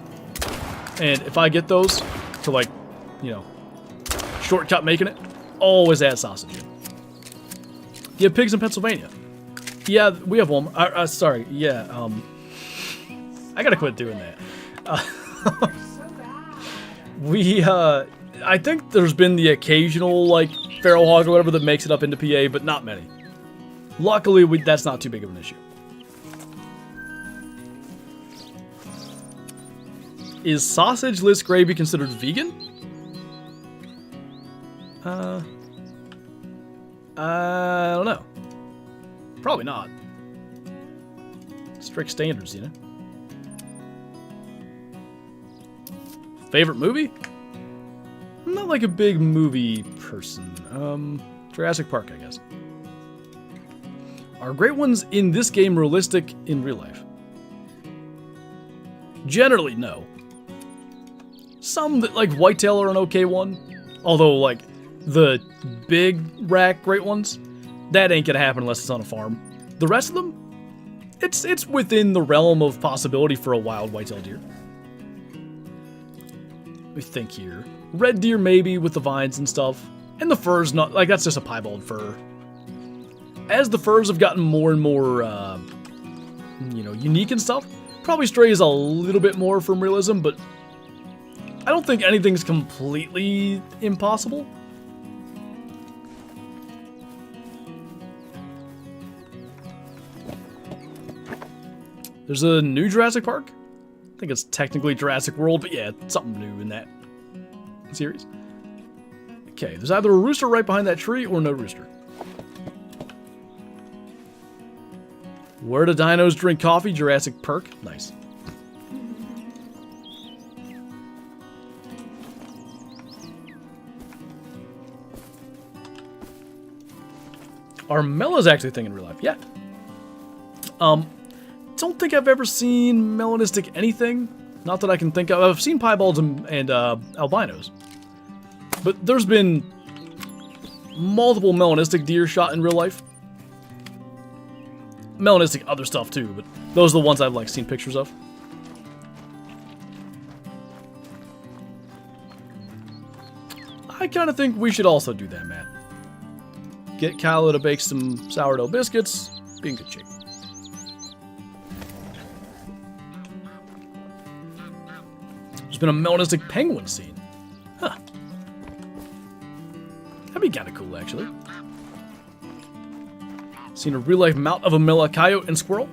And if I get those to, like, you know, shortcut making it, always add sausage in. You have pigs in Pennsylvania. Yeah, we have Walmart. Sorry, yeah, I gotta quit doing that. I think there's been the occasional, like, feral hog or whatever that makes it up into PA, but not many. Luckily, that's not too big of an issue. Is sausage-less gravy considered vegan? I don't know. Probably not. Strict standards, you know? Favorite movie? I'm not like a big movie person. Jurassic Park, I guess. Are great ones in this game realistic in real life? Generally, no. Some that, like Whitetail, are an okay one. Although, like, the big rack great ones, that ain't gonna happen unless it's on a farm. The rest of them, it's within the realm of possibility for a wild whitetail deer. Let me think here. Red deer maybe with the vines and stuff. And the fur's not, like, that's just a piebald fur. As the furs have gotten more and more, you know, unique and stuff, probably strays a little bit more from realism, but I don't think anything's completely impossible. There's a new Jurassic Park. I think it's technically Jurassic World, but yeah, it's something new in that series. Okay, there's either a rooster right behind that tree or no rooster. Where do dinos drink coffee? Jurassic Park. Nice. Are mellas actually a thing in real life? Yeah. Don't think I've ever seen melanistic anything. Not that I can think of. I've seen piebalds and albinos. But there's been multiple melanistic deer shot in real life. Melanistic other stuff too, but those are the ones I've, like, seen pictures of. I kind of think we should also do that, Matt. Get Kylo to bake some sourdough biscuits. Be in good shape. There's been a melanistic penguin scene. Huh. That'd be kind of cool, actually. Seen a real-life mount of a mela coyote and squirrel?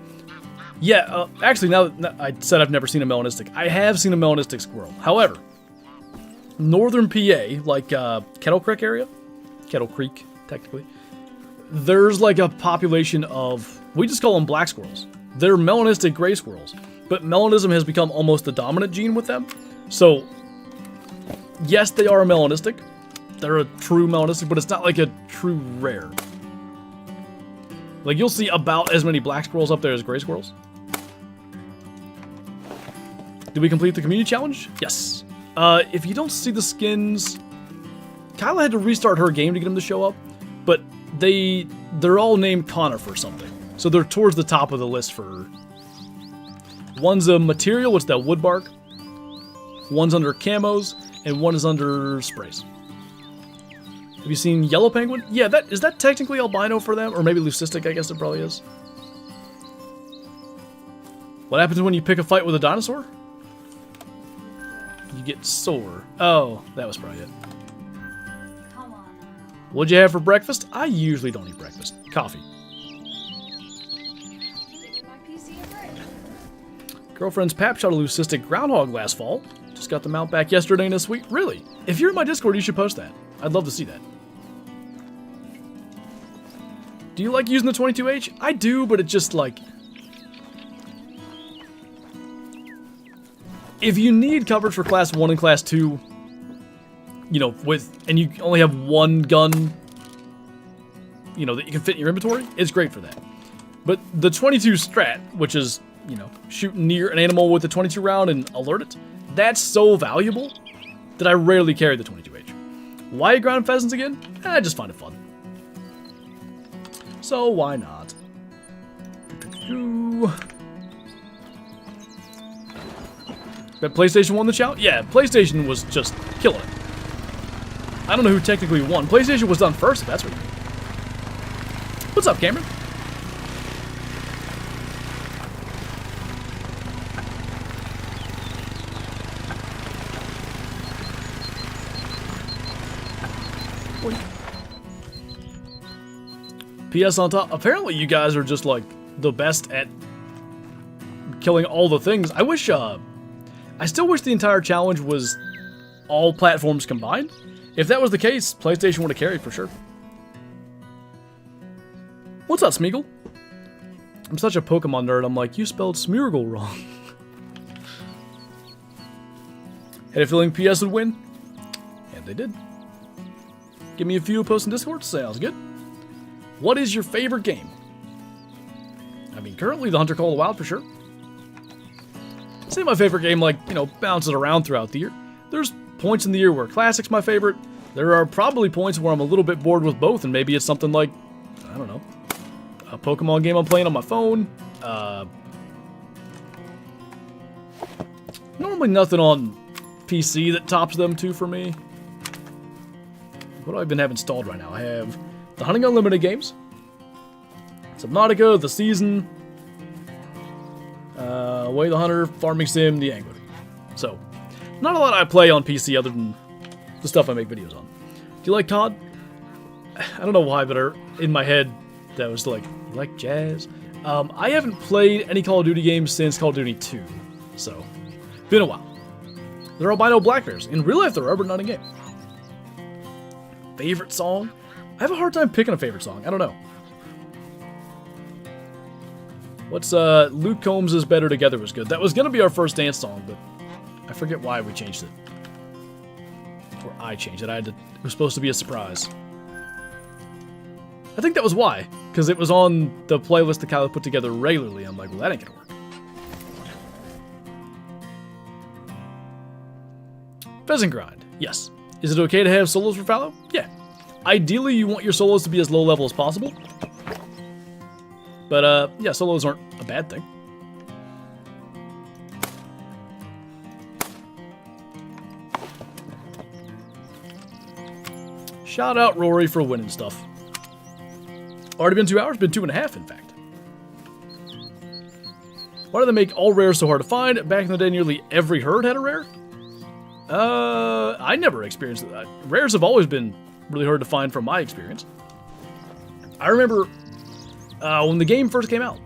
Yeah, actually, now that I said I've never seen a melanistic, I have seen a melanistic squirrel. However, northern PA, like Kettle Creek area, Kettle Creek, technically, there's like a population of, we just call them black squirrels. They're melanistic gray squirrels, but melanism has become almost the dominant gene with them. So, yes, they are a melanistic. They're a true melanistic, but it's not like a true rare. Like, you'll see about as many black squirrels up there as gray squirrels. Did we complete the community challenge? Yes. If you don't see the skins, Kyla had to restart her game to get them to show up, but they're all named Connor for something. So they're towards the top of the list for... One's a material, it's that wood bark. One's under camos, and one is under sprays. Have you seen Yellow Penguin? Yeah, is that technically albino for them? Or maybe leucistic, I guess it probably is. What happens when you pick a fight with a dinosaur? You get sore. Oh, that was probably it. Come on. What'd you have for breakfast? I usually don't eat breakfast. Coffee. My PC and break. Girlfriend's pap shot a leucistic groundhog last fall. Just got the mount back yesterday and this week. Really? If you're in my Discord, you should post that. I'd love to see that. Do you like using the 22H? I do, but it's just like... If you need coverage for Class 1 and Class 2, you know, and you only have one gun, you know, that you can fit in your inventory, it's great for that. But the 22 strat, which is, you know, shoot near an animal with a 22 round and alert it, that's so valuable that I rarely carry the 22H. Why ground pheasants again? I just find it fun. so why not? Bet PlayStation won the challenge? Yeah, PlayStation was just killing it. I don't know who technically won. PlayStation was done first, if that's what you mean. What's up, Cameron? PS on top. Apparently you guys are just like the best at killing all the things. I wish, I still wish the entire challenge was all platforms combined. If that was the case, PlayStation would have carried for sure. What's up, Smeagol? I'm such a Pokemon nerd, I'm like, you spelled Smeargle wrong. Had a feeling PS would win? And they did. Give me a few posts in Discord, sounds good. What is your favorite game? I mean, currently the Hunter Call of the Wild for sure. Say my favorite game, like, you know, bounces around throughout the year. There's points in the year where Classic's my favorite. There are probably points where I'm a little bit bored with both, and maybe it's something like, I don't know, a Pokemon game I'm playing on my phone. Normally nothing on PC that tops them two for me. What do I even have installed right now? I have the Hunting Unlimited games, Subnautica, The Season, Way the Hunter, Farming Sim, The Angler. So, not a lot I play on PC other than the stuff I make videos on. Do you like COD? I don't know why, but in my head, that was like, you like jazz? I haven't played any Call of Duty games since Call of Duty 2, so, been a while. There are albino black bears. In real life, there are, but not in game. Favorite song? I have a hard time picking a favorite song. I don't know. What's, Luke Combs' Better Together was good. That was gonna be our first dance song, but I forget why we changed it. Or I changed it. It was supposed to be a surprise. I think that was why, because it was on the playlist that Kyle put together regularly. I'm like, well, that ain't gonna work. Pheasant grind. Yes. Is it okay to have solos for fallow? Yeah. Ideally, you want your solos to be as low level as possible. But, yeah, solos aren't a bad thing. Shout out Rory for winning stuff. Already been 2 hours? Been 2.5, in fact. Why do they make all rares so hard to find? Back in the day, nearly every herd had a rare. I never experienced that. Rares have always been really hard to find from my experience. I remember when the game first came out,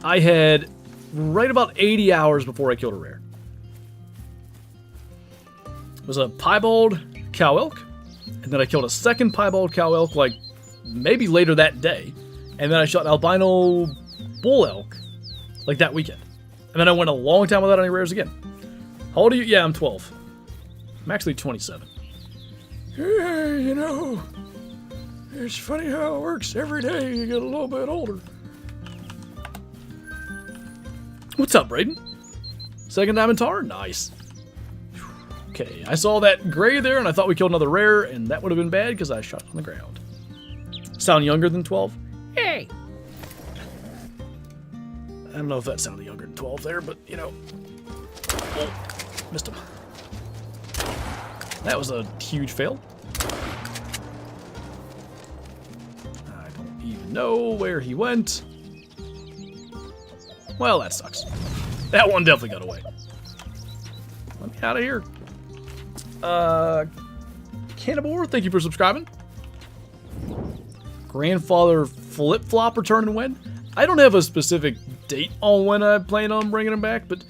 I had right about 80 hours before I killed a rare. It was a piebald cow elk, and then I killed a second piebald cow elk like maybe later that day, and then I shot an albino bull elk like that weekend. And then I went a long time without any rares again. How old are you? Yeah, I'm 12. I'm actually 27. Hey, you know, it's funny how it works. Every day you get a little bit older. What's up, Braden? Second diamond tar? Nice. Okay, I saw that gray there and I thought we killed another rare, and that would have been bad because I shot on the ground. Sound younger than 12? Hey! I don't know if that sounded younger than 12 there, but, you know. Oh, missed him. That was a huge fail. I don't even know where he went. Well, that sucks. That one definitely got away. Let me out of here. Cannibal, thank you for subscribing. Grandfather flip-flop returning when? I don't have a specific date on when I plan on bringing him back, but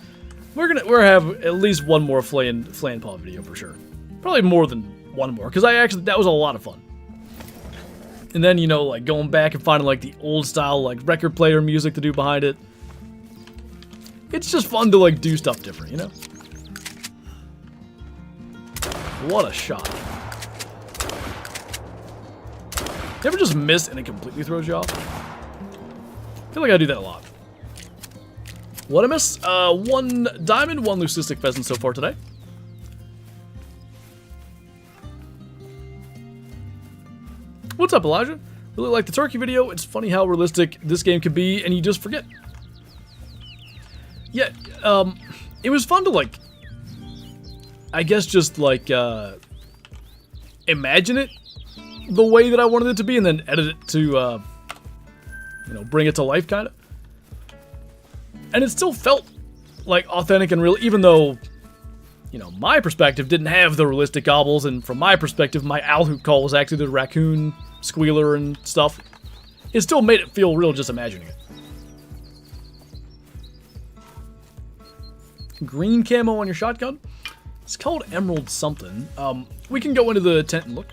we're gonna have at least one more flan paw video for sure. Probably more than one more, because that was a lot of fun. And then, you know, like going back and finding like the old style like record player music to do behind it. It's just fun to like do stuff different, you know? What a shot. You ever just miss and it completely throws you off? I feel like I do that a lot. What I miss? 1 diamond, 1 leucistic pheasant so far today. What's up, Elijah? Really like the turkey video. It's funny how realistic this game can be, and you just forget. Yeah, it was fun to, like, I guess just, like, imagine it the way that I wanted it to be, and then edit it to, you know, bring it to life, kind of. And it still felt, like, authentic and real, even though, you know, my perspective didn't have the realistic gobbles, and from my perspective, my owl hoot call was actually the raccoon squealer and stuff. It still made it feel real just imagining it. Green camo on your shotgun? It's called Emerald something. We can go into the tent and look.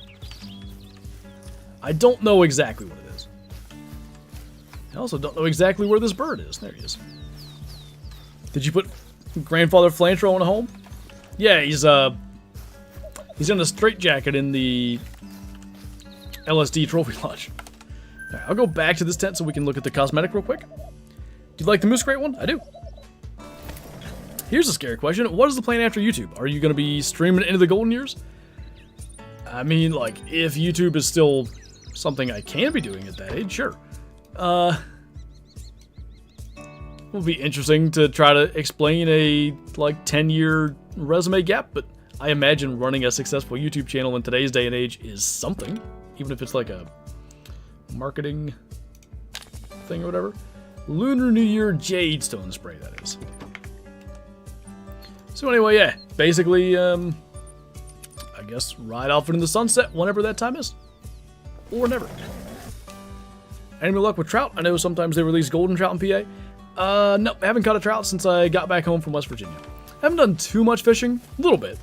I don't know exactly what it is. I also don't know exactly where this bird is. There he is. Did you put Grandfather Flinter on a home? Yeah, he's in a straitjacket in the LSD trophy lodge. Alright, I'll go back to this tent so we can look at the cosmetic real quick. Do you like the moose crate one? I do. Here's a scary question. What is the plan after YouTube? Are you going to be streaming into the golden years? I mean, like, if YouTube is still something I can be doing at that age, sure. It will be interesting to try to explain a, like, 10-year resume gap, but I imagine running a successful YouTube channel in today's day and age is something, even if it's like a marketing thing or whatever. Lunar New Year Jadestone spray, that is. So anyway, yeah, basically, I guess ride off into the sunset whenever that time is. Or never. Any luck with trout? I know sometimes they release golden trout in PA. Nope, I haven't caught a trout since I got back home from West Virginia. I haven't done too much fishing, a little bit.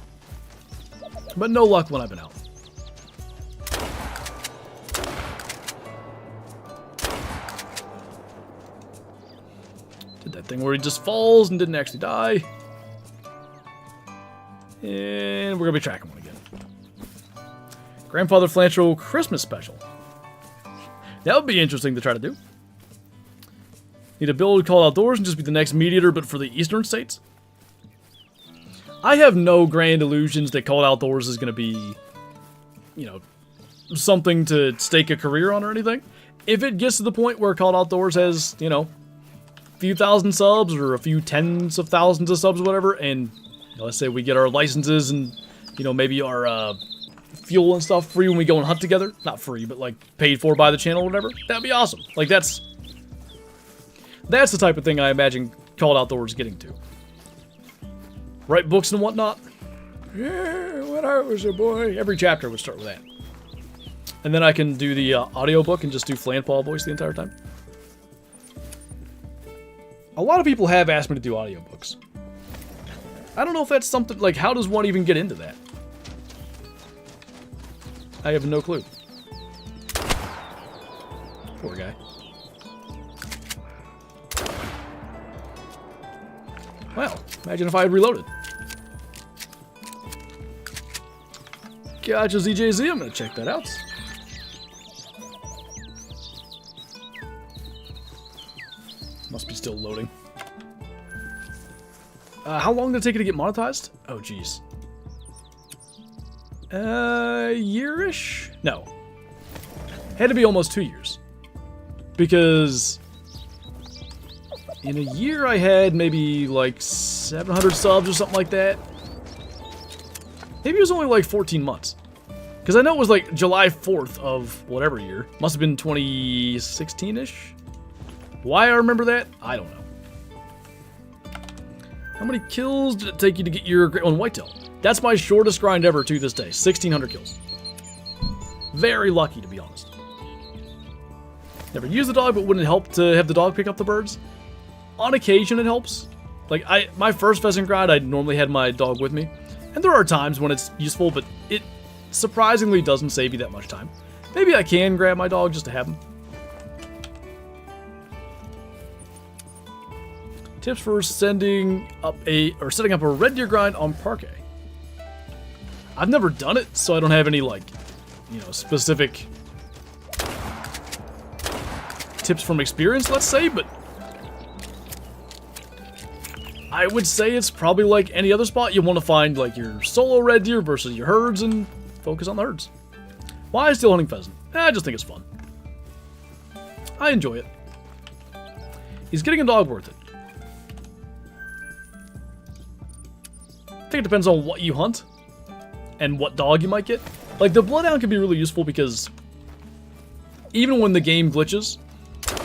But no luck when I've been out. Did that thing where he just falls and didn't actually die. And we're going to be tracking one again. Grandfather Flancho Christmas special. That would be interesting to try to do. Need a build called Outdoors and just be the next mediator, but for the eastern states. I have no grand illusions that Called Outdoors is going to be, you know, something to stake a career on or anything. If it gets to the point where Called Outdoors has, you know, a few thousand subs or a few tens of thousands of subs or whatever, and you know, let's say we get our licenses and, you know, maybe our fuel and stuff free when we go and hunt together. Not free, but like paid for by the channel or whatever. That'd be awesome. Like that's the type of thing I imagine Called Outdoors getting to. Write books and whatnot? Yeah, when I was a boy. Every chapter would start with that. And then I can do the audiobook and just do Flanpaw voice the entire time. A lot of people have asked me to do audiobooks. I don't know if that's something, like, how does one even get into that? I have no clue. Poor guy. Well, imagine if I had reloaded. Gotcha, ZJZ. I'm going to check that out. Must be still loading. How long did it take it to get monetized? Oh, jeez. Year-ish? No. Had to be almost 2 years. Because in a year I had maybe like 700 subs or something like that. Maybe it was only like 14 months. Because I know it was like July 4th of whatever year. Must have been 2016-ish. Why I remember that? I don't know. How many kills did it take you to get your Great One Whitetail? That's my shortest grind ever to this day. 1,600 kills. Very lucky, to be honest. Never used the dog, but wouldn't it help to have the dog pick up the birds? On occasion, it helps. Like, my first pheasant grind, I normally had my dog with me. And there are times when it's useful, but it surprisingly doesn't save you that much time. Maybe I can grab my dog just to have him. Tips for setting up a red deer grind on parquet. I've never done it, so I don't have any, like, you know, specific tips from experience, let's say, but I would say it's probably like any other spot. You want to find, like, your solo red deer versus your herds and focus on the herds. Why still hunting pheasant? I just think it's fun. I enjoy it. Is getting a dog worth it? I think it depends on what you hunt and what dog you might get. Like, the Bloodhound can be really useful because even when the game glitches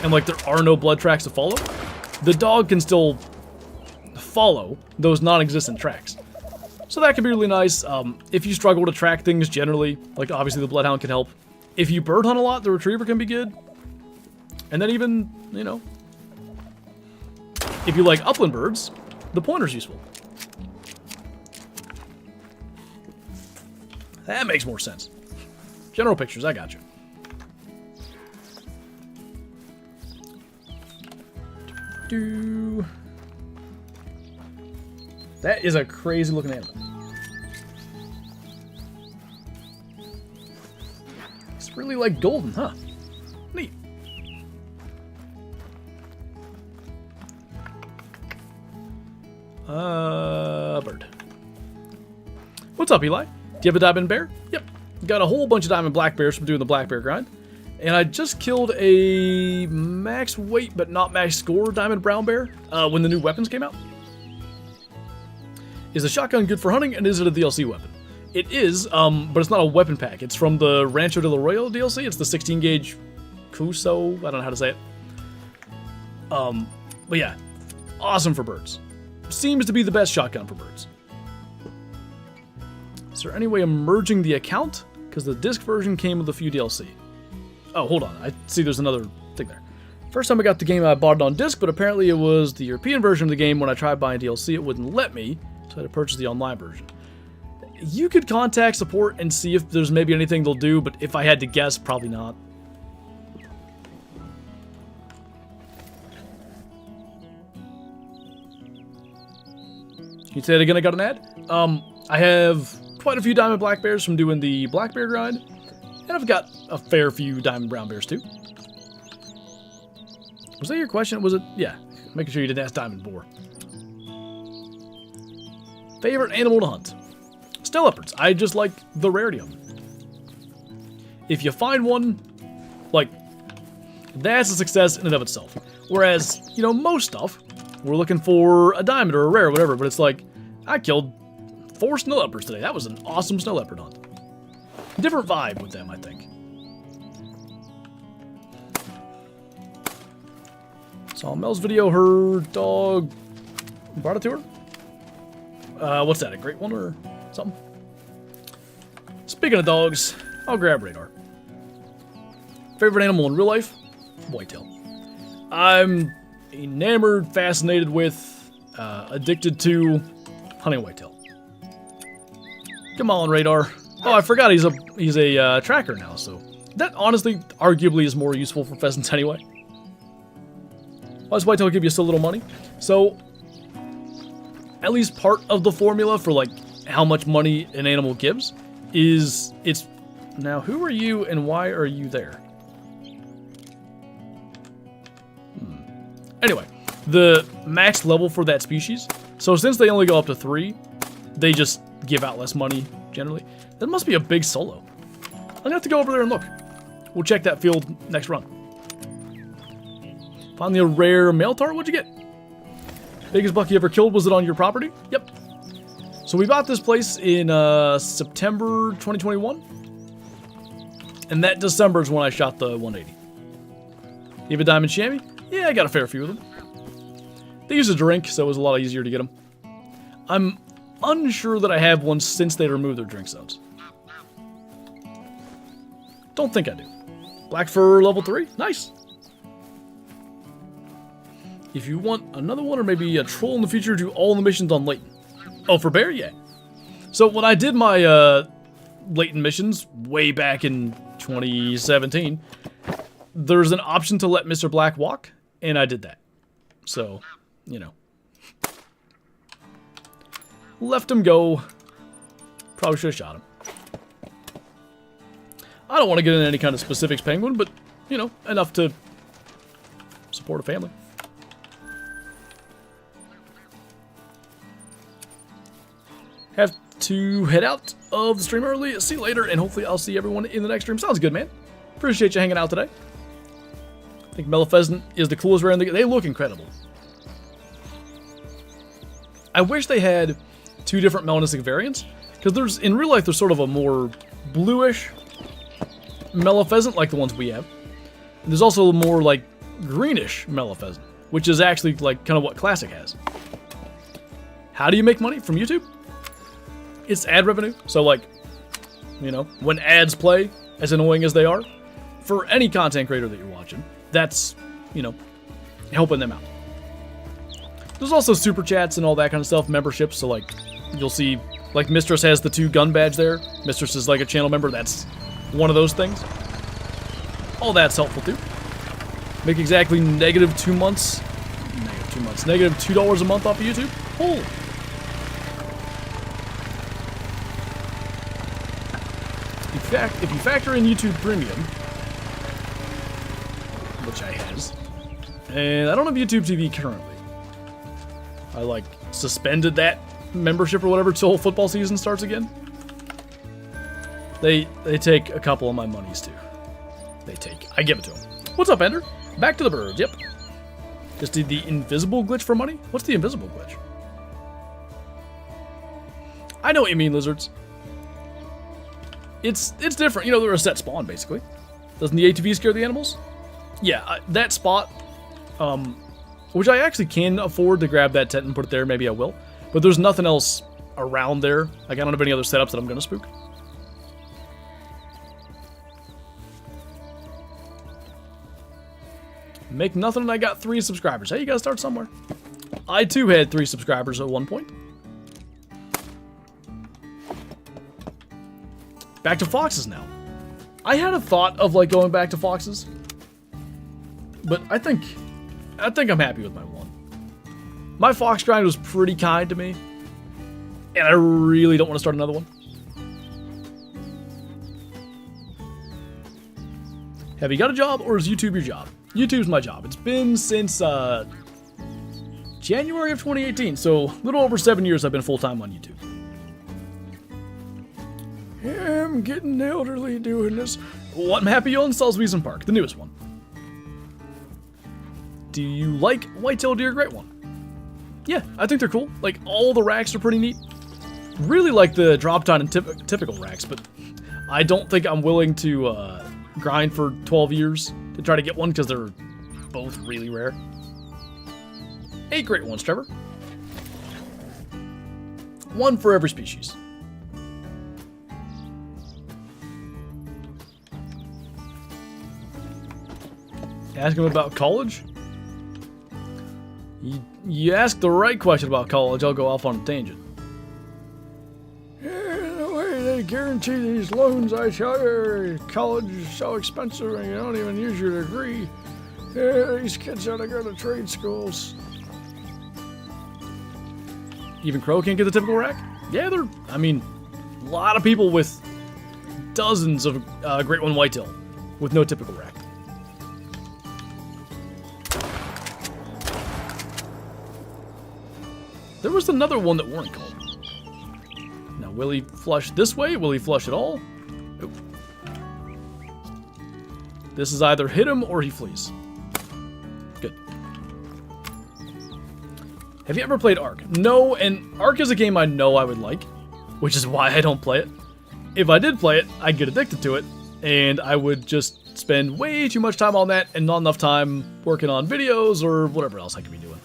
and, like, there are no blood tracks to follow, the dog can still follow those non-existent tracks. So that can be really nice. If you struggle to track things generally, like, obviously the Bloodhound can help. If you bird hunt a lot, the Retriever can be good. And then even, you know, if you like upland birds, the Pointer's useful. That makes more sense. General pictures, I got you. That is a crazy looking animal. It's really like golden, huh? Neat. Bird. What's up, Eli? Do you have a diamond bear? Yep. Got a whole bunch of diamond black bears from doing the black bear grind. And I just killed a max weight but not max score diamond brown bear when the new weapons came out. Is the shotgun good for hunting, and is it a DLC weapon? It is, but it's not a weapon pack. It's from the Rancho del Arroyo DLC. It's the 16 gauge Cuso. I don't know how to say it. But yeah, awesome for birds. Seems to be the best shotgun for birds. Is there any way of merging the account? Because the disc version came with a few DLC. Oh, hold on. I see there's another thing there. First time I got the game, I bought it on disc, but apparently it was the European version of the game. When I tried buying DLC, it wouldn't let me, so I had to purchase the online version. You could contact support and see if there's maybe anything they'll do, but if I had to guess, probably not. Can you say that again? I got an ad? I have quite a few diamond black bears from doing the black bear grind, and I've got a fair few diamond brown bears too. Was that your question? Was it? Yeah. Making sure you didn't ask diamond boar. Favorite animal to hunt? Snow leopards. I just like the rarity of them. If you find one, like, that's a success in and of itself. Whereas, you know, most stuff, we're looking for a diamond or a rare or whatever, but it's like, I killed 4 snow leopards today. That was an awesome snow leopard hunt. Different vibe with them, I think. Saw Mel's video, her dog brought it to her. What's that, a great one or something? Speaking of dogs, I'll grab Radar. Favorite animal in real life? Whitetail. I'm enamored, fascinated with, addicted to hunting whitetail. Come on, Radar. Oh, I forgot he's a tracker now, so that honestly, arguably, is more useful for pheasants anyway. Why does whitetail give you so little money? So, at least part of the formula for like how much money an animal gives is it's now who are you and why are you there? Anyway, the max level for that species. So since they only go up to 3, they just give out less money generally. That must be a big solo. I'm gonna have to go over there and look. We'll check that field next run. Finally, a rare male tart. What'd you get? Biggest buck you ever killed? Was it on your property? Yep. So we bought this place in September 2021. And that December is when I shot the 180. You have a diamond chamois? Yeah, I got a fair few of them. They use a drink, so it was a lot easier to get them. I'm unsure that I have one since they removed their drink zones. Don't think I do. Black fur level 3? Nice. If you want another one or maybe a troll in the future, do all the missions on Leighton. Oh, for bear? Yeah. So when I did my Leighton missions way back in 2017, there's an option to let Mr. Black walk, and I did that. So, you know. Left him go. Probably should have shot him. I don't want to get into any kind of specifics, Penguin, but, you know, enough to support a family. Have to head out of the stream early. See you later, and hopefully I'll see everyone in the next stream. Sounds good, man. Appreciate you hanging out today. I think Mellow Pheasant is the coolest rare in the game. They look incredible. I wish they had 2 different melanistic variants, because in real life there's sort of a more bluish Mellow Pheasant like the ones we have. And there's also a more like greenish Mellow Pheasant, which is actually like kind of what Classic has. How do you make money from YouTube? It's ad revenue. So like, you know, when ads play, as annoying as they are, for any content creator that you're watching, that's, you know, helping them out. There's also super chats and all that kind of stuff, memberships. So like, you'll see, like Mistress has the 2 gun badge there. Mistress is like a channel member. That's one of those things. All that's helpful too. Make exactly -2 months. -2 months. -$2 a month off of YouTube. Holy. In fact, if you factor in YouTube Premium, which I has, and I don't have YouTube TV currently. I like suspended that membership or whatever till football season starts again. They take a couple of my monies too. I give it to them. What's up, Ender? Back to the birds. Yep. Just did the invisible glitch for money. What's the invisible glitch? I know what you mean, lizards. It's different. You know, they're a set spawn basically. Doesn't the ATV scare the animals? Yeah, that spot, which I actually can afford to grab that tent and put it there. Maybe I will. But there's nothing else around there. Like, I don't have any other setups that I'm going to spook. Make nothing and I got 3 subscribers. Hey, you gotta start somewhere. I too had 3 subscribers at one point. Back to foxes now. I had a thought of like going back to foxes, but I think I'm happy with my one. My fox grind was pretty kind to me, and I really don't want to start another one. Have you got a job, or is YouTube your job? YouTube's my job. It's been since January of 2018, so a little over 7 years I've been full-time on YouTube. Yeah, I'm getting elderly doing this. What map are you on? Salisbury Park, the newest one. Do you like Whitetail Deer Great One? Yeah, I think they're cool. Like, all the racks are pretty neat. Really like the drop time and typical racks, but I don't think I'm willing to grind for 12 years to try to get one because they're both really rare. 8 great ones, Trevor. 1 for every species. Ask him about college? You ask the right question about college, I'll go off on a tangent. Yeah, the way they guarantee these loans, I tell you, college is so expensive and you don't even use your degree. Yeah, these kids ought to go to trade schools. Even Crow can't get the typical rack? Yeah, I mean, a lot of people with dozens of Great One Whitetail with no typical rack. There was another one that weren't called. Now, will he flush this way? Will he flush at all? Nope. This is either hit him or he flees. Good. Have you ever played Ark? No, and Ark is a game I know I would like, which is why I don't play it. If I did play it, I'd get addicted to it, and I would just spend way too much time on that and not enough time working on videos or whatever else I could be doing.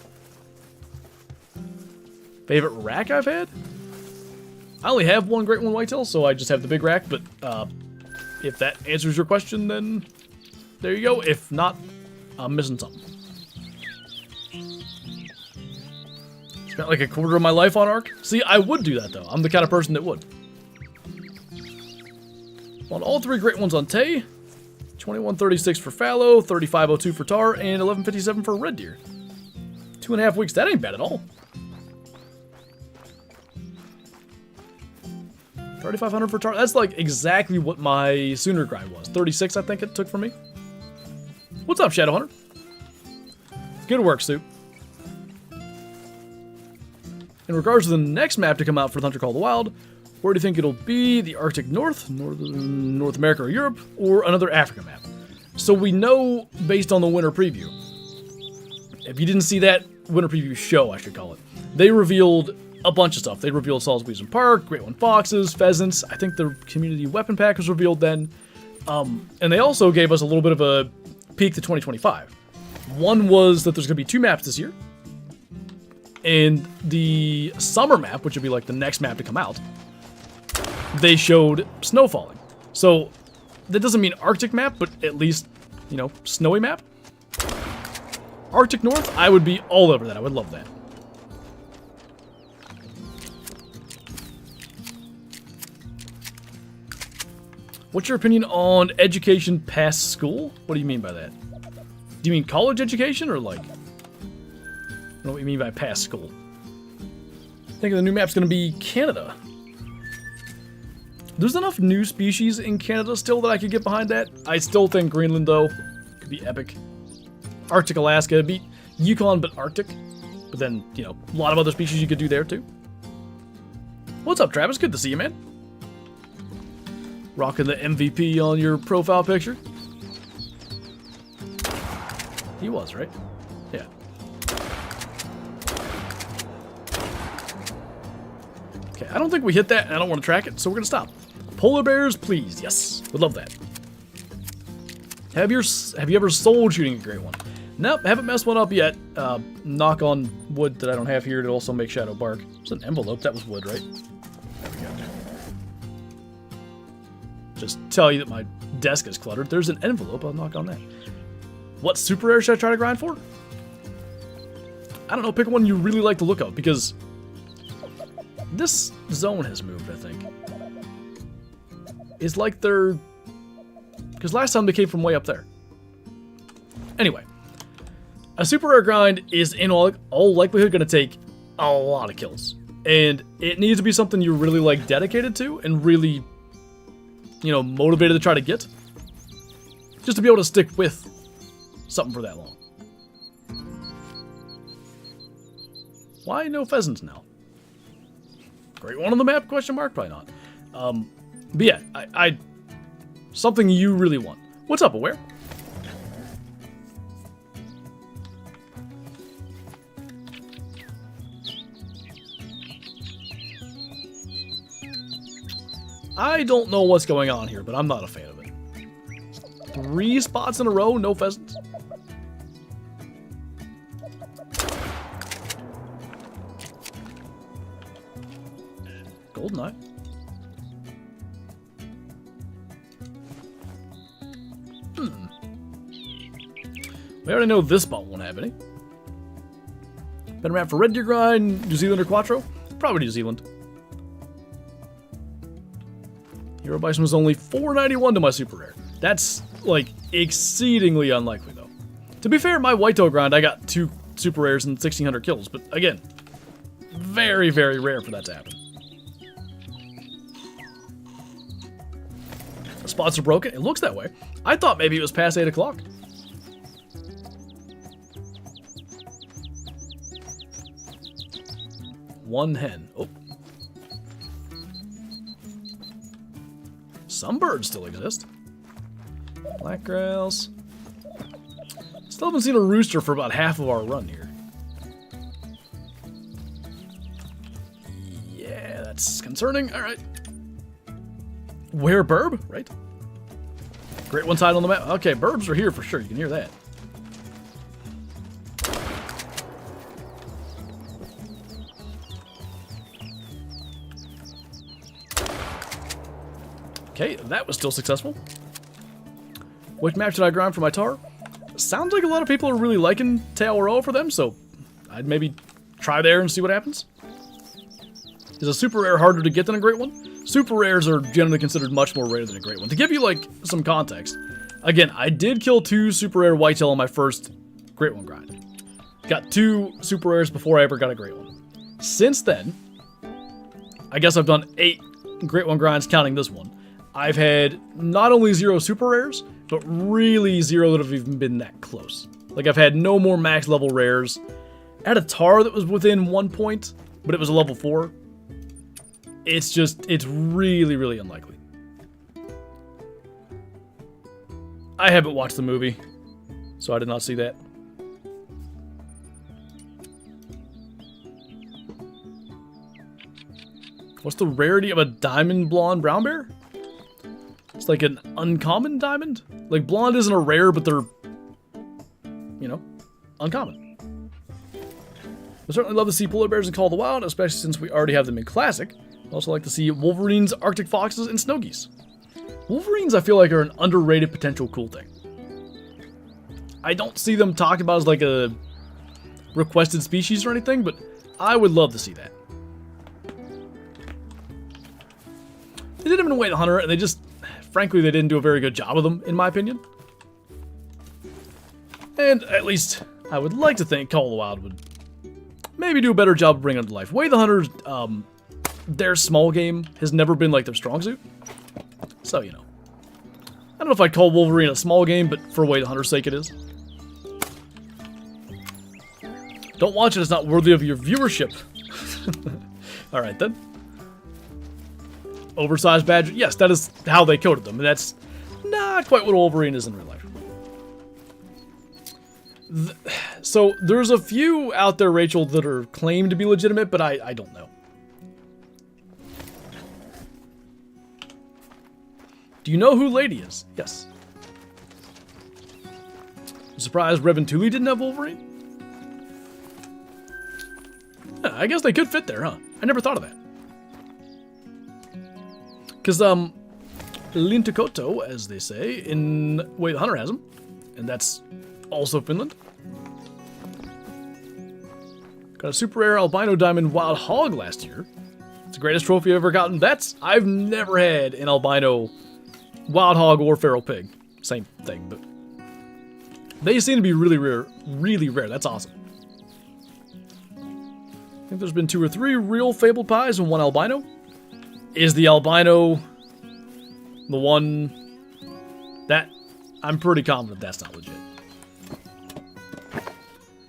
Favorite rack I've had? I only have 1 Great One Whitetail, so I just have the big rack, but if that answers your question, then there you go. If not, I'm missing something. Spent like a quarter of my life on Ark. See, I would do that, though. I'm the kind of person that would. On all 3 Great Ones on Tay, 2136 for fallow, 3502 for tar, and 1157 for red deer. 2.5 weeks, that ain't bad at all. 3,500 for tar. That's like exactly what my sooner grind was. 36, I think it took for me. What's up, Shadowhunter? Good work, Soup. In regards to the next map to come out for Hunter Call the Wild, where do you think it'll be? The Arctic North, North America or Europe, or another Africa map? So we know, based on the winter preview, if you didn't see that winter preview show, I should call it, they revealed a bunch of stuff. They revealed Salisbury Park, Great One Foxes, Pheasants. I think the community weapon pack was revealed then. And they also gave us a little bit of a peek to 2025. One was that there's going to be 2 maps this year. And the summer map, which would be like the next map to come out, they showed snow falling. So that doesn't mean Arctic map, but at least, you know, snowy map. Arctic North, I would be all over that. I would love that. What's your opinion on education past school? What do you mean by that? Do you mean college education or like... I don't know what you mean by past school. I think the new map's going to be Canada. There's enough new species in Canada still that I could get behind that. I still think Greenland, though, could be epic. Arctic Alaska would be Yukon, but Arctic. But then, you know, a lot of other species you could do there, too. What's up, Travis? Good to see you, man. Rocking the MVP on your profile picture. He was, right? Yeah. Okay, I don't think we hit that, and I don't want to track it, so we're going to stop. Polar bears, please. Yes, would love that. Have you ever sold shooting a great one? Nope, haven't messed one up yet. Knock on wood that I don't have here to also make shadow bark. It's an envelope. That was wood, right? There we go. Just tell you that my desk is cluttered. There's an envelope. I'll knock on that. What super rare should I try to grind for? I don't know. Pick one you really like the look of, because this zone has moved, I think. It's like they're... Because last time they came from way up there. Anyway. A super rare grind is in all likelihood going to take a lot of kills. And it needs to be something you're really like dedicated to and really, you know, motivated to try to get. Just to be able to stick with something for that long. Why no pheasants now? Great one on the map? Question mark? Probably not. But yeah, I something you really want. What's up, Aware? I don't know what's going on here, but I'm not a fan of it. 3 spots in a row, no pheasants. Goldeneye. We already know this spot won't have any. Been around for red deer grind, New Zealand or Quattro? Probably New Zealand. Hero Bison was only 491 to my super rare. That's, like, exceedingly unlikely, though. To be fair, my Whitetail grind, I got 2 super rares and 1,600 kills, but again, very, very rare for that to happen. The spots are broken. It looks that way. I thought maybe it was past 8 o'clock. One hen. Oh. Some birds still exist. Black grouse. Still haven't seen a rooster for about half of our run here. Yeah, that's concerning. All right. Where burb? Right. Great one side on the map. Okay, burbs are here for sure. You can hear that. Okay, that was still successful. Which map should I grind for my tar? Sounds like a lot of people are really liking Tail for them, so I'd maybe try there and see what happens. Is a super rare harder to get than a great one? Super rares are generally considered much more rare than a great one. To give you, like, some context, again, I did kill 2 super rare whitetail on my first great one grind. Got 2 super rares before I ever got a great one. Since then, I guess I've done 8 great one grinds counting this one. I've had not only 0 super rares, but really 0 that have even been that close. Like, I've had no more max level rares. I had a tar that was within 1 point, but it was a level 4. It's just, it's really, really unlikely. I haven't watched the movie, so I did not see that. What's the rarity of a diamond blonde brown bear? It's like an uncommon diamond? Like, blonde isn't a rare, but they're, you know, uncommon. I certainly love to see polar bears in Call of the Wild, especially since we already have them in Classic. I also like to see wolverines, arctic foxes, and snow geese. Wolverines, I feel like, are an underrated potential cool thing. I don't see them talked about as like a requested species or anything, but I would love to see that. They did them in White Hunter, and they just, frankly, they didn't do a very good job of them, in my opinion. And at least I would like to think Call of the Wild would maybe do a better job of bringing them to life. Way the Hunters, their small game has never been like their strong suit. So, you know. I don't know if I'd call Wolverine a small game, but for Way the Hunter's sake it is. Don't watch it, it's not worthy of your viewership. Alright then. Oversized badger. Yes, that is how they coded them. And that's not quite what Wolverine is in real life. So, there's a few out there, Rachel, that are claimed to be legitimate, but I don't know. Do you know who Lady is? Yes. I'm surprised Revan Tooley didn't have Wolverine? Yeah, I guess they could fit there, huh? I never thought of that. Because, Lintukoto, as they say, in Way the Hunter has him. And that's also Finland. Got a super rare albino diamond wild hog last year. It's the greatest trophy I've ever gotten. I've never had an albino wild hog or feral pig. Same thing, but they seem to be really rare. Really rare. That's awesome. I think there's been 2 or 3 real fabled pies and 1 albino. Is the albino the one that I'm pretty confident that's not legit.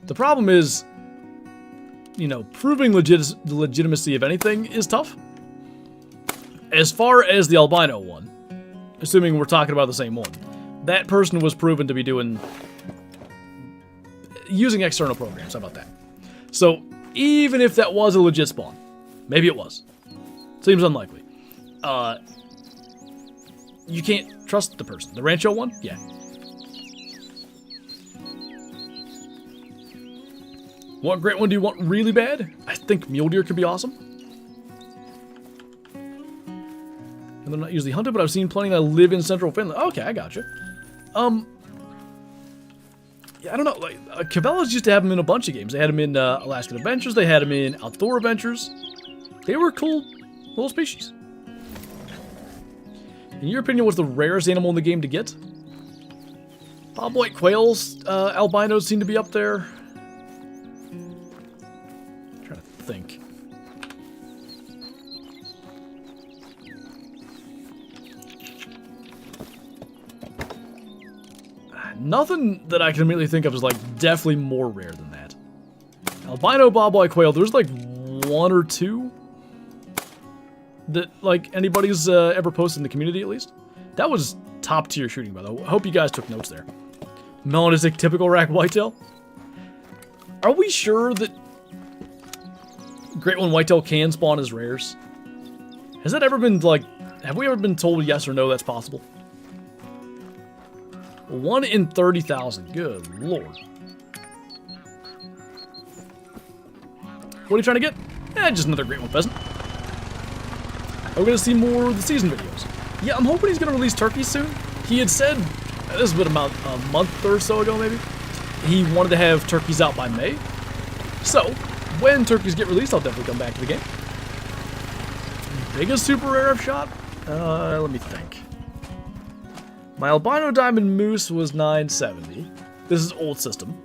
The problem is, you know, proving the legitimacy of anything is tough. As far as the albino one, assuming we're talking about the same one, that person was proven to be using external programs. How about that? So, even if that was a legit spawn, maybe it was. Seems unlikely. You can't trust the person. The Rancho one? Yeah. What great one do you want really bad? I think mule deer could be awesome. And they're not usually hunted, but I've seen plenty that live in central Finland. Okay, I gotcha. Yeah, I don't know. Like, Cabela's used to have them in a bunch of games. They had them in Alaskan Adventures. They had them in Outdoor Adventures. They were cool little species. In your opinion, what's the rarest animal in the game to get? Bobwhite quails, albinos seem to be up there. I'm trying to think. Nothing that I can immediately think of is like definitely more rare than that. Albino bobwhite quail, there's like 1 or 2 that like anybody's ever posted in the community at least. That was top tier shooting, by the way. I hope you guys took notes there. Melanistic typical rack whitetail. Are we sure that Great One whitetail can spawn as rares? Has that ever been like, have we ever been told yes or no that's possible? 1 in 30,000. Good lord. What are you trying to get? Just another Great One pheasant. We're going to see more of the season videos. Yeah, I'm hoping he's going to release turkeys soon. He had said, this has been about a month or so ago maybe, he wanted to have turkeys out by May. So, when turkeys get released, I'll definitely come back to the game. Biggest super rare I've shot? Let me think. My albino diamond moose was 970. This is old system.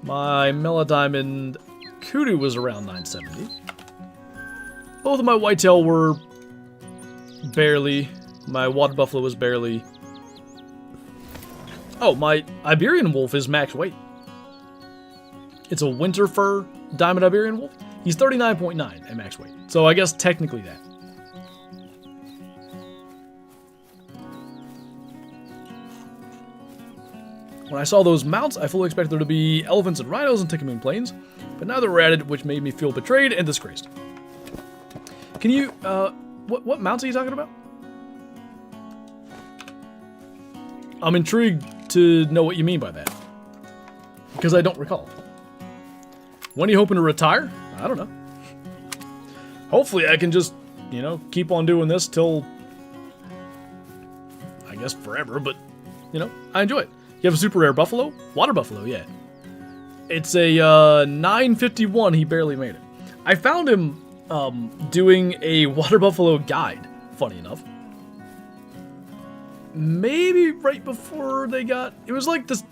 My melodiamond kudu was around 970. Both of my whitetail were barely. My water buffalo was barely. Oh, my Iberian wolf is max weight. It's a winter fur diamond Iberian wolf. He's 39.9 at max weight. So I guess technically that. When I saw those mounts, I fully expected there to be elephants and rhinos and Tikkamoon plains, but now they're added, which made me feel betrayed and disgraced. Can you, what mounts are you talking about? I'm intrigued to know what you mean by that, because I don't recall. When are you hoping to retire? I don't know. Hopefully I can just, you know, keep on doing this till, I guess, forever, but, you know, I enjoy it. You have a super rare buffalo? Water buffalo, yeah. It's a 951, he barely made it. I found him doing a water buffalo guide, funny enough. Maybe right before they got, it was like this,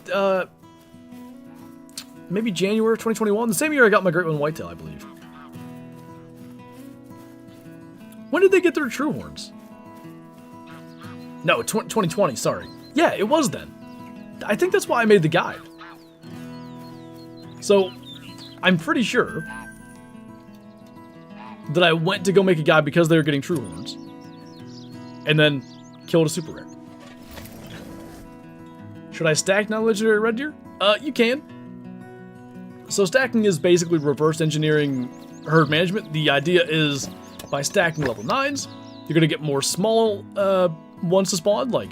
maybe January 2021, the same year I got my great one Whitetail, I believe. When did they get their true horns? No, 2020, sorry. Yeah, it was then. I think that's why I made the guide. So, I'm pretty sure that I went to go make a guide because they were getting true horns. And then killed a super rare. Should I stack non-legendary red deer? You can. So stacking is basically reverse engineering herd management. The idea is by stacking level 9s, you're going to get more small ones to spawn. Like,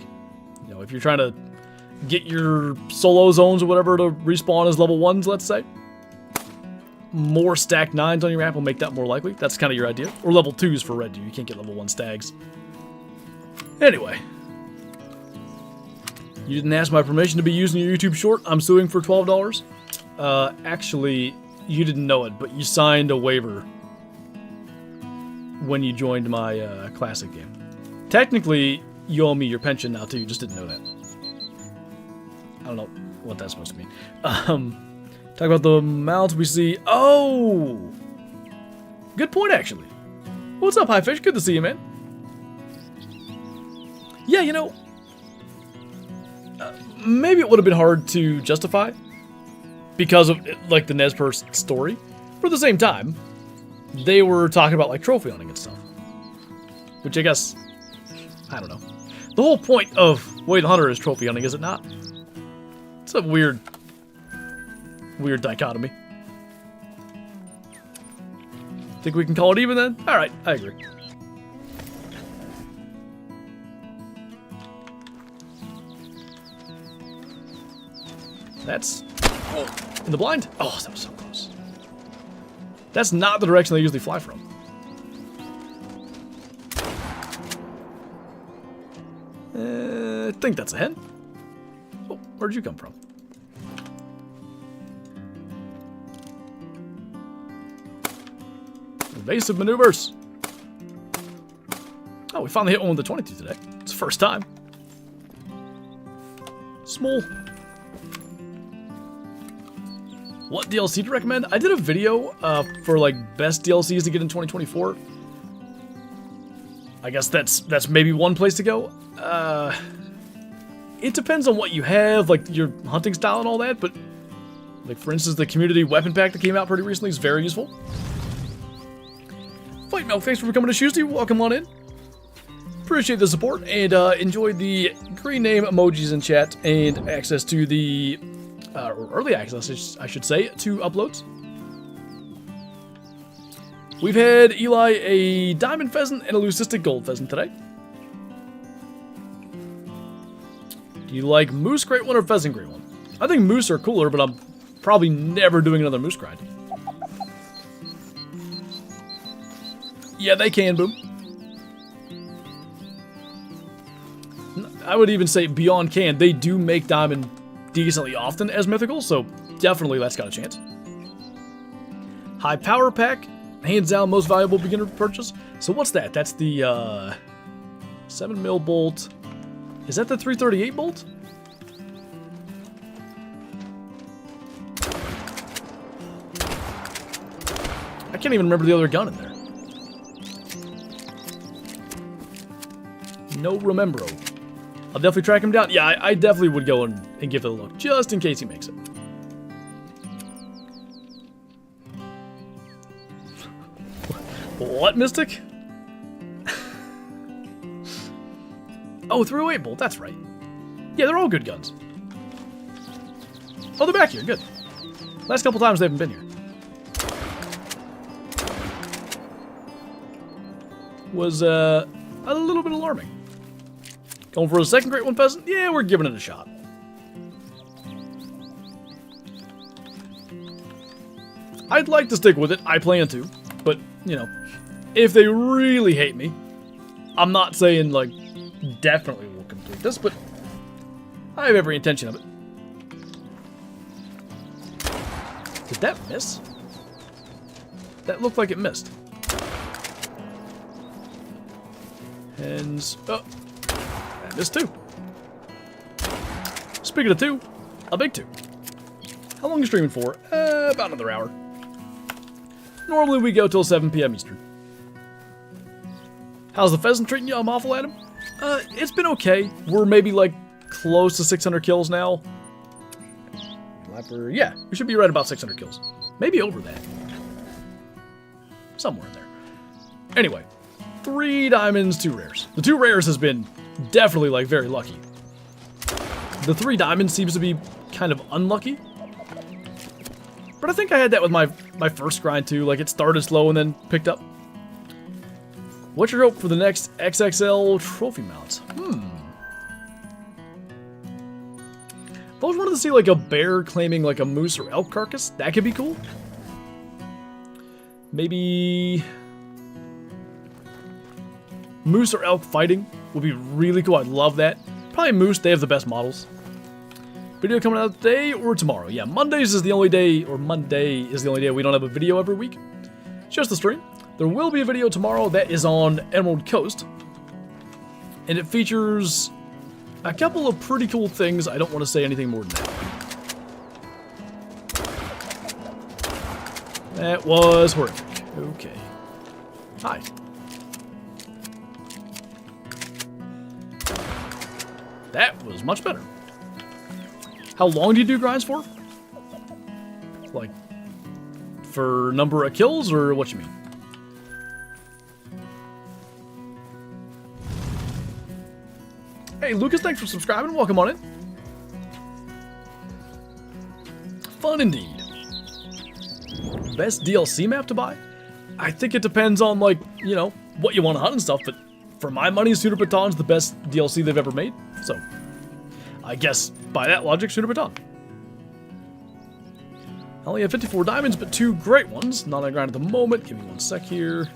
you know, if you're trying to get your solo zones or whatever to respawn as level 1s, let's say, more stacked 9s on your map will make that more likely. That's kind of your idea. Or level 2s for red deer. You can't get level 1 stags. Anyway. You didn't ask my permission to be using your YouTube short. I'm suing for $12. Actually, you didn't know it, but you signed a waiver when you joined my classic game. Technically, you owe me your pension now, too. You just didn't know that. I don't know what that's supposed to mean. Talk about the mounts we see. Oh! Good point, actually. What's up, High Fish? Good to see you, man. Yeah, you know, maybe it would have been hard to justify because of, like, the Nez story. But at the same time, they were talking about, like, trophy hunting and stuff. Which I guess, I don't know. The whole point of Way the Hunter is trophy hunting, is it not? It's a weird dichotomy. Think we can call it even then? Alright, I agree. That's in the blind. Oh, that was so close. That's not the direction they usually fly from. I think that's a hen. Oh, where'd you come from? Evasive maneuvers. Oh, we finally hit one with the 22 today. It's the first time. Small. What DLC to recommend? I did a video for like best DLCs to get in 2024. I guess that's maybe one place to go. It depends on what you have, like your hunting style and all that, but like for instance, the community weapon pack that came out pretty recently is very useful. Fight Milk, thanks for coming to Tuesday. Welcome on in. Appreciate the support and enjoy the green name emojis in chat and access to the or early access, I should say, to uploads. We've had Eli a diamond pheasant and a leucistic gold pheasant today. Do you like moose great one or pheasant great one? I think moose are cooler, but I'm probably never doing another moose grind. Yeah, they can, boom. I would even say beyond can, they do make diamond decently often as mythical, so definitely that's got a chance. High power pack, hands down most valuable beginner purchase. So what's that? That's the 7mm bolt. Is that the 338 bolt? I can't even remember the other gun in there. No remembro. I'll definitely track him down. Yeah, I definitely would go and give it a look, just in case he makes it. What, Mystic? Oh, 308 bolt, that's right. Yeah, they're all good guns. Oh, they're back here. Good. Last couple times they haven't been here. Was a little bit alarming. Going for a second great one, Pheasant? Yeah, we're giving it a shot. I'd like to stick with it. I plan to. But, you know, if they really hate me, I'm not saying, like, definitely will complete this, but I have every intention of it. Did that miss? That looked like it missed. Hens. Oh. And this too. Speaking of two, a big two. How long are you streaming for? About another hour. Normally we go till 7 p.m. Eastern. How's the pheasant treating you? I'm awful at him. It's been okay. We're maybe like close to 600 kills now. Leopard, yeah, we should be right about 600 kills. Maybe over that. Somewhere in there. Anyway, 3 diamonds, 2 rares. The 2 rares has been definitely like very lucky. The 3 diamonds seems to be kind of unlucky. But I think I had that with my first grind too. Like it started slow and then picked up. What's your hope for the next XXL trophy mounts? I've always wanted to see like a bear claiming like a moose or elk carcass. That could be cool. Maybe moose or elk fighting would be really cool. I'd love that. Probably moose. They have the best models. Video coming out today or tomorrow? Yeah, Mondays is the only day, or Monday is the only day we don't have a video every week. It's just the stream. There will be a video tomorrow that is on Emerald Coast. And it features a couple of pretty cool things. I don't want to say anything more than that. That was horrific. Okay. Hi. That was much better. How long do you do grinds for? Like, for number of kills, or what you mean? Hey, Lucas, thanks for subscribing. Welcome on in. Fun indeed. Best DLC map to buy? I think it depends on, like, you know, what you want to hunt and stuff, but for my money, Sundarpatan's the best DLC they've ever made, so I guess by that logic, Sundarpatan. I only have 54 diamonds, but 2 great ones. Not on grind at the moment. Give me 1 sec here.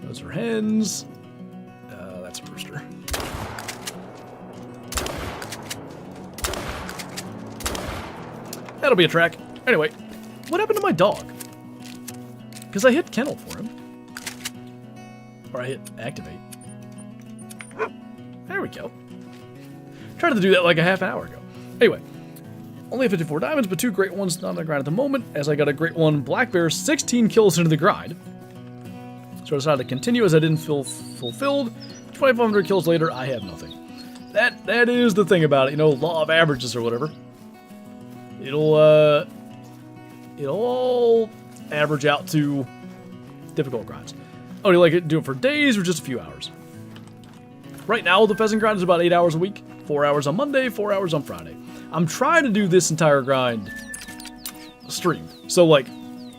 Those are hens. That's a rooster. That'll be a track. Anyway, what happened to my dog? Because I hit kennel for him. Or I hit activate. There we go. Tried to do that like a half an hour ago. Anyway, only have 54 diamonds, but 2 great ones. Not on the grind at the moment, as I got a great one. Black bear, 16 kills into the grind. So I decided to continue as I didn't feel fulfilled. 2,500 kills later, I have nothing. That is the thing about it, you know, law of averages or whatever. It'll all average out to difficult grinds. Oh, do you like it? Do it for days or just a few hours? Right now, the pheasant grind is about 8 hours a week. 4 hours on Monday, 4 hours on Friday. I'm trying to do this entire grind streamed. So, like,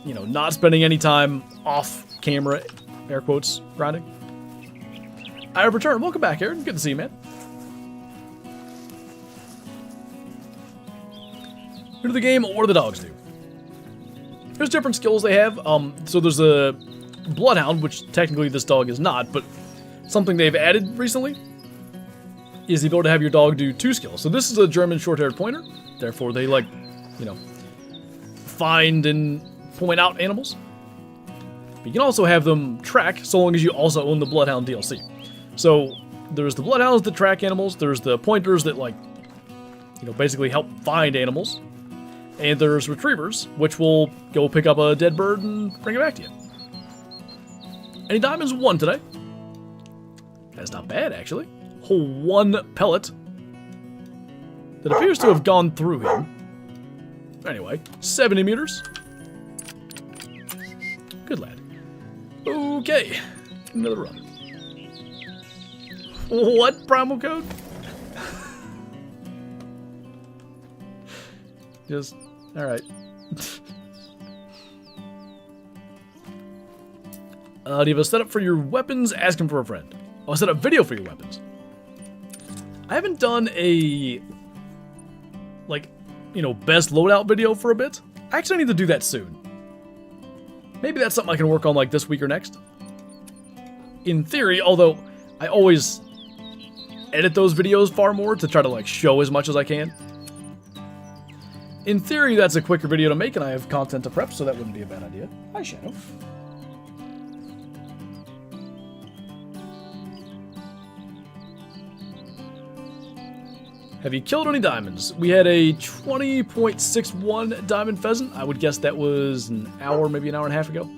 you know, not spending any time off camera, air quotes, grinding. I have returned. Welcome back, Aaron. Good to see you, man. Who do the game or the dogs do? There's different skills they have. So there's a Bloodhound, which technically this dog is not, but something they've added recently is the ability to have your dog do 2 skills. So this is a German short-haired pointer. Therefore, they, like, you know, find and point out animals. But you can also have them track, so long as you also own the Bloodhound DLC. So there's the Bloodhounds that track animals. There's the pointers that, like, you know, basically help find animals. And there's retrievers, which will go pick up a dead bird and bring it back to you. Any diamonds? 1 today. That's not bad, actually. Whole 1 pellet that appears to have gone through him. Anyway, 70 meters. Good lad. Okay, another run. What primal code? Just, alright. Do you have a setup for your weapons? Ask him for a friend. Oh, set up video for your weapons. I haven't done a, like, you know, best loadout video for a bit. I actually need to do that soon. Maybe that's something I can work on like this week or next. In theory, although I always edit those videos far more to try to like show as much as I can. In theory, that's a quicker video to make and I have content to prep, so that wouldn't be a bad idea. Hi, Shadow. Have you killed any diamonds? We had a 20.61 diamond pheasant. I would guess that was an hour, maybe an hour and a half ago.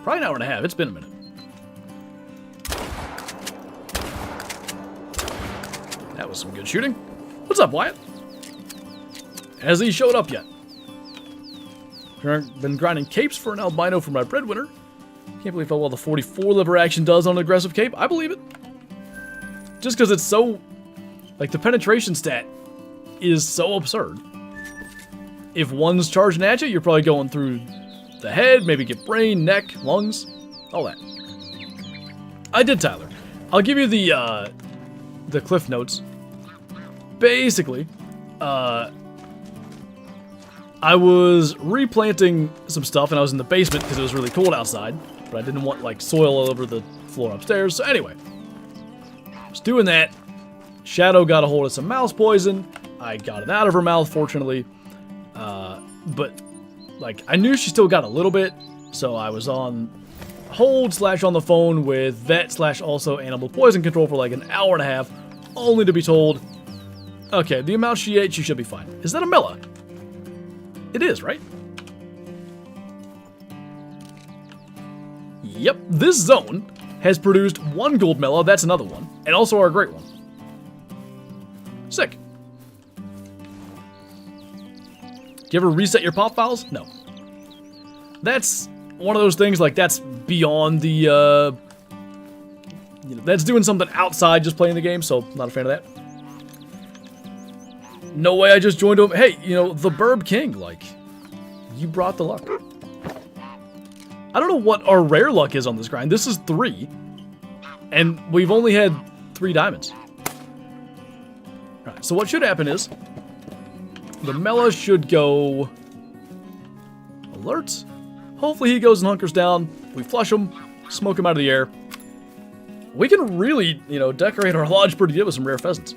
Probably an hour and a half. It's been a minute. That was some good shooting. What's up, Wyatt? Has he showed up yet? Been grinding capes for an albino for my breadwinner. Can't believe how well the 44 liver action does on an aggressive cape. I believe it. Just because it's so... like, the penetration stat is so absurd. If one's charging at you, you're probably going through the head, maybe get brain, neck, lungs, all that. I did, Tyler. I'll give you the cliff notes. Basically, I was replanting some stuff, and I was in the basement because it was really cold outside, but I didn't want, like, soil all over the floor upstairs. So anyway, I was doing that. Shadow got a hold of some mouse poison. I got it out of her mouth, fortunately. But, like, I knew she still got a little bit, so I was on hold / on the phone with vet / also animal poison control for like an hour and a half, only to be told, okay, the amount she ate, she should be fine. Is that a Mela? It is, right? Yep, this zone has produced 1 gold Mela, that's another one, and also our great one. Sick. Do you ever reset your pop files? No. That's one of those things, like, that's beyond the, you know, that's doing something outside just playing the game, so not a fan of that. No way I just joined him. Hey, you know, the Burb King, like, you brought the luck. I don't know what our rare luck is on this grind. This is 3, and we've only had 3 diamonds. Alright, so what should happen is the Mela should go alert. Hopefully he goes and hunkers down. We flush him, smoke him out of the air. We can really, you know, decorate our lodge pretty good with some rare pheasants.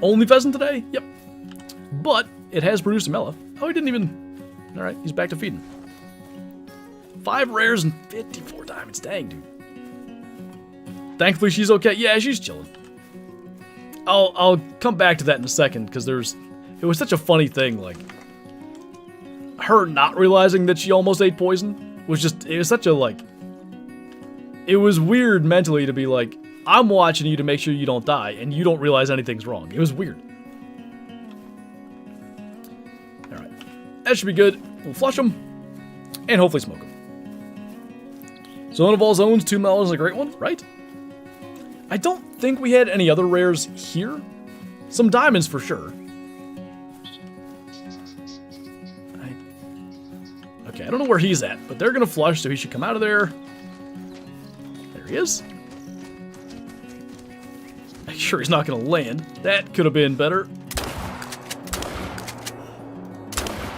Only pheasant today? Yep. But it has produced a Mela. Oh, he didn't even... Alright, he's back to feeding. 5 rares and 54 diamonds. Dang, dude. Thankfully she's okay. Yeah, she's chilling. I'll come back to that in a second, because it was such a funny thing, like, her not realizing that she almost ate poison was just, it was such a, like, it was weird mentally to be like, I'm watching you to make sure you don't die, and you don't realize anything's wrong. It was weird. Alright, that should be good. We'll flush them, and hopefully smoke them. Zone of all zones, 2 Melas is a great one, right? I don't think we had any other rares here. Some diamonds for sure. Okay, I don't know where he's at, but they're gonna flush, so he should come out of there. There he is. Make sure he's not gonna land. That could have been better.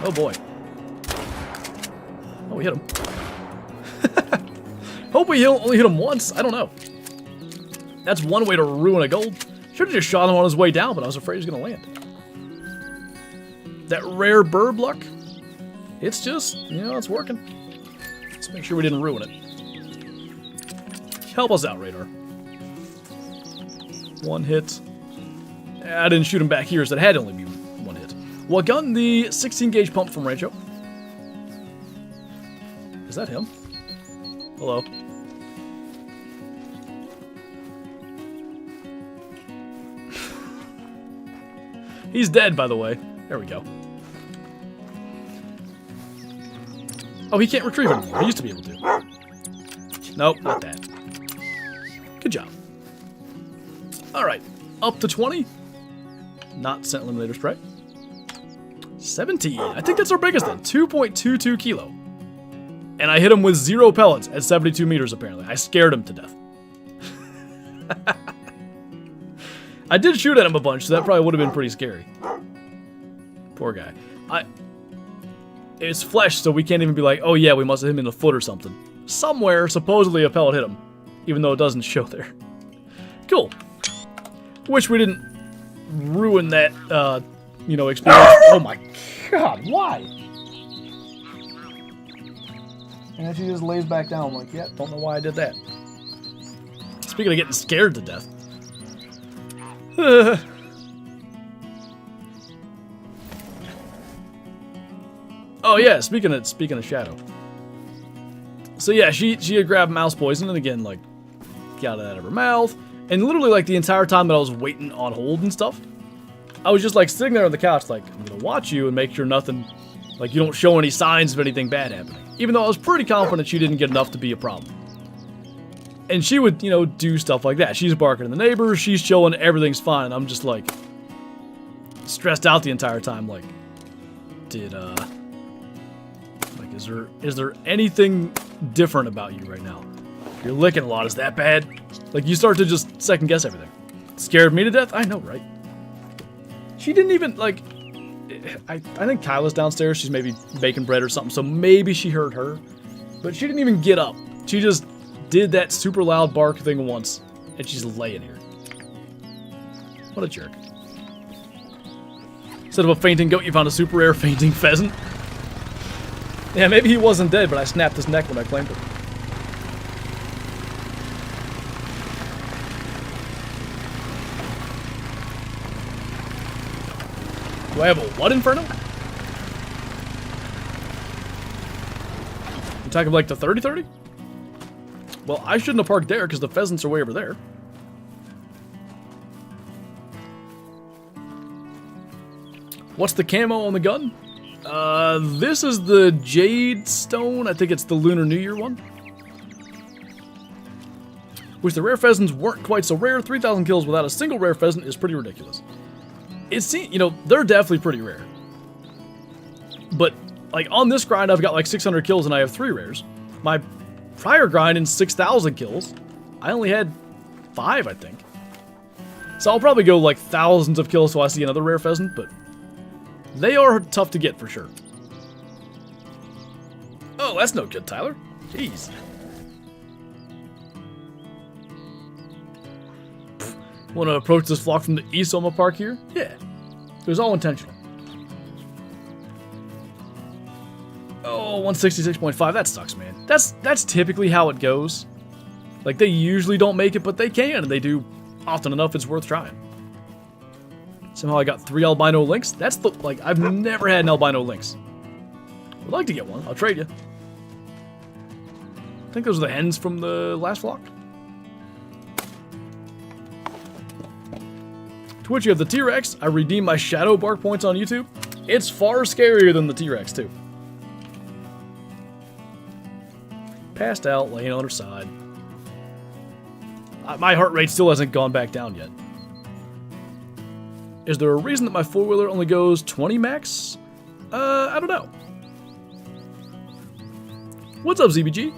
Oh boy. Oh, we hit him. Hope we only hit him once. I don't know. That's one way to ruin a gold. Should have just shot him on his way down, but I was afraid he was going to land. That rare burb luck, it's just, you know, it's working. Let's make sure we didn't ruin it. Help us out, Radar. 1 hit. I didn't shoot him back here, so it had to only be 1 hit. Well, gun the 16 gauge pump from Rancho. Is that him? Hello. He's dead, by the way. There we go. Oh, he can't retrieve anymore. He used to be able to. Nope, not that. Good job. Alright, up to 20. Not scent eliminator spray. 17. I think that's our biggest then. 2.22 kilo. And I hit him with 0 pellets at 72 meters, apparently. I scared him to death. I did shoot at him a bunch, so that probably would have been pretty scary. Poor guy. It's flesh, so we can't even be like, oh yeah, we must have hit him in the foot or something. Somewhere, supposedly a pellet hit him, even though it doesn't show there. Cool. Wish we didn't ruin that, you know, experience. Oh my god, why? And then she just lays back down. I'm like, yeah, don't know why I did that. Speaking of getting scared to death. Oh yeah, speaking of Shadow. So yeah, she had grabbed mouse poison and again, like, got it out of her mouth. And literally, like, the entire time that I was waiting on hold and stuff, I was just, like, sitting there on the couch, like, I'm gonna watch you and make sure nothing, like, you don't show any signs of anything bad happening. Even though I was pretty confident she didn't get enough to be a problem. And she would, you know, do stuff like that. She's barking at the neighbors, she's chilling, everything's fine. I'm just, like, stressed out the entire time, like, is there anything different about you right now? You're licking a lot, is that bad? Like, you start to just second guess everything. Scared me to death? I know, right? She didn't even, like, I think Kyla's downstairs, she's maybe baking bread or something, so maybe she heard her. But she didn't even get up. She just did that super loud bark thing once, and she's laying here. What a jerk. Instead of a fainting goat, you found a super rare fainting pheasant. Yeah, maybe he wasn't dead, but I snapped his neck when I claimed him. Do I have a what, Inferno? You talking like the 30-30? Well, I shouldn't have parked there because the pheasants are way over there. What's the camo on the gun? This is the Jade Stone. I think it's the Lunar New Year one. Wish the rare pheasants weren't quite so rare. 3,000 kills without a single rare pheasant is pretty ridiculous. It's, you know, they're definitely pretty rare. But, like, on this grind, I've got like 600 kills and I have 3 rares. My prior grind in 6,000 kills, I only had 5, I think. So I'll probably go like thousands of kills till I see another rare pheasant, but they are tough to get for sure. Oh, that's no good, Tyler. Jeez. Want to approach this flock from the east, so I'm gonna park here? Yeah. It was all intentional. Oh, 166.5. That sucks, man. That's typically how it goes. Like, they usually don't make it, but they can, and they do often enough it's worth trying. Somehow I got 3 albino lynx. That's the, like, I've never had an albino lynx. Would like to get one. I'll trade you. I think those are the hens from the last flock. Twitch, you have the T-Rex. I redeemed my shadow bark points on YouTube. It's far scarier than the T-Rex, too. Passed out, laying on her side. My heart rate still hasn't gone back down yet. Is there a reason that my four-wheeler only goes 20 max? I don't know. What's up, ZBG?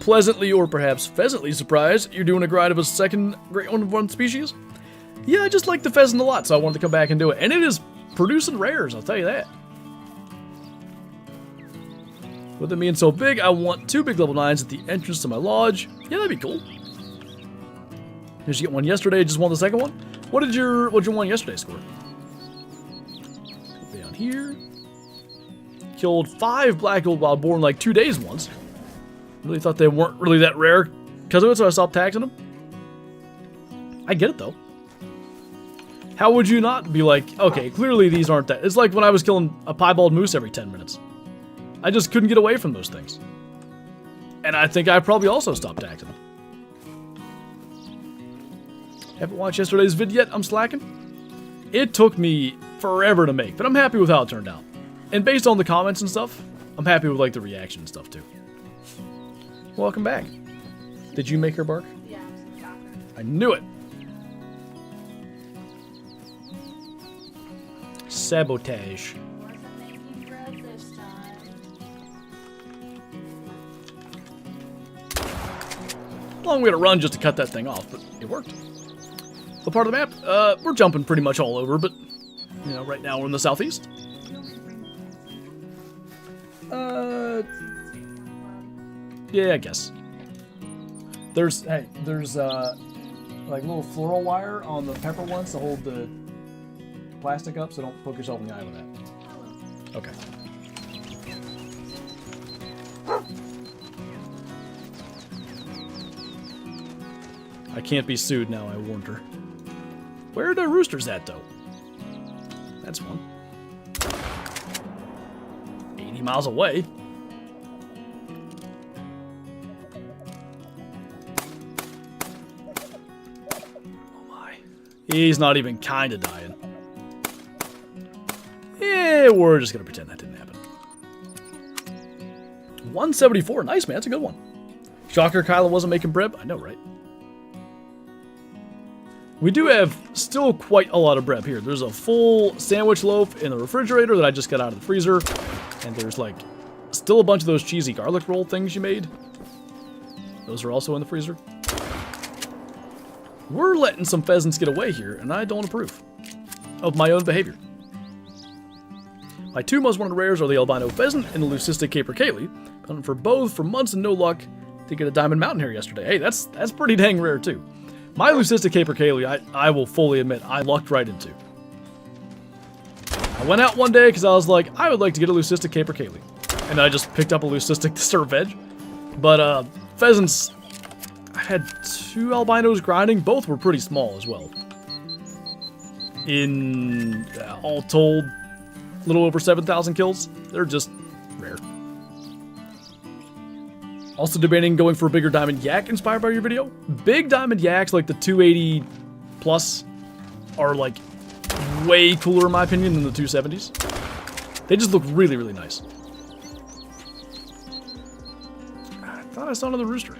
Pleasantly or perhaps pheasantly surprised you're doing a grind of a second great one species? Yeah, I just like the pheasant a lot, so I wanted to come back and do it. And it is producing rares, I'll tell you that. With it being so big, I want 2 big level 9s at the entrance to my lodge. Yeah, that'd be cool. Did you get one yesterday? Just won the second one? What'd your one yesterday score? Down here. Killed 5 black gold wild boar in like 2 days once. Really thought they weren't really that rare because of it, so I stopped taxing them. I get it though. How would you not be like, okay, clearly these aren't that. It's like when I was killing a piebald moose every 10 minutes. I just couldn't get away from those things. And I think I probably also stopped taxing them. Haven't watched yesterday's vid yet, I'm slacking. It took me forever to make, but I'm happy with how it turned out. And based on the comments and stuff, I'm happy with like the reaction and stuff too. Welcome back. Did you make her bark? Yeah, I'm some shocker. I knew it. sabotage. Wasn't making bread this time. Long way to run just to cut that thing off, but it worked. What part of the map? We're jumping pretty much all over, but, you know, right now we're in the southeast. Yeah, I guess. There's like little floral wire on the pepper ones to hold the plastic up, so don't poke yourself in the eye with that. Okay. I can't be sued now, I warned her. Where are the roosters at, though? That's one. 80 miles away. Oh my. He's not even kinda dying. Yeah, we're just gonna pretend that didn't happen. 174. Nice, man. That's a good one. Shocker Kyla wasn't making bread. I know, right? We do have still quite a lot of bread here. There's a full sandwich loaf in the refrigerator that I just got out of the freezer. And there's like still a bunch of those cheesy garlic roll things you made. Those are also in the freezer. We're letting some pheasants get away here, and I don't approve of my own behavior. My two most wanted rares are the albino pheasant and the leucistic capercaillie. Hunting for both for months and no luck to get a diamond mountain hare yesterday. Hey, that's pretty dang rare too. My leucistic capercaillie, I will fully admit, I lucked right into. I went out one day because I was like, I would like to get a leucistic capercaillie. And I just picked up a leucistic to serve veg. But pheasants, I had two albinos grinding. Both were pretty small as well. In all told, a little over 7,000 kills. They're just rare. Also debating going for a bigger diamond yak inspired by your video. Big diamond yaks like the 280 plus are like way cooler in my opinion than the 270s. They just look really, really nice. I thought I saw another rooster.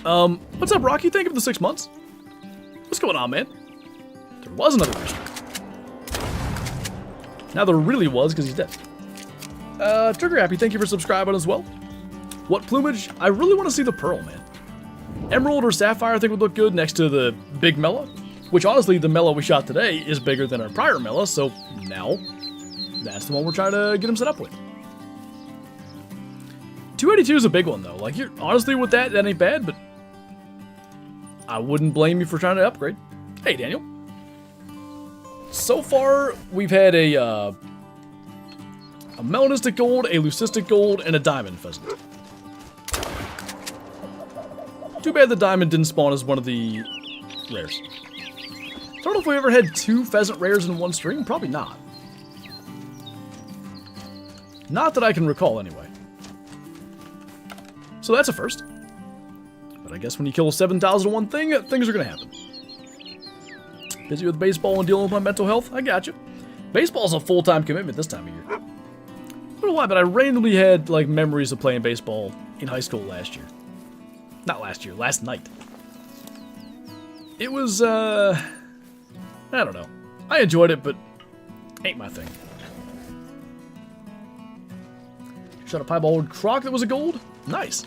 What's up, Rocky? Thank you for the 6 months. What's going on, man? There was another rooster. Now there really was because he's dead. Trigger Happy, thank you for subscribing as well. What plumage? I really want to see the pearl, man. Emerald or sapphire I think would look good next to the big mela. Which honestly, the mela we shot today is bigger than our prior mela, so now that's the one we're trying to get him set up with. 282 is a big one though. Like, you're honestly with that ain't bad, but I wouldn't blame you for trying to upgrade. Hey, Daniel. So far, we've had a melanistic gold, a leucistic gold, and a diamond pheasant. Too bad the diamond didn't spawn as one of the rares. I don't know if we ever had two pheasant rares in one stream. Probably not. Not that I can recall, anyway. So that's a first. But I guess when you kill 7,001 things are going to happen. Busy with baseball and dealing with my mental health? I got you. Baseball's a full-time commitment this time of year. I don't know why, but I randomly had like memories of playing baseball in high school last year. Not last year, last night. It was, I don't know. I enjoyed it, but ain't my thing. Shot a piebald croc that was a gold? Nice.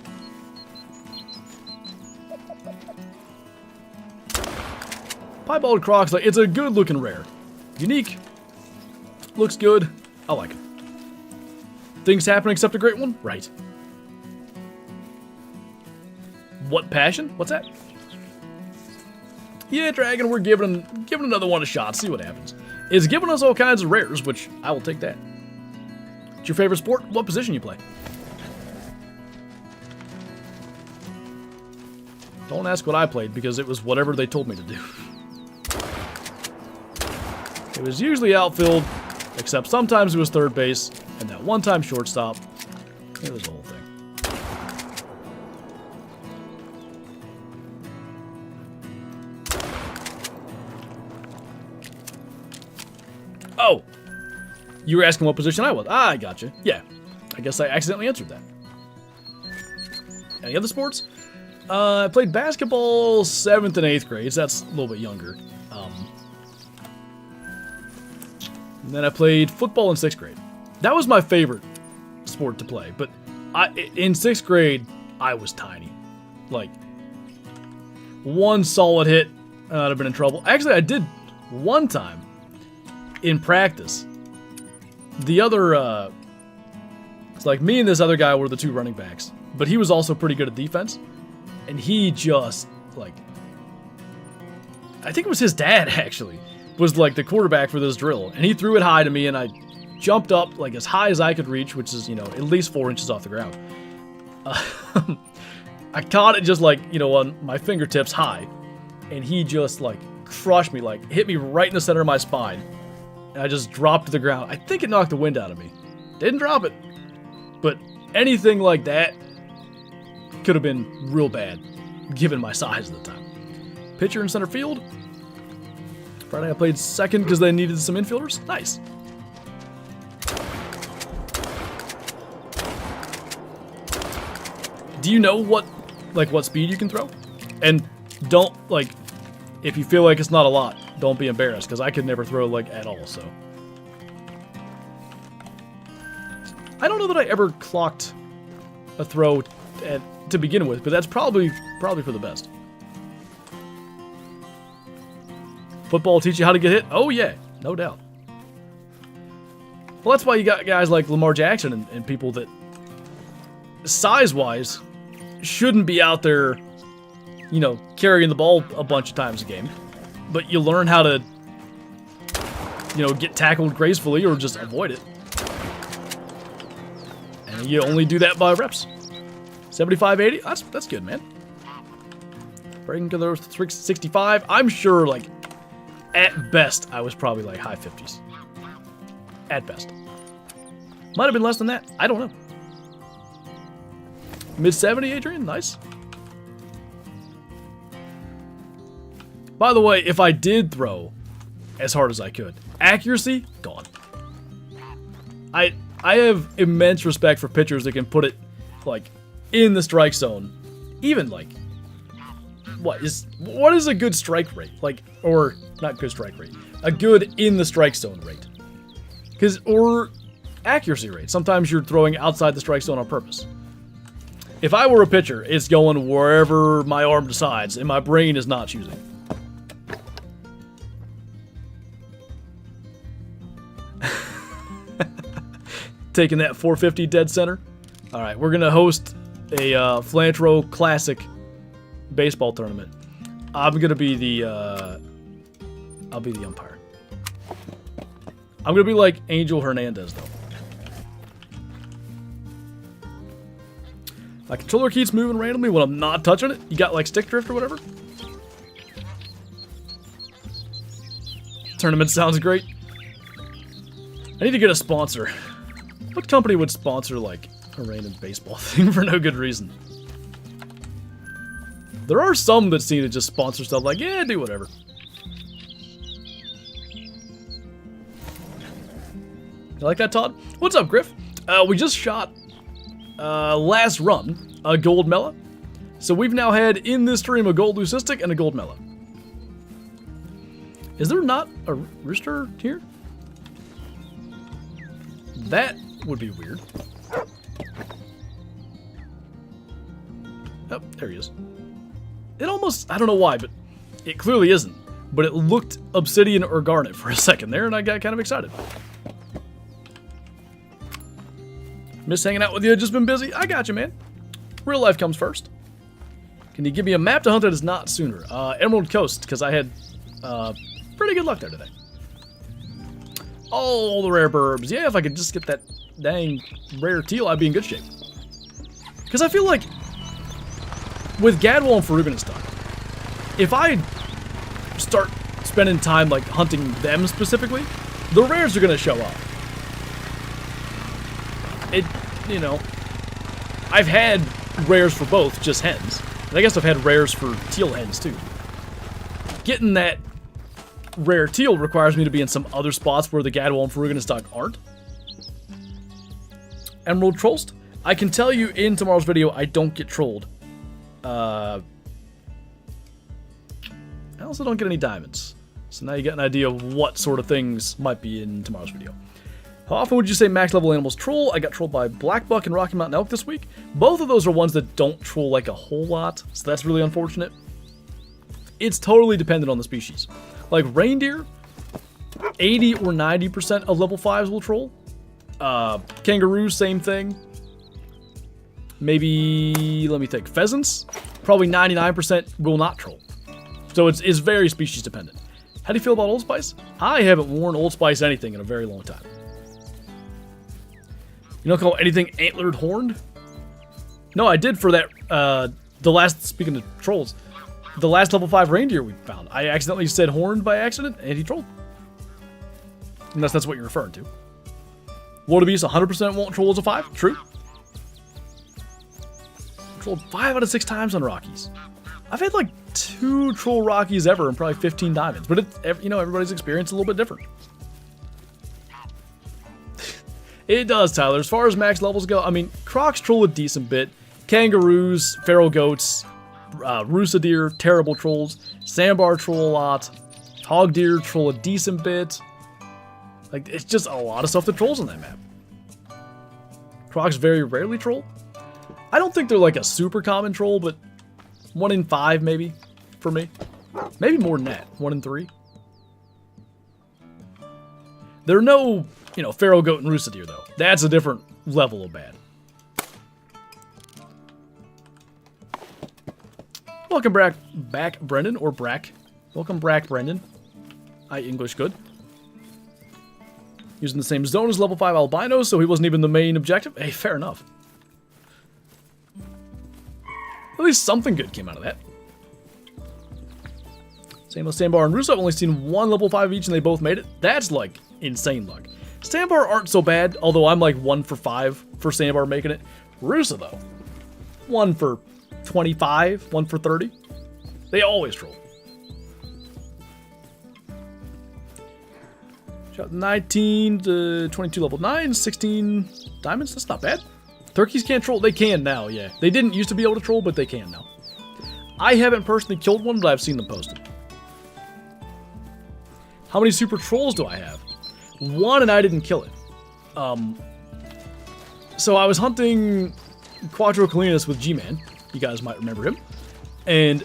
Piebald croc's like, it's a good looking rare. Unique. Looks good. I like it. Things happen except a great one? Right. What passion? What's that? Yeah, Dragon, we're giving another one a shot. See what happens. It's giving us all kinds of rares, which I will take that. What's your favorite sport? What position you play? Don't ask what I played, because it was whatever they told me to do. It was usually outfield, except sometimes it was third base, and that one time shortstop. It was the whole thing. Oh! You were asking what position I was. Ah, I gotcha. Yeah. I guess I accidentally answered that. Any other sports? I played basketball 7th and 8th grades. That's a little bit younger. And then I played football in 6th grade. That was my favorite sport to play, but in 6th grade, I was tiny. Like, one solid hit, I'd have been in trouble. Actually, I did one time in practice. The other, it's like me and this other guy were the 2 running backs, but he was also pretty good at defense. And he just, like, I think it was his dad, actually, was like the quarterback for this drill. And he threw it high to me, and I jumped up like as high as I could reach, which is, at least 4 inches off the ground. I caught it just like, on my fingertips high. And he just like crushed me, like hit me right in the center of my spine. And I just dropped to the ground. I think it knocked the wind out of me. Didn't drop it. But anything like that could have been real bad, given my size at the time. Pitcher in center field. Friday I played second because they needed some infielders. Nice. Do you know what speed you can throw? And don't, like, if you feel like it's not a lot, don't be embarrassed, because I could never throw, like, at all, so. I don't know that I ever clocked a throw to begin with, but that's probably for the best. Football will teach you how to get hit? Oh, yeah, no doubt. Well, that's why you got guys like Lamar Jackson and people that, size-wise, shouldn't be out there, carrying the ball a bunch of times a game. But you learn how to, get tackled gracefully or just avoid it. And you only do that by reps. 75-80, that's good, man. Breaking to those 65, I'm sure, like, at best, I was probably like high 50s. At best. Might have been less than that. I don't know. Mid 70, Adrian? Nice. By the way, if I did throw as hard as I could, accuracy, gone. I have immense respect for pitchers that can put it, like, in the strike zone. Even, like, what is a good strike rate? Like, or, not good strike rate. A good in the strike zone rate. Or accuracy rate. Sometimes you're throwing outside the strike zone on purpose. If I were a pitcher, it's going wherever my arm decides, and my brain is not choosing. Taking that 450 dead center. All right, we're gonna host a Flantrol Classic baseball tournament. I'm gonna be the I'll be the umpire. I'm gonna be like Angel Hernandez though. My controller keeps moving randomly when I'm not touching it. You got like stick drift or whatever? Tournament sounds great. I need to get a sponsor. What company would sponsor like a random baseball thing for no good reason? There are some that seem to just sponsor stuff like, yeah, do whatever. You like that, Todd? What's up, Griff? We just shot last run a gold mela. So we've now had in this stream a gold leucistic and a gold mela. Is there not a rooster here? That would be weird. Oh, there he is. It almost, I don't know why, but it clearly isn't. But it looked obsidian or garnet for a second there, and I got kind of excited. Miss hanging out with you, just been busy. I got you, man. Real life comes first. Can you give me a map to hunt that is not sooner? Emerald Coast, because I had pretty good luck there today. All the rare burbs. Yeah, if I could just get that dang rare teal, I'd be in good shape. Because I feel like with Gadwall and Farugan and stuff, if I start spending time like hunting them specifically, the rares are going to show up. I've had rares for both, just hens. And I guess I've had rares for teal hens too. Getting that rare teal requires me to be in some other spots where the Gadwall and Farugan and stock aren't. Emerald Trollst? I can tell you in tomorrow's video, I don't get trolled. I also don't get any diamonds. So now you get an idea of what sort of things might be in tomorrow's video. How often would you say max level animals troll? I got trolled by black buck and Rocky Mountain elk this week. Both of those are ones that don't troll like a whole lot, so that's really unfortunate. It's totally dependent on the species. Like reindeer, 80 or 90% of level 5s will troll. Kangaroos, same thing. Maybe, let me think, pheasants, probably 99% will not troll. So it's very species dependent. How do you feel about Old Spice? I haven't worn Old Spice anything in a very long time. You don't call anything antlered horned? No, I did for that, speaking of trolls, the last level 5 reindeer we found. I accidentally said horned by accident, and he trolled. Unless that's what you're referring to. Wildebeest 100% won't troll as a 5. True. Trolled 5 out of 6 times on Rockies. I've had like 2 troll Rockies ever and probably 15 diamonds. But, you know, everybody's experience is a little bit different. It does, Tyler. As far as max levels go, I mean, crocs troll a decent bit. Kangaroos, feral goats, roosa deer, terrible trolls. Sandbar troll a lot. Hog deer troll a decent bit. Like, it's just a lot of stuff that trolls on that map. Crocs very rarely troll. I don't think they're like a super common troll, but 1 in 5 maybe for me. Maybe more than that. 1 in 3. There are no, you know, feral goat and rooster deer though. That's a different level of bad. Welcome back, Brendan, or Brack. Welcome back, Brendan. I English good. Using the same zone as level 5 albinos, so he wasn't even the main objective. Hey, fair enough. At least something good came out of that. Same with Sandbar and Russo. I've only seen 1 level 5 each and they both made it. That's like insane luck. Sandbar aren't so bad, although I'm like 1 for 5 for Sandbar making it. Russo though, 1 for 25, 1 for 30. They always troll. Shot 19 to 22 level 9, 16 diamonds. That's not bad. Turkeys can't troll. They can now, yeah. They didn't used to be able to troll, but they can now. I haven't personally killed one, but I've seen them posted. How many super trolls do I have? 1, and I didn't kill it. So I was hunting Quattro Colinas with G-Man. You guys might remember him. And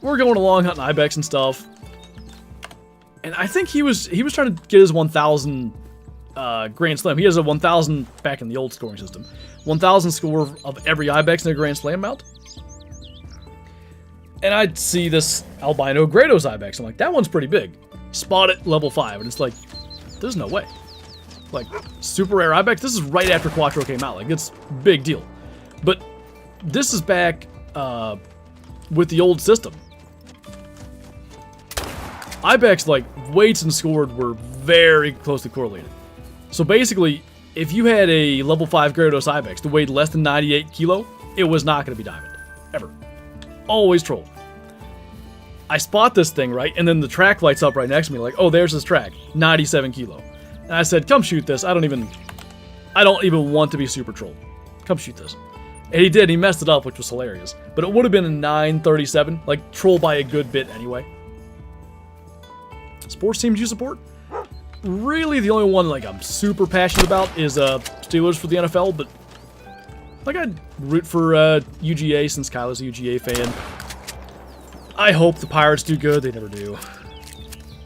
we're going along hunting ibex and stuff. And I think he was trying to get his 1,000 Grand Slam. He has a 1,000 back in the old scoring system. 1,000 score of every ibex in a Grand Slam mount. And I'd see this albino Grados ibex. I'm like, that one's pretty big. Spot it, level 5. And it's like, there's no way. Like, super rare ibex. This is right after Quattro came out. Like, it's big deal. But this is back with the old system. Ibex, like, weights and scored were very closely correlated. So basically, if you had a level 5 Gyarados Ibex that weighed less than 98 kilo, it was not going to be diamond. Ever. Always troll. I spot this thing, right? And then the track lights up right next to me, like, oh, there's this track. 97 kilo. And I said, come shoot this. I don't even want to be super trolled. Come shoot this. And he did. He messed it up, which was hilarious. But it would have been a 937. Like, troll by a good bit anyway. Sports teams you support? Really, the only one like I'm super passionate about is Steelers for the NFL, but like I'd root for UGA since Kyle's a UGA fan. I hope the Pirates do good. They never do.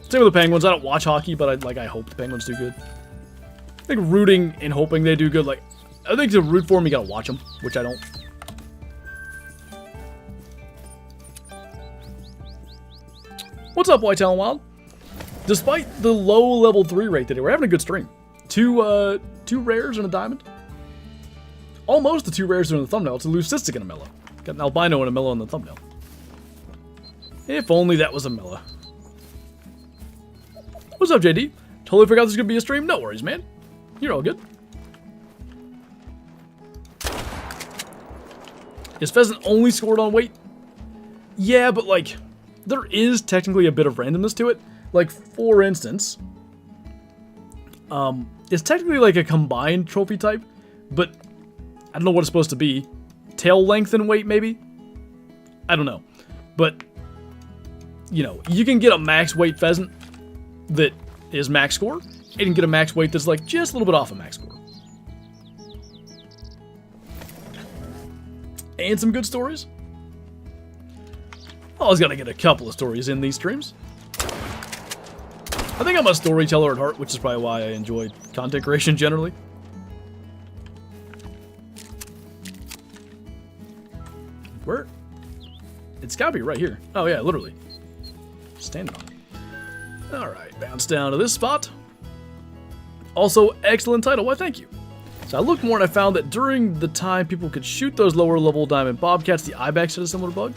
Same with the Penguins. I don't watch hockey, but I hope the Penguins do good. I think rooting and hoping they do good. Like I think to root for them, you gotta watch them, which I don't. What's up, Whitetail and Wild? Despite the low level 3 rate today, we're having a good stream. Two rares and a diamond. Almost the 2 rares are in the thumbnail. It's a leucistic and a mellow. Got an albino and a mellow in the thumbnail. If only that was a mellow. What's up, JD? Totally forgot this was gonna be a stream. No worries, man. You're all good. Is Pheasant only scored on weight? Yeah, but like, there is technically a bit of randomness to it. Like, for instance, it's technically like a combined trophy type, but I don't know what it's supposed to be. Tail length and weight, maybe? I don't know. But, you know, you can get a max weight pheasant that is max score, and you can get a max weight that's like just a little bit off of max score. And some good stories. Always gotta get a couple of stories in these streams. I think I'm a storyteller at heart, which is probably why I enjoy content creation generally. Where? It's gotta be right here. Oh yeah, literally. Standing on it. Alright, bounce down to this spot. Also, excellent title. Why, thank you. So I looked more and I found that during the time people could shoot those lower level diamond bobcats, the ibex had a similar bug.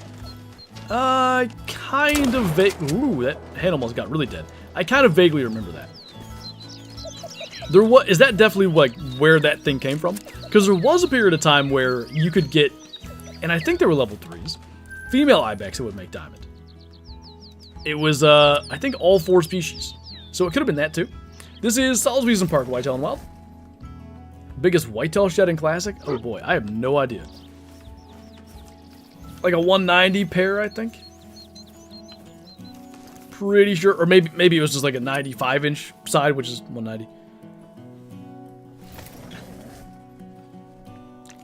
Kind of ooh, that head almost got really dead. I kind of vaguely remember that. Is that definitely like where that thing came from? Because there was a period of time where you could get, and I think they were level 3s, female ibex that would make diamond. It was, I think all 4 species. So it could have been that too. This is Salisbury's Park Whitetail and Wild. Biggest whitetail shedding classic? Oh boy, I have no idea. Like a 190 pair, I think. Pretty sure, or maybe it was just like a 95-inch side, which is 190.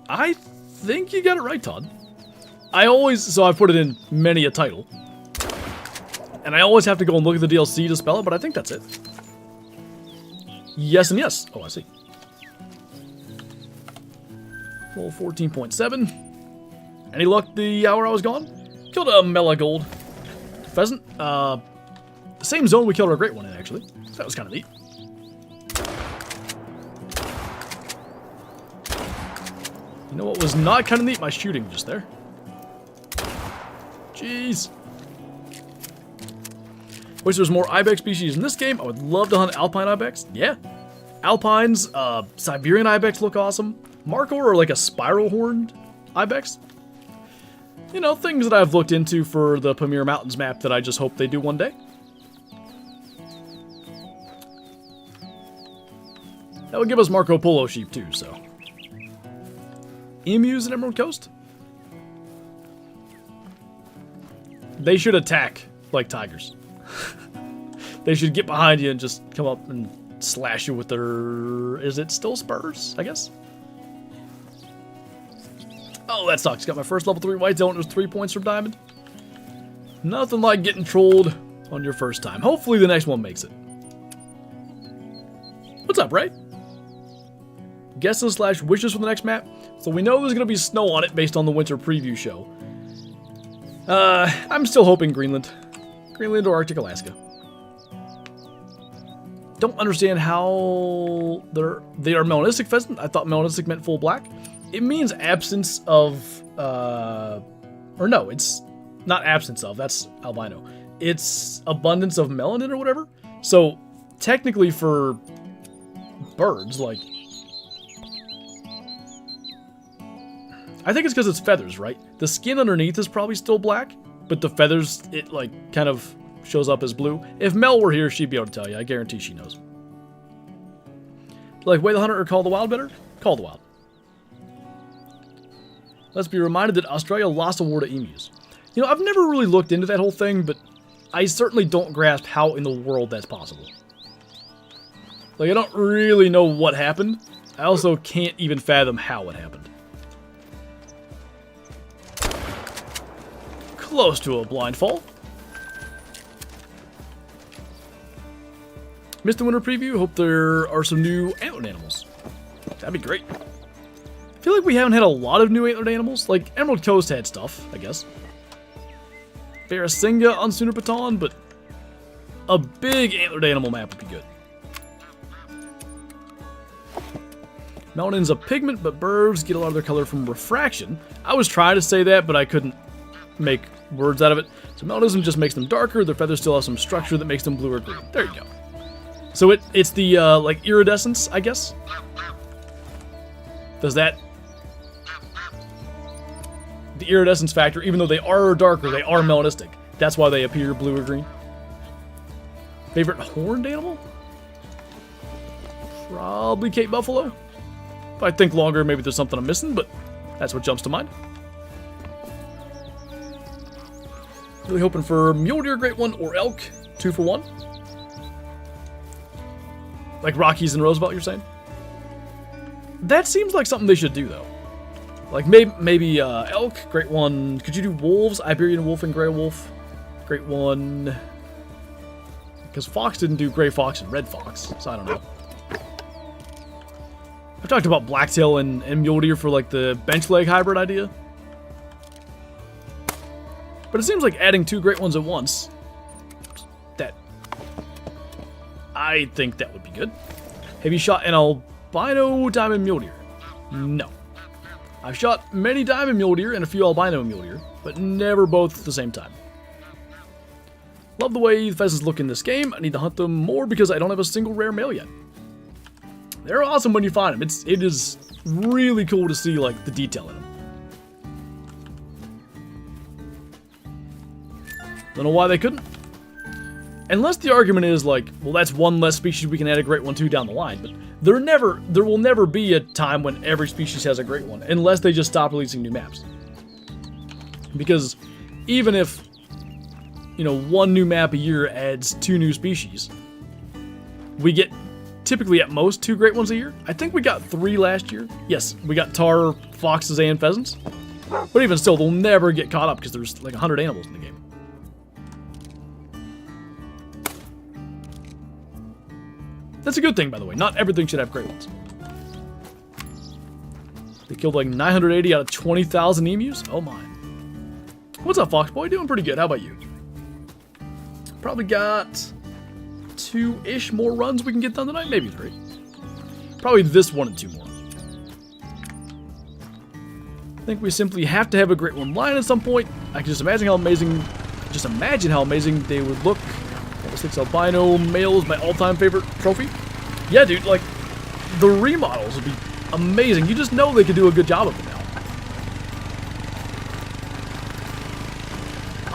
I think you got it right, Todd. So I put it in many a title. And I always have to go and look at the DLC to spell it, but I think that's it. Yes and yes. Oh, I see. Roll 14.7. Any luck the hour I was gone? Killed a Mela Gold pheasant. The same zone we killed our great one in, actually. So that was kind of neat. You know what was not kind of neat? My shooting just there. Jeez. Wish there was more ibex species in this game. I would love to hunt alpine ibex. Yeah. Alpines, Siberian ibex look awesome. Marco or like a spiral horned ibex. You know, things that I've looked into for the Pamir Mountains map that I just hope they do one day. That would give us Marco Polo sheep too, so. Emus in Emerald Coast? They should attack like tigers. They should get behind you and just come up and slash you with their... Is it still spurs, I guess? Oh, that sucks. Got my first level 3 whitetail and it was 3 points from diamond. Nothing like getting trolled on your first time. Hopefully the next one makes it. What's up, Ray? Guesses / wishes for the next map. So we know there's going to be snow on it based on the winter preview show. I'm still hoping Greenland. Greenland or Arctic Alaska. Don't understand how they are melanistic pheasant. I thought melanistic meant full black. It means absence of, or no, it's not absence of, that's albino. It's abundance of melanin or whatever. So technically for birds, like, I think it's because it's feathers, right? The skin underneath is probably still black, but the feathers, it like kind of shows up as blue. If Mel were here, she'd be able to tell you. I guarantee she knows. Like Whale Hunter or Call the Wild better? Call the Wild. Let's be reminded that Australia lost a war to emus. You know, I've never really looked into that whole thing, but I certainly don't grasp how in the world that's possible. Like, I don't really know what happened. I also can't even fathom how it happened. Close to a blind fall. Missed the winter preview. Hope there are some new antlered animals. That'd be great. I feel like we haven't had a lot of new antlered animals. Like, Emerald Coast had stuff, I guess. Barasinga on Sundarpatan, but a big antlered animal map would be good. Melanin's a pigment, but birbs get a lot of their color from refraction. I was trying to say that, but I couldn't make words out of it. So melanism just makes them darker. Their feathers still have some structure that makes them blue or green. There you go. So it's the, like, iridescence, I guess? Does that... The iridescence factor, even though they are darker, they are melanistic. That's why they appear blue or green. Favorite horned animal? Probably Cape Buffalo. If I think longer, maybe there's something I'm missing, but that's what jumps to mind. Really hoping for mule deer, great one, or elk, 2 for 1. Like Rockies and Roosevelt, you're saying? That seems like something they should do, though. Like, maybe elk, great one. Could you do wolves? Iberian wolf and gray wolf. Great one. Because fox didn't do gray fox and red fox, so I don't know. I've talked about blacktail and mule deer for, like, the bench leg hybrid idea. But it seems like adding 2 great ones at once. I think that would be good. Have you shot an albino diamond mule deer? No. I've shot many diamond mule deer and a few albino mule deer, but never both at the same time. Love the way the pheasants look in this game. I need to hunt them more because I don't have a single rare male yet. They're awesome when you find them. It is really cool to see, like, the detail in them. Don't know why they couldn't. Unless the argument is like, well, that's one less species we can add a great one to down the line, but there will never be a time when every species has a great one, unless they just stop releasing new maps. Because even if, you know, 1 new map a year adds 2 new species, we get typically at most 2 great ones a year. I think we got 3 last year. Yes, we got tar, foxes, and pheasants. But even still, they'll never get caught up because there's like 100 animals in the game. That's a good thing, by the way. Not everything should have great ones. They killed like 980 out of 20,000 emus? Oh my. What's up, Fox Boy? Doing pretty good. How about you? Probably got 2-ish more runs we can get done tonight. Maybe 3. Probably this one and 2 more. I think we simply have to have a great one line at some point. I can just imagine how amazing they would look. 6 albino male is my all-time favorite trophy. Yeah, dude, like, the remodels would be amazing. You just know they could do a good job of it now.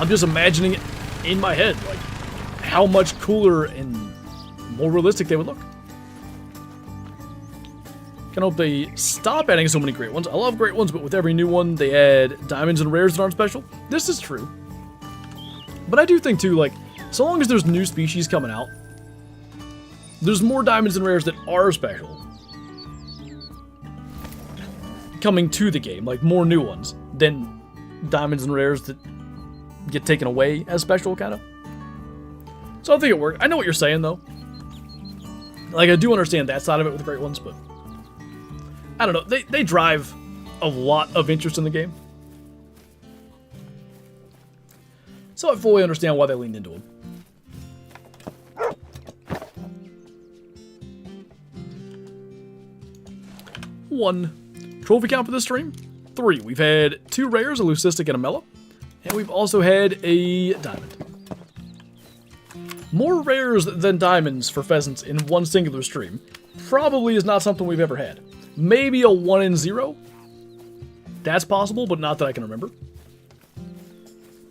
I'm just imagining it in my head, like, how much cooler and more realistic they would look. Kinda hope they stop adding so many great ones. I love great ones, but with every new one, they add diamonds and rares that aren't special. This is true. But I do think, too, like, so long as there's new species coming out, there's more diamonds and rares that are special coming to the game, like more new ones, than diamonds and rares that get taken away as special, kind of. So I think it worked. I know what you're saying, though. Like, I do understand that side of it with great ones, but I don't know. They drive a lot of interest in the game. So I fully understand why they leaned into them. One. Trophy count for this stream? 3. We've had 2 rares, a leucistic and a mellow. And we've also had a diamond. More rares than diamonds for pheasants in one singular stream probably is not something we've ever had. Maybe a 1 in 0. That's possible, but not that I can remember.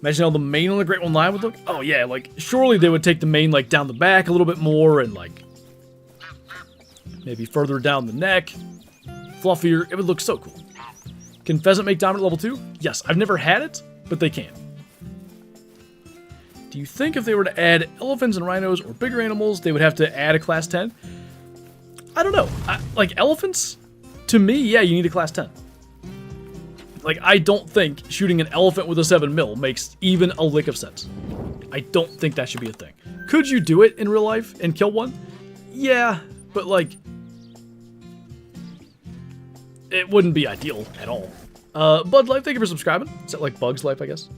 Imagine how the mane on the Great One line would look. Oh yeah, like, surely they would take the mane, like, down the back a little bit more and, like, maybe further down the neck. Fluffier. It would look so cool. Can pheasant make diamond at level 2? Yes, I've never had it, but they can. Do you think if they were to add elephants and rhinos or bigger animals, they would have to add a class 10? I don't know. Like, elephants? To me, yeah, you need a class 10. Like, I don't think shooting an elephant with a 7mm makes even a lick of sense. I don't think that should be a thing. Could you do it in real life and kill one? Yeah, but, like, it wouldn't be ideal at all. Bud Life, thank you for subscribing. Is that like Bug's Life, I guess?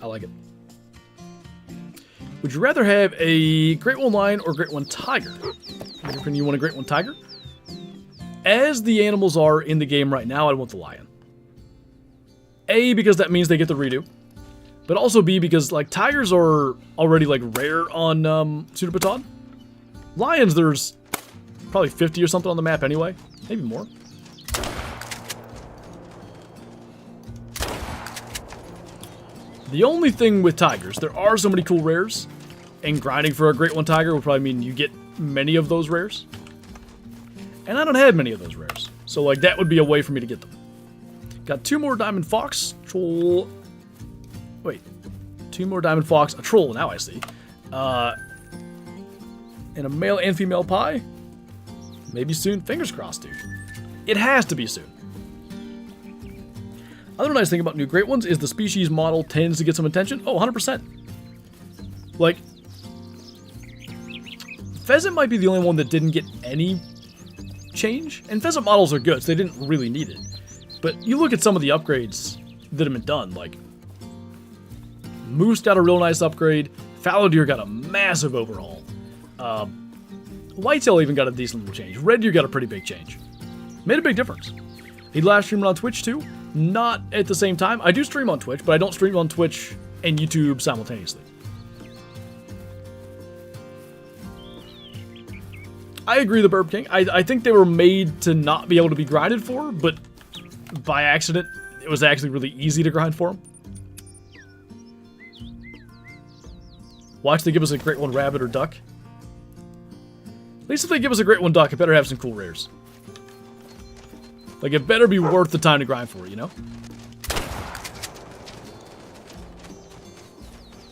I like it. Would you rather have a Great One Lion or Great One Tiger? You want a Great One Tiger? As the animals are in the game right now, I'd want the lion. A, because that means they get the redo. But also B, because, like, tigers are already, like, rare on Sundarpatan. Lions, there's probably 50 or something on the map anyway. Maybe more. The only thing with tigers, there are so many cool rares, and grinding for a Great One Tiger will probably mean you get many of those rares. And I don't have many of those rares, so like that would be a way for me to get them. Got 2 more Diamond Fox, Troll... Wait. 2 more Diamond Fox, a Troll, now I see. And a male and female pie. Maybe soon. Fingers crossed, dude. It has to be soon. Other nice thing about new great ones is the species model tends to get some attention. Oh, 100%. Like, pheasant might be the only one that didn't get any change. And pheasant models are good, so they didn't really need it. But you look at some of the upgrades that have been done, like moose got a real nice upgrade. Fallow deer got a massive overhaul. Whitetail even got a decent little change. Red deer got a pretty big change. Made a big difference. He live streamed on Twitch too. Not at the same time. I do stream on Twitch, but I don't stream on Twitch and YouTube simultaneously. I agree, the Burb King. I think they were made to not be able to be grinded for, but by accident, it was actually really easy to grind for them. Watch they give us a great one rabbit or duck. At least if they give us a great one duck, it better have some cool rares. Like, it better be worth the time to grind for, you know?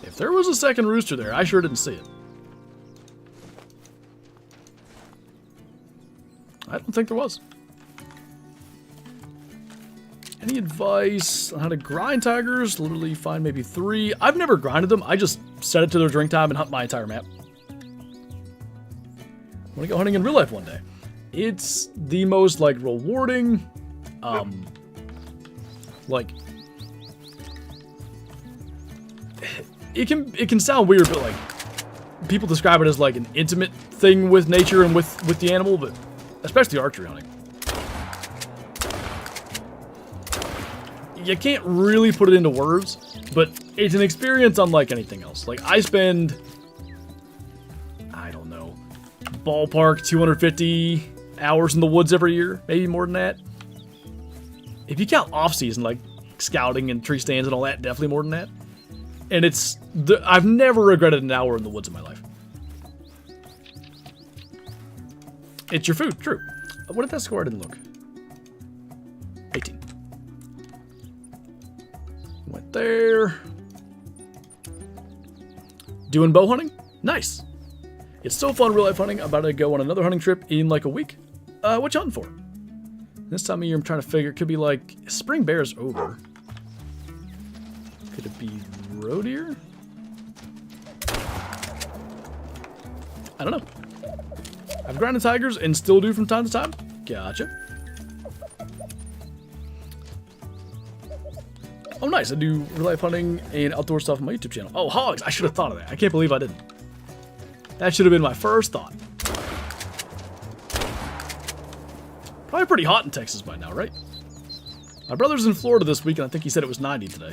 If there was a second rooster there, I sure didn't see it. I don't think there was. Any advice on how to grind tigers? Literally find maybe 3. I've never grinded them. I just set it to their drink time and hunt my entire map. I want to go hunting in real life one day. It's the most, like, rewarding, like, it can sound weird, but, like, people describe it as, like, an intimate thing with nature and with the animal, but especially archery hunting. You can't really put it into words, but it's an experience unlike anything else. Like, I spend, I don't know, ballpark 250 hours in the woods every year, maybe more than that. If you count off-season, like scouting and tree stands and all that, definitely more than that. And I've never regretted an hour in the woods in my life. It's your food, true. What did that score? I didn't look. 18. Went there. Doing bow hunting? Nice. It's so fun real life hunting. I'm about to go on another hunting trip in like a week. What you hunting for? This time of year I'm trying to figure, it could be like, spring bear's over. Could it be roe deer? I don't know. I've grinded tigers and still do from time to time. Gotcha. Oh, nice. I do real life hunting and outdoor stuff on my YouTube channel. Oh, hogs. I should have thought of that. I can't believe I didn't. That should have been my first thought. Probably pretty hot in Texas by now, right? My brother's in Florida this week, and I think he said it was 90 today.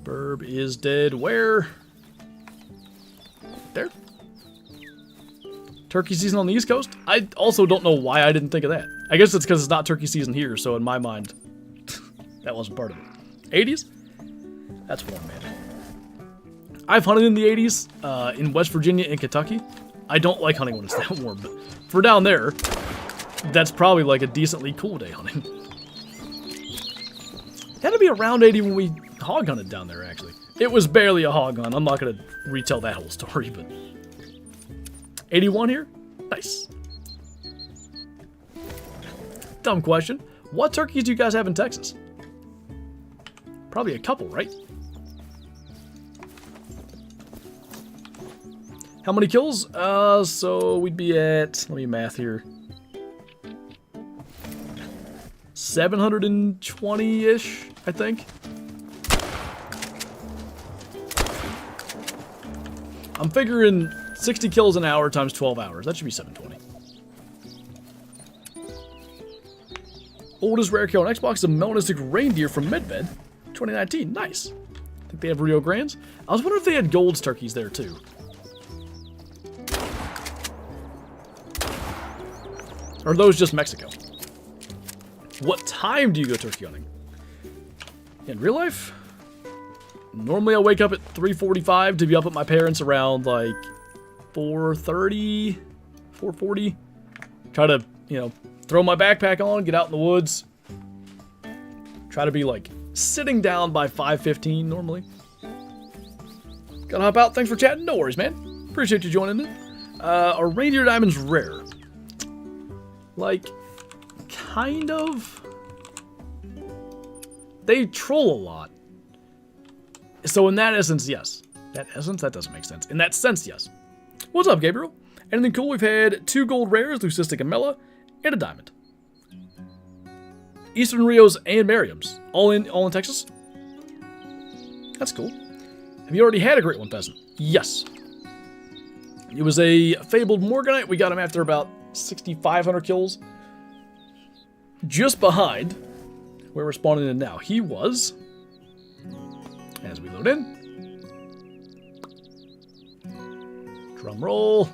Burb is dead. Where? There. Turkey season on the East Coast? I also don't know why I didn't think of that. I guess it's because it's not turkey season here, so in my mind, that wasn't part of it. 80s? That's warm, man. I've hunted in the 80s, in West Virginia and Kentucky. I don't like hunting when it's that warm, but for down there, that's probably like a decently cool day hunting. It had to be around 80 when we hog hunted down there, actually. It was barely a hog hunt. I'm not going to retell that whole story, but 81 here? Nice. Dumb question. What turkeys do you guys have in Texas? Probably a couple, right? How many kills? So we'd be at, let me math here. 720-ish, I think. I'm figuring 60 kills an hour times 12 hours. That should be 720. Oldest rare kill on Xbox is a melanistic reindeer from Medved, 2019. Nice. I think they have Rio Grandes. I was wondering if they had Gold's turkeys there too. Or are those just Mexico? What time do you go turkey hunting? In real life? Normally I wake up at 3:45 to be up at my parents' around like 4:30, 4:40. Try to, you know, throw my backpack on, get out in the woods. Try to be like sitting down by 5:15 normally. Gotta hop out. Thanks for chatting. No worries, man. Appreciate you joining in. Are reindeer diamonds rare? Like, kind of. They troll a lot. So in that essence, yes. That essence? That doesn't make sense. In that sense, yes. What's up, Gabriel? Anything cool? We've had 2 gold rares, Leucistic and Mela, and a diamond. Eastern Rios and Merriam's. All in Texas? That's cool. Have you already had a great one, Pheasant? Yes. It was a fabled Morganite. We got him after about 6,500 kills. Just behind where we're spawning in now. He was, as we load in, drum roll,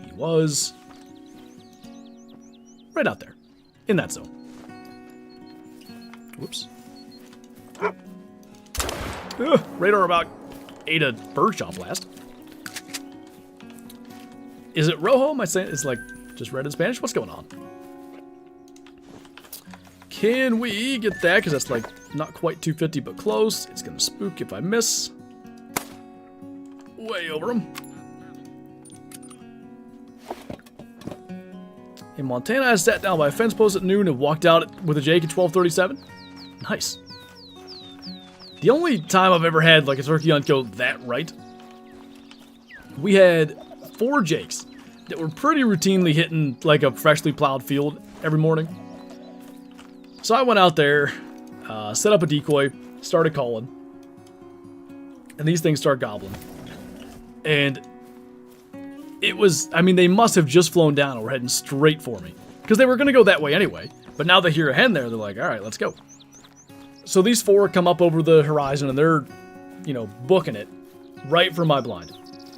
he was right out there, in that zone. Whoops. Radar about ate a birdshot blast. Is it Rojo? Am I saying it's like just red in Spanish? What's going on? Can we get that? Because that's like not quite 250, but close. It's going to spook if I miss. Way over him. In Montana, I sat down by a fence post at noon and walked out with a Jake at 12:37. Nice. The only time I've ever had like a turkey hunt go that right, we had 4 Jakes that were pretty routinely hitting like a freshly plowed field every morning. So I went out there, set up a decoy, started calling, and these things start gobbling. And it was, I mean, they must have just flown down and were heading straight for me. Because they were going to go that way anyway. But now they hear a hen there, they're like, all right, let's go. So these 4 come up over the horizon and they're, you know, booking it right for my blind.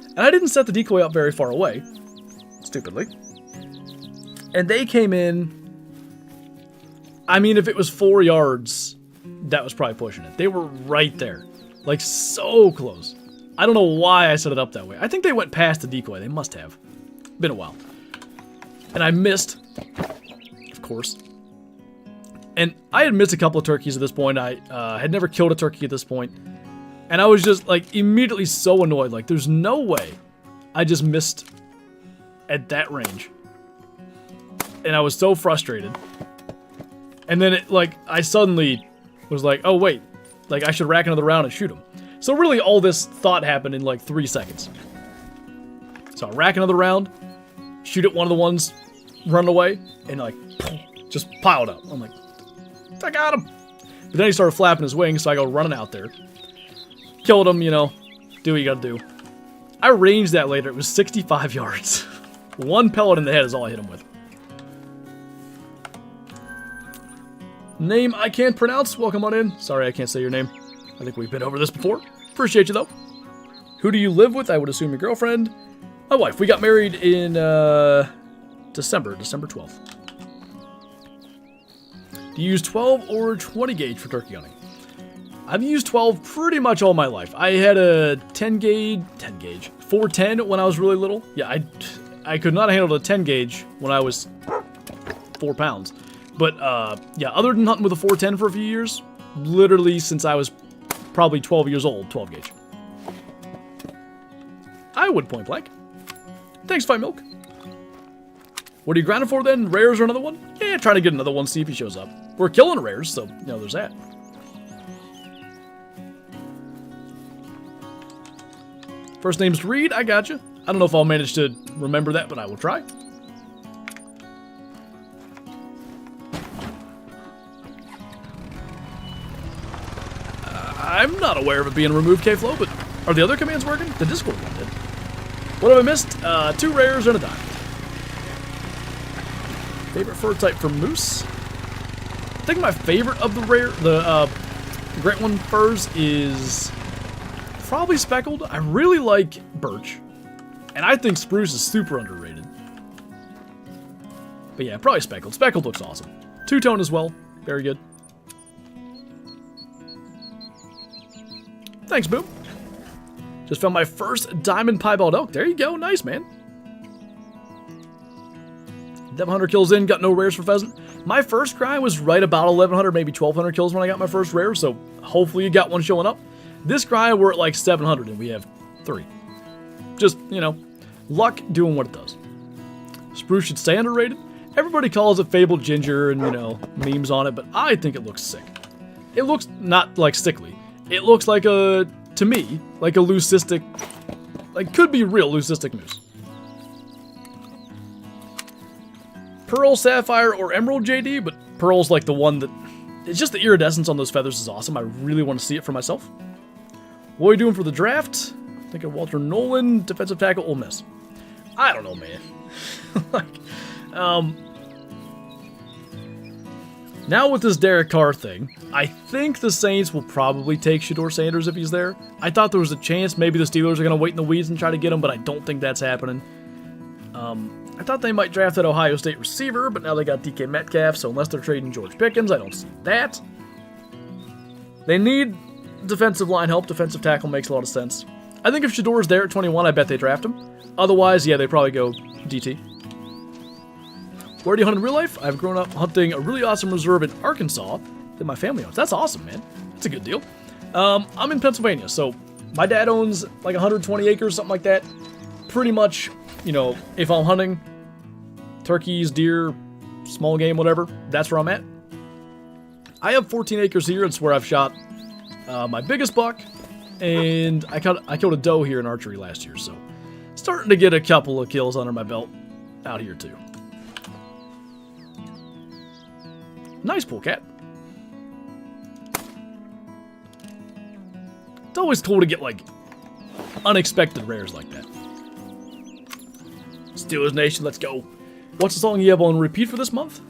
And I didn't set the decoy up very far away, stupidly. And they came in, I mean, if it was 4 yards, that was probably pushing it. They were right there, like so close. I don't know why I set it up that way. I think they went past the decoy. They must have. Been a while. And I missed, of course. And I had missed a couple of turkeys at this point. I had never killed a turkey at this point. And I was just, like, immediately so annoyed. Like, there's no way I just missed at that range. And I was so frustrated. And then, it, like, I suddenly was like, oh, wait. Like, I should rack another round and shoot him. So really, all this thought happened in, like, 3 seconds. So I rack another round, shoot at one of the ones, run away, and, like, just piled up. I'm like, I got him. But then he started flapping his wings, so I go running out there. Killed him, you know. Do what you gotta do. I ranged that later. It was 65 yards. 1 pellet in the head is all I hit him with. Name I can't pronounce. Welcome on in. Sorry I can't say your name. I think we've been over this before. Appreciate you, though. Who do you live with? I would assume your girlfriend. My wife. We got married in December 12th. Do you use 12 or 20 gauge for turkey hunting? I've used 12 pretty much all my life. I had a 10 gauge, 410 when I was really little. Yeah, I could not handle a 10 gauge when I was 4 pounds. But, yeah, other than hunting with a 410 for a few years, literally since I was probably 12 years old, 12 gauge. I would point blank. Thanks, Fight Milk. What are you grinding for then? Rares or another one? Yeah, trying to get another one, see if he shows up. We're killing rares, so, you know, there's that. First name's Reed, I gotcha. I don't know if I'll manage to remember that, but I will try. I'm not aware of it being removed K-Flow, but are the other commands working? The Discord one did. What have I missed? 2 rares and a diamond. Favorite fur type for moose? I think my favorite of the Great One furs is probably speckled. I really like birch. And I think spruce is super underrated. But yeah, probably speckled. Speckled looks awesome. 2-tone as well. Very good. Thanks, Boom. Just found my first diamond piebald elk. There you go. Nice, man. 1,100 kills in. Got no rares for pheasant. My first cry was right about 1,100, maybe 1,200 kills when I got my first rare. So hopefully you got one showing up. This cry, we're at like 700 and we have 3. Just, you know, luck doing what it does. Spruce should stay underrated. Everybody calls it fabled ginger and, you know, memes on it, but I think it looks sick. It looks not like stickly. It looks like a, to me, like a leucistic, like could be real leucistic moose. Pearl, sapphire, or emerald JD, but pearl's like the one that, it's just the iridescence on those feathers is awesome. I really want to see it for myself. What are we doing for the draft? I think of Walter Nolan, defensive tackle, Ole Miss. I don't know, man. Like, now with this Derrick Carr thing, I think the Saints will probably take Shedeur Sanders if he's there. I thought there was a chance maybe the Steelers are going to wait in the weeds and try to get him, but I don't think that's happening. I thought they might draft that Ohio State receiver, but now they got DK Metcalf, so unless they're trading George Pickens, I don't see that. They need defensive line help. Defensive tackle makes a lot of sense. I think if Shedeur's there at 21, I bet they draft him. Otherwise, yeah, they probably go DT. Where do you hunt in real life? I've grown up hunting a really awesome reserve in Arkansas that my family owns. That's awesome, man. That's a good deal. I'm in Pennsylvania, so my dad owns like 120 acres, something like that. Pretty much, you know, if I'm hunting turkeys, deer, small game, whatever, that's where I'm at. I have 14 acres here. It's where I've shot my biggest buck, and I killed a doe here in archery last year, so starting to get a couple of kills under my belt out here too. Nice polecat. It's always cool to get like unexpected rares like that. Steelers Nation, let's go. What's the song you have on repeat for this month?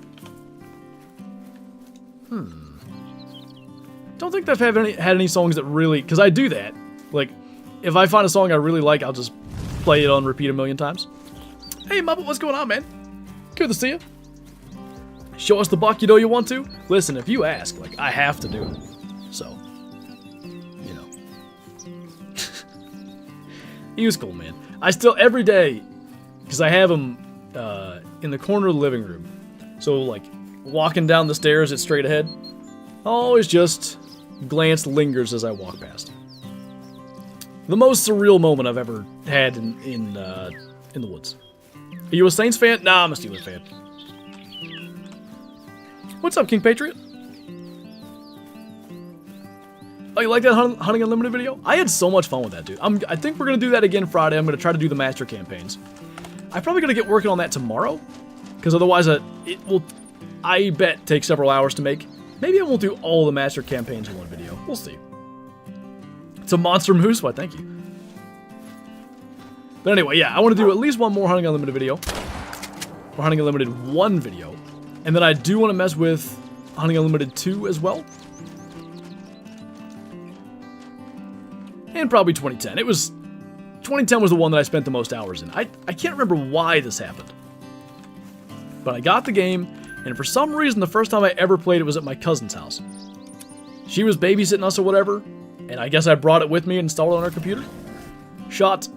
Don't think I've had any songs that really, because I do that. Like, if I find a song I really like, I'll just play it on repeat a million times. Hey, Muppet, what's going on, man? Good to see you. Show us the buck you know you want to. Listen, if you ask, like, I have to do it. So, you know. He was cool, man. I still, every day, because I have him in the corner of the living room. So, like, walking down the stairs, it's straight ahead. Always just glance lingers as I walk past. The most surreal moment I've ever had in the woods. Are you a Saints fan? Nah, I'm a Steelers fan. What's up, King Patriot? Oh, you like that Hunting Unlimited video? I had so much fun with that, dude. I think we're going to do that again Friday. I'm going to try to do the master campaigns. I'm probably going to get working on that tomorrow, because otherwise it will, I bet, take several hours to make. Maybe I won't do all the master campaigns in one video. We'll see. It's a monster moose. Why, thank you. But anyway, yeah, I want to do at least one more Hunting Unlimited video. Or Hunting Unlimited 1 video. And then I do want to mess with Hunting Unlimited 2 as well. And probably 2010. 2010 was the one that I spent the most hours in. I can't remember why this happened. But I got the game, and for some reason the first time I ever played it was at my cousin's house. She was babysitting us or whatever, and I guess I brought it with me and installed it on her computer. Shot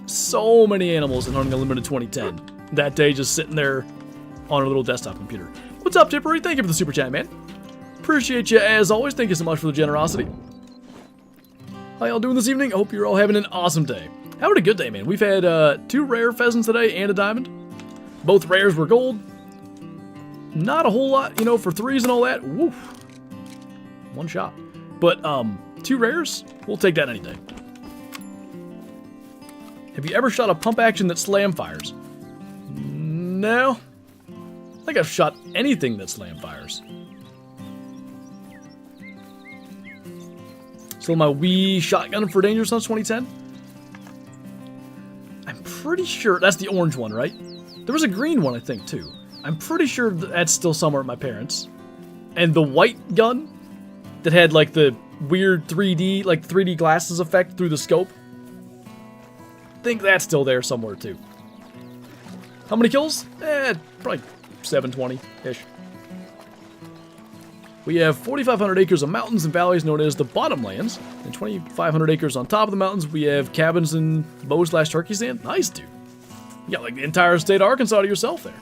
so many animals in Hunting Unlimited 2010. That day just sitting there on her little desktop computer. What's up, Tippery? Thank you for the super chat, man. Appreciate you as always. Thank you so much for the generosity. How y'all doing this evening? I hope you're all having an awesome day. Having a good day, man. We've had 2 rare pheasants today and a diamond. Both rares were gold. Not a whole lot, you know, for 3s and all that. Woof. One shot. But 2 rares, we'll take that any day. Have you ever shot a pump action that slam fires? No. I think I've shot anything that slam fires. Still my wee shotgun for Dangerous Hunts 2010. I'm pretty sure that's the orange one, right? There was a green one, I think, too. I'm pretty sure that's still somewhere at my parents'. And the white gun that had like the weird 3D, like 3D glasses effect through the scope. I think that's still there somewhere, too. How many kills? Probably 720-ish. We have 4,500 acres of mountains and valleys known as the Bottomlands, and 2,500 acres on top of the mountains. We have cabins and bow/turkey stand. Nice, dude. You got like the entire state of Arkansas to yourself there.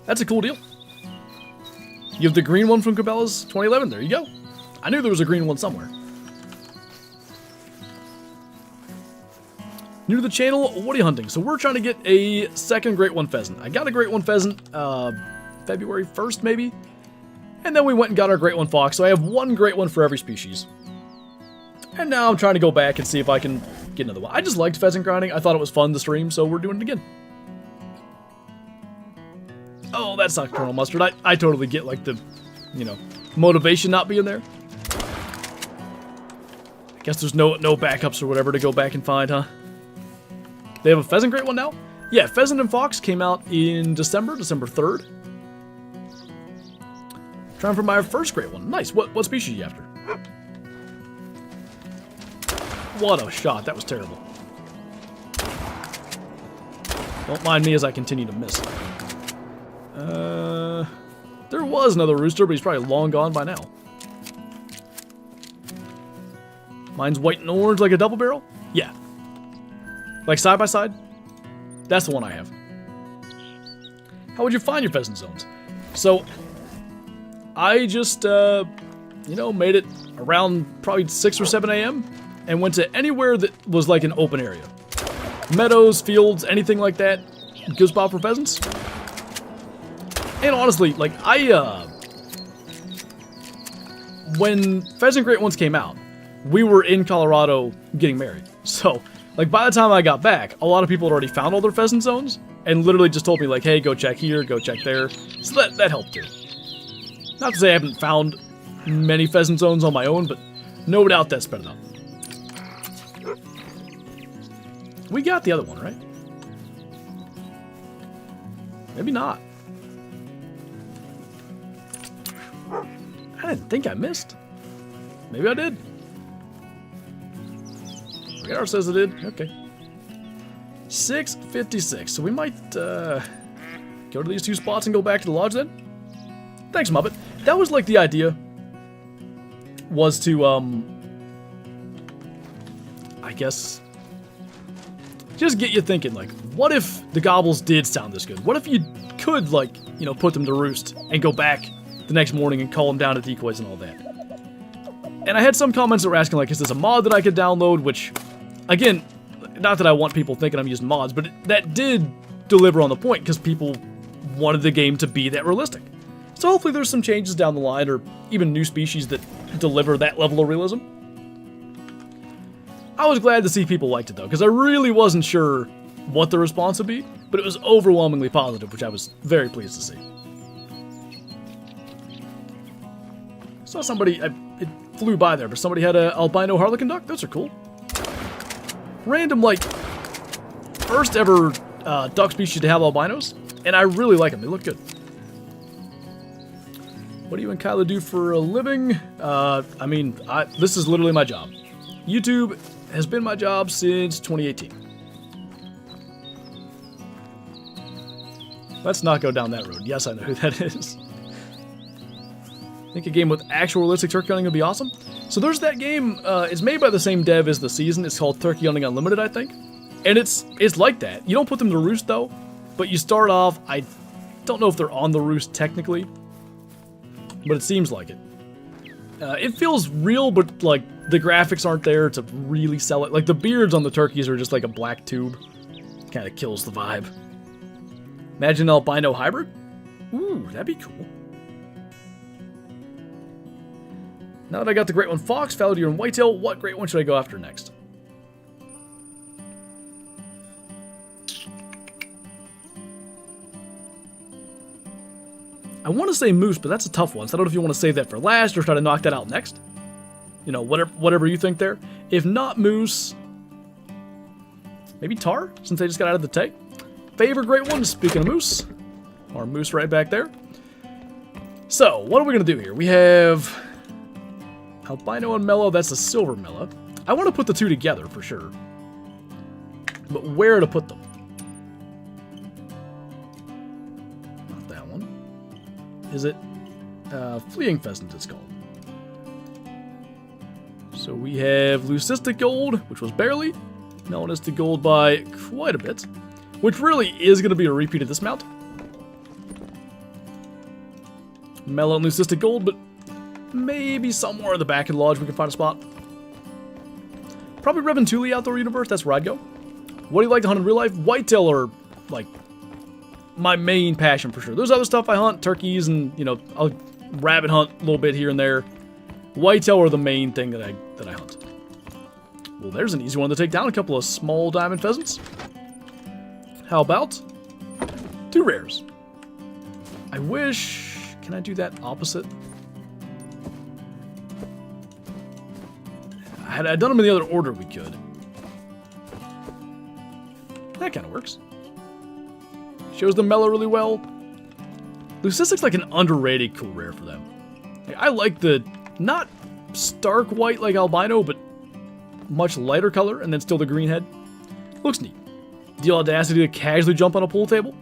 That's a cool deal. You have the green one from Cabela's 2011. There you go. I knew there was a green one somewhere. New to the channel, what are you hunting? So we're trying to get a second Great One pheasant. I got a Great One pheasant February 1st, maybe? And then we went and got our Great One fox, so I have one Great One for every species. And now I'm trying to go back and see if I can get another one. I just liked pheasant grinding. I thought it was fun to stream, so we're doing it again. Oh, that's not Colonel Mustard. I totally get, like, the, you know, motivation not being there. I guess there's no backups or whatever to go back and find, huh? They have a pheasant Great One now? Yeah, Pheasant and Fox came out in December 3rd. Trying for my first Great One. Nice. What species are you after? What a shot. That was terrible. Don't mind me as I continue to miss. There was another rooster, but he's probably long gone by now. Mine's white and orange like a double barrel? Yeah. Like side by side? That's the one I have. How would you find your pheasant zones? So, I just, you know, made it around probably 6 or 7 a.m. and went to anywhere that was like an open area. Meadows, fields, anything like that. Good spot for pheasants. And honestly, like, when Pheasant Great Ones came out, we were in Colorado getting married. So, like, by the time I got back, a lot of people had already found all their pheasant zones and literally just told me, like, hey, go check here, go check there. So that helped too. Not to say I haven't found many pheasant zones on my own, but no doubt that sped it up. We got the other one, right? Maybe not. I didn't think I missed. Maybe I did. Radar says I did. Okay. 6:56. So we might go to these two spots and go back to the lodge then. Thanks, Muppet. That was like the idea. Was to I guess just get you thinking, like, what if the gobbles did sound this good? What if you could, like, you know, put them to roost and go back the next morning and call them down to decoys and all that? And I had some comments that were asking, like, is this a mod that I could download? Which, again, not that I want people thinking I'm using mods, but that did deliver on the point because people wanted the game to be that realistic. So hopefully there's some changes down the line or even new species that deliver that level of realism. I was glad to see people liked it, though, because I really wasn't sure what the response would be, but it was overwhelmingly positive, which I was very pleased to see. Saw somebody, it flew by there, but somebody had an albino harlequin duck. Those are cool. Random, like, first ever duck species to have albinos, and I really like them. They look good. What do you and Kyla do for a living? I mean, this is literally my job. YouTube has been my job since 2018. Let's not go down that road. Yes, I know who that is. I think a game with actual realistic turkey hunting would be awesome. So there's that game. It's made by the same dev as The Season. It's called Turkey Hunting Unlimited, I think. And it's like that. You don't put them to roost, though. But you start off, I don't know if they're on the roost technically. But it seems like it. It feels real, but, like, the graphics aren't there to really sell it. Like, the beards on the turkeys are just like a black tube. Kind of kills the vibe. Imagine an albino hybrid? Ooh, that'd be cool. Now that I got the Great One Fox, fallow deer, and whitetail, what Great One should I go after next? I want to say moose, but that's a tough one, so I don't know if you want to save that for last or try to knock that out next. You know, whatever you think there. If not moose, maybe tar, since they just got out of the tank. Favorite Great One, speaking of moose. Our moose right back there. So, what are we going to do here? We have albino and mellow, that's a silver mellow. I want to put the two together for sure. But where to put them? Not that one. Is it fleeing pheasant it's called. So we have leucistic gold, which was barely. Melanistic gold by quite a bit. Which really is going to be a repeat of this mount. Mellow and leucistic gold, but maybe somewhere in the back of the lodge we can find a spot. Probably Reventuli Outdoor Universe, that's where I'd go. What do you like to hunt in real life? Whitetail are, like, my main passion for sure. There's other stuff I hunt, turkeys and, you know, I'll rabbit hunt a little bit here and there. Whitetail are the main thing that I hunt. Well, there's an easy one to take down. A couple of small diamond pheasants. How about 2 rares? I wish... Can I do that opposite? Had I done them in the other order, we could. That kind of works. Shows the mellow really well. Leucistic's like an underrated cool rare for them. Like, I like the, not stark white like albino, but much lighter color, and then still the green head. Looks neat. The audacity to casually jump on a pool table?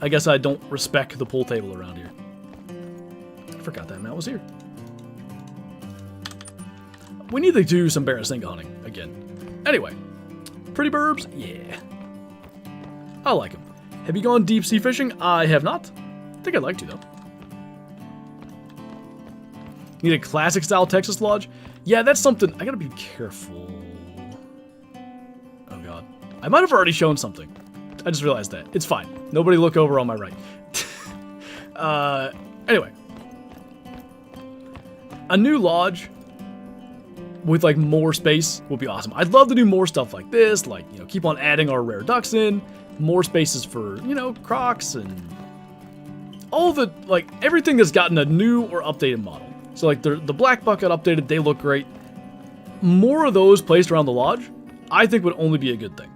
I guess I don't respect the pool table around here. I forgot that mount was here. We need to do some Barasinga hunting again. Anyway, pretty burbs? Yeah. I like them. Have you gone deep sea fishing? I have not. I think I'd like to, though. Need a classic style Texas lodge? Yeah, that's something. I gotta be careful. Oh, God. I might have already shown something. I just realized that. It's fine. Nobody look over on my right. Anyway. A new lodge with, like, more space would be awesome. I'd love to do more stuff like this, like, you know, keep on adding our rare ducks in, more spaces for, you know, crocs and all the, like, everything that's gotten a new or updated model. So, like, the black bucket updated, they look great. More of those placed around the lodge, I think would only be a good thing.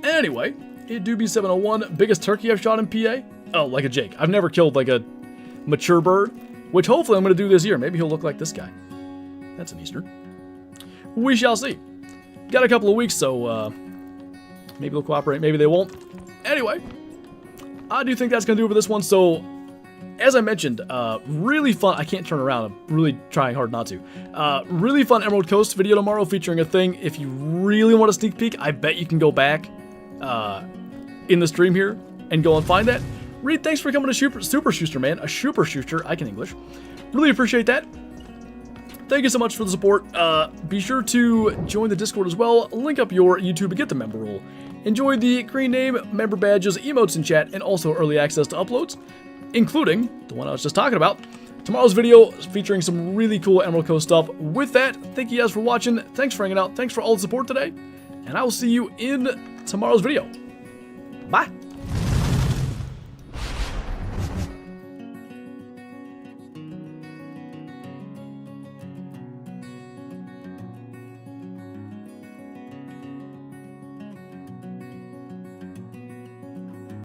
Anyway, it do be 701, biggest turkey I've shot in PA. Oh, like a Jake. I've never killed, like, a mature bird, which hopefully I'm going to do this year. Maybe he'll look like this guy. That's an Eastern. We shall see. Got a couple of weeks, so maybe they'll cooperate, maybe they won't. Anyway, I do think that's going to do it for this one. So, as I mentioned, really fun. I can't turn around. I'm really trying hard not to. Really fun Emerald Coast video tomorrow featuring a thing. If you really want a sneak peek, I bet you can go back in the stream here and go and find that. Reed, thanks for coming to Super Schuster, man. A Super Schuster. I can English. Really appreciate that. Thank you so much for the support. Be sure to join the Discord as well. Link up your YouTube and get the member role. Enjoy the green name, member badges, emotes in chat, and also early access to uploads, including the one I was just talking about. Tomorrow's video featuring some really cool Emerald Coast stuff. With that, thank you guys for watching. Thanks for hanging out. Thanks for all the support today. And I will see you in tomorrow's video. Bye.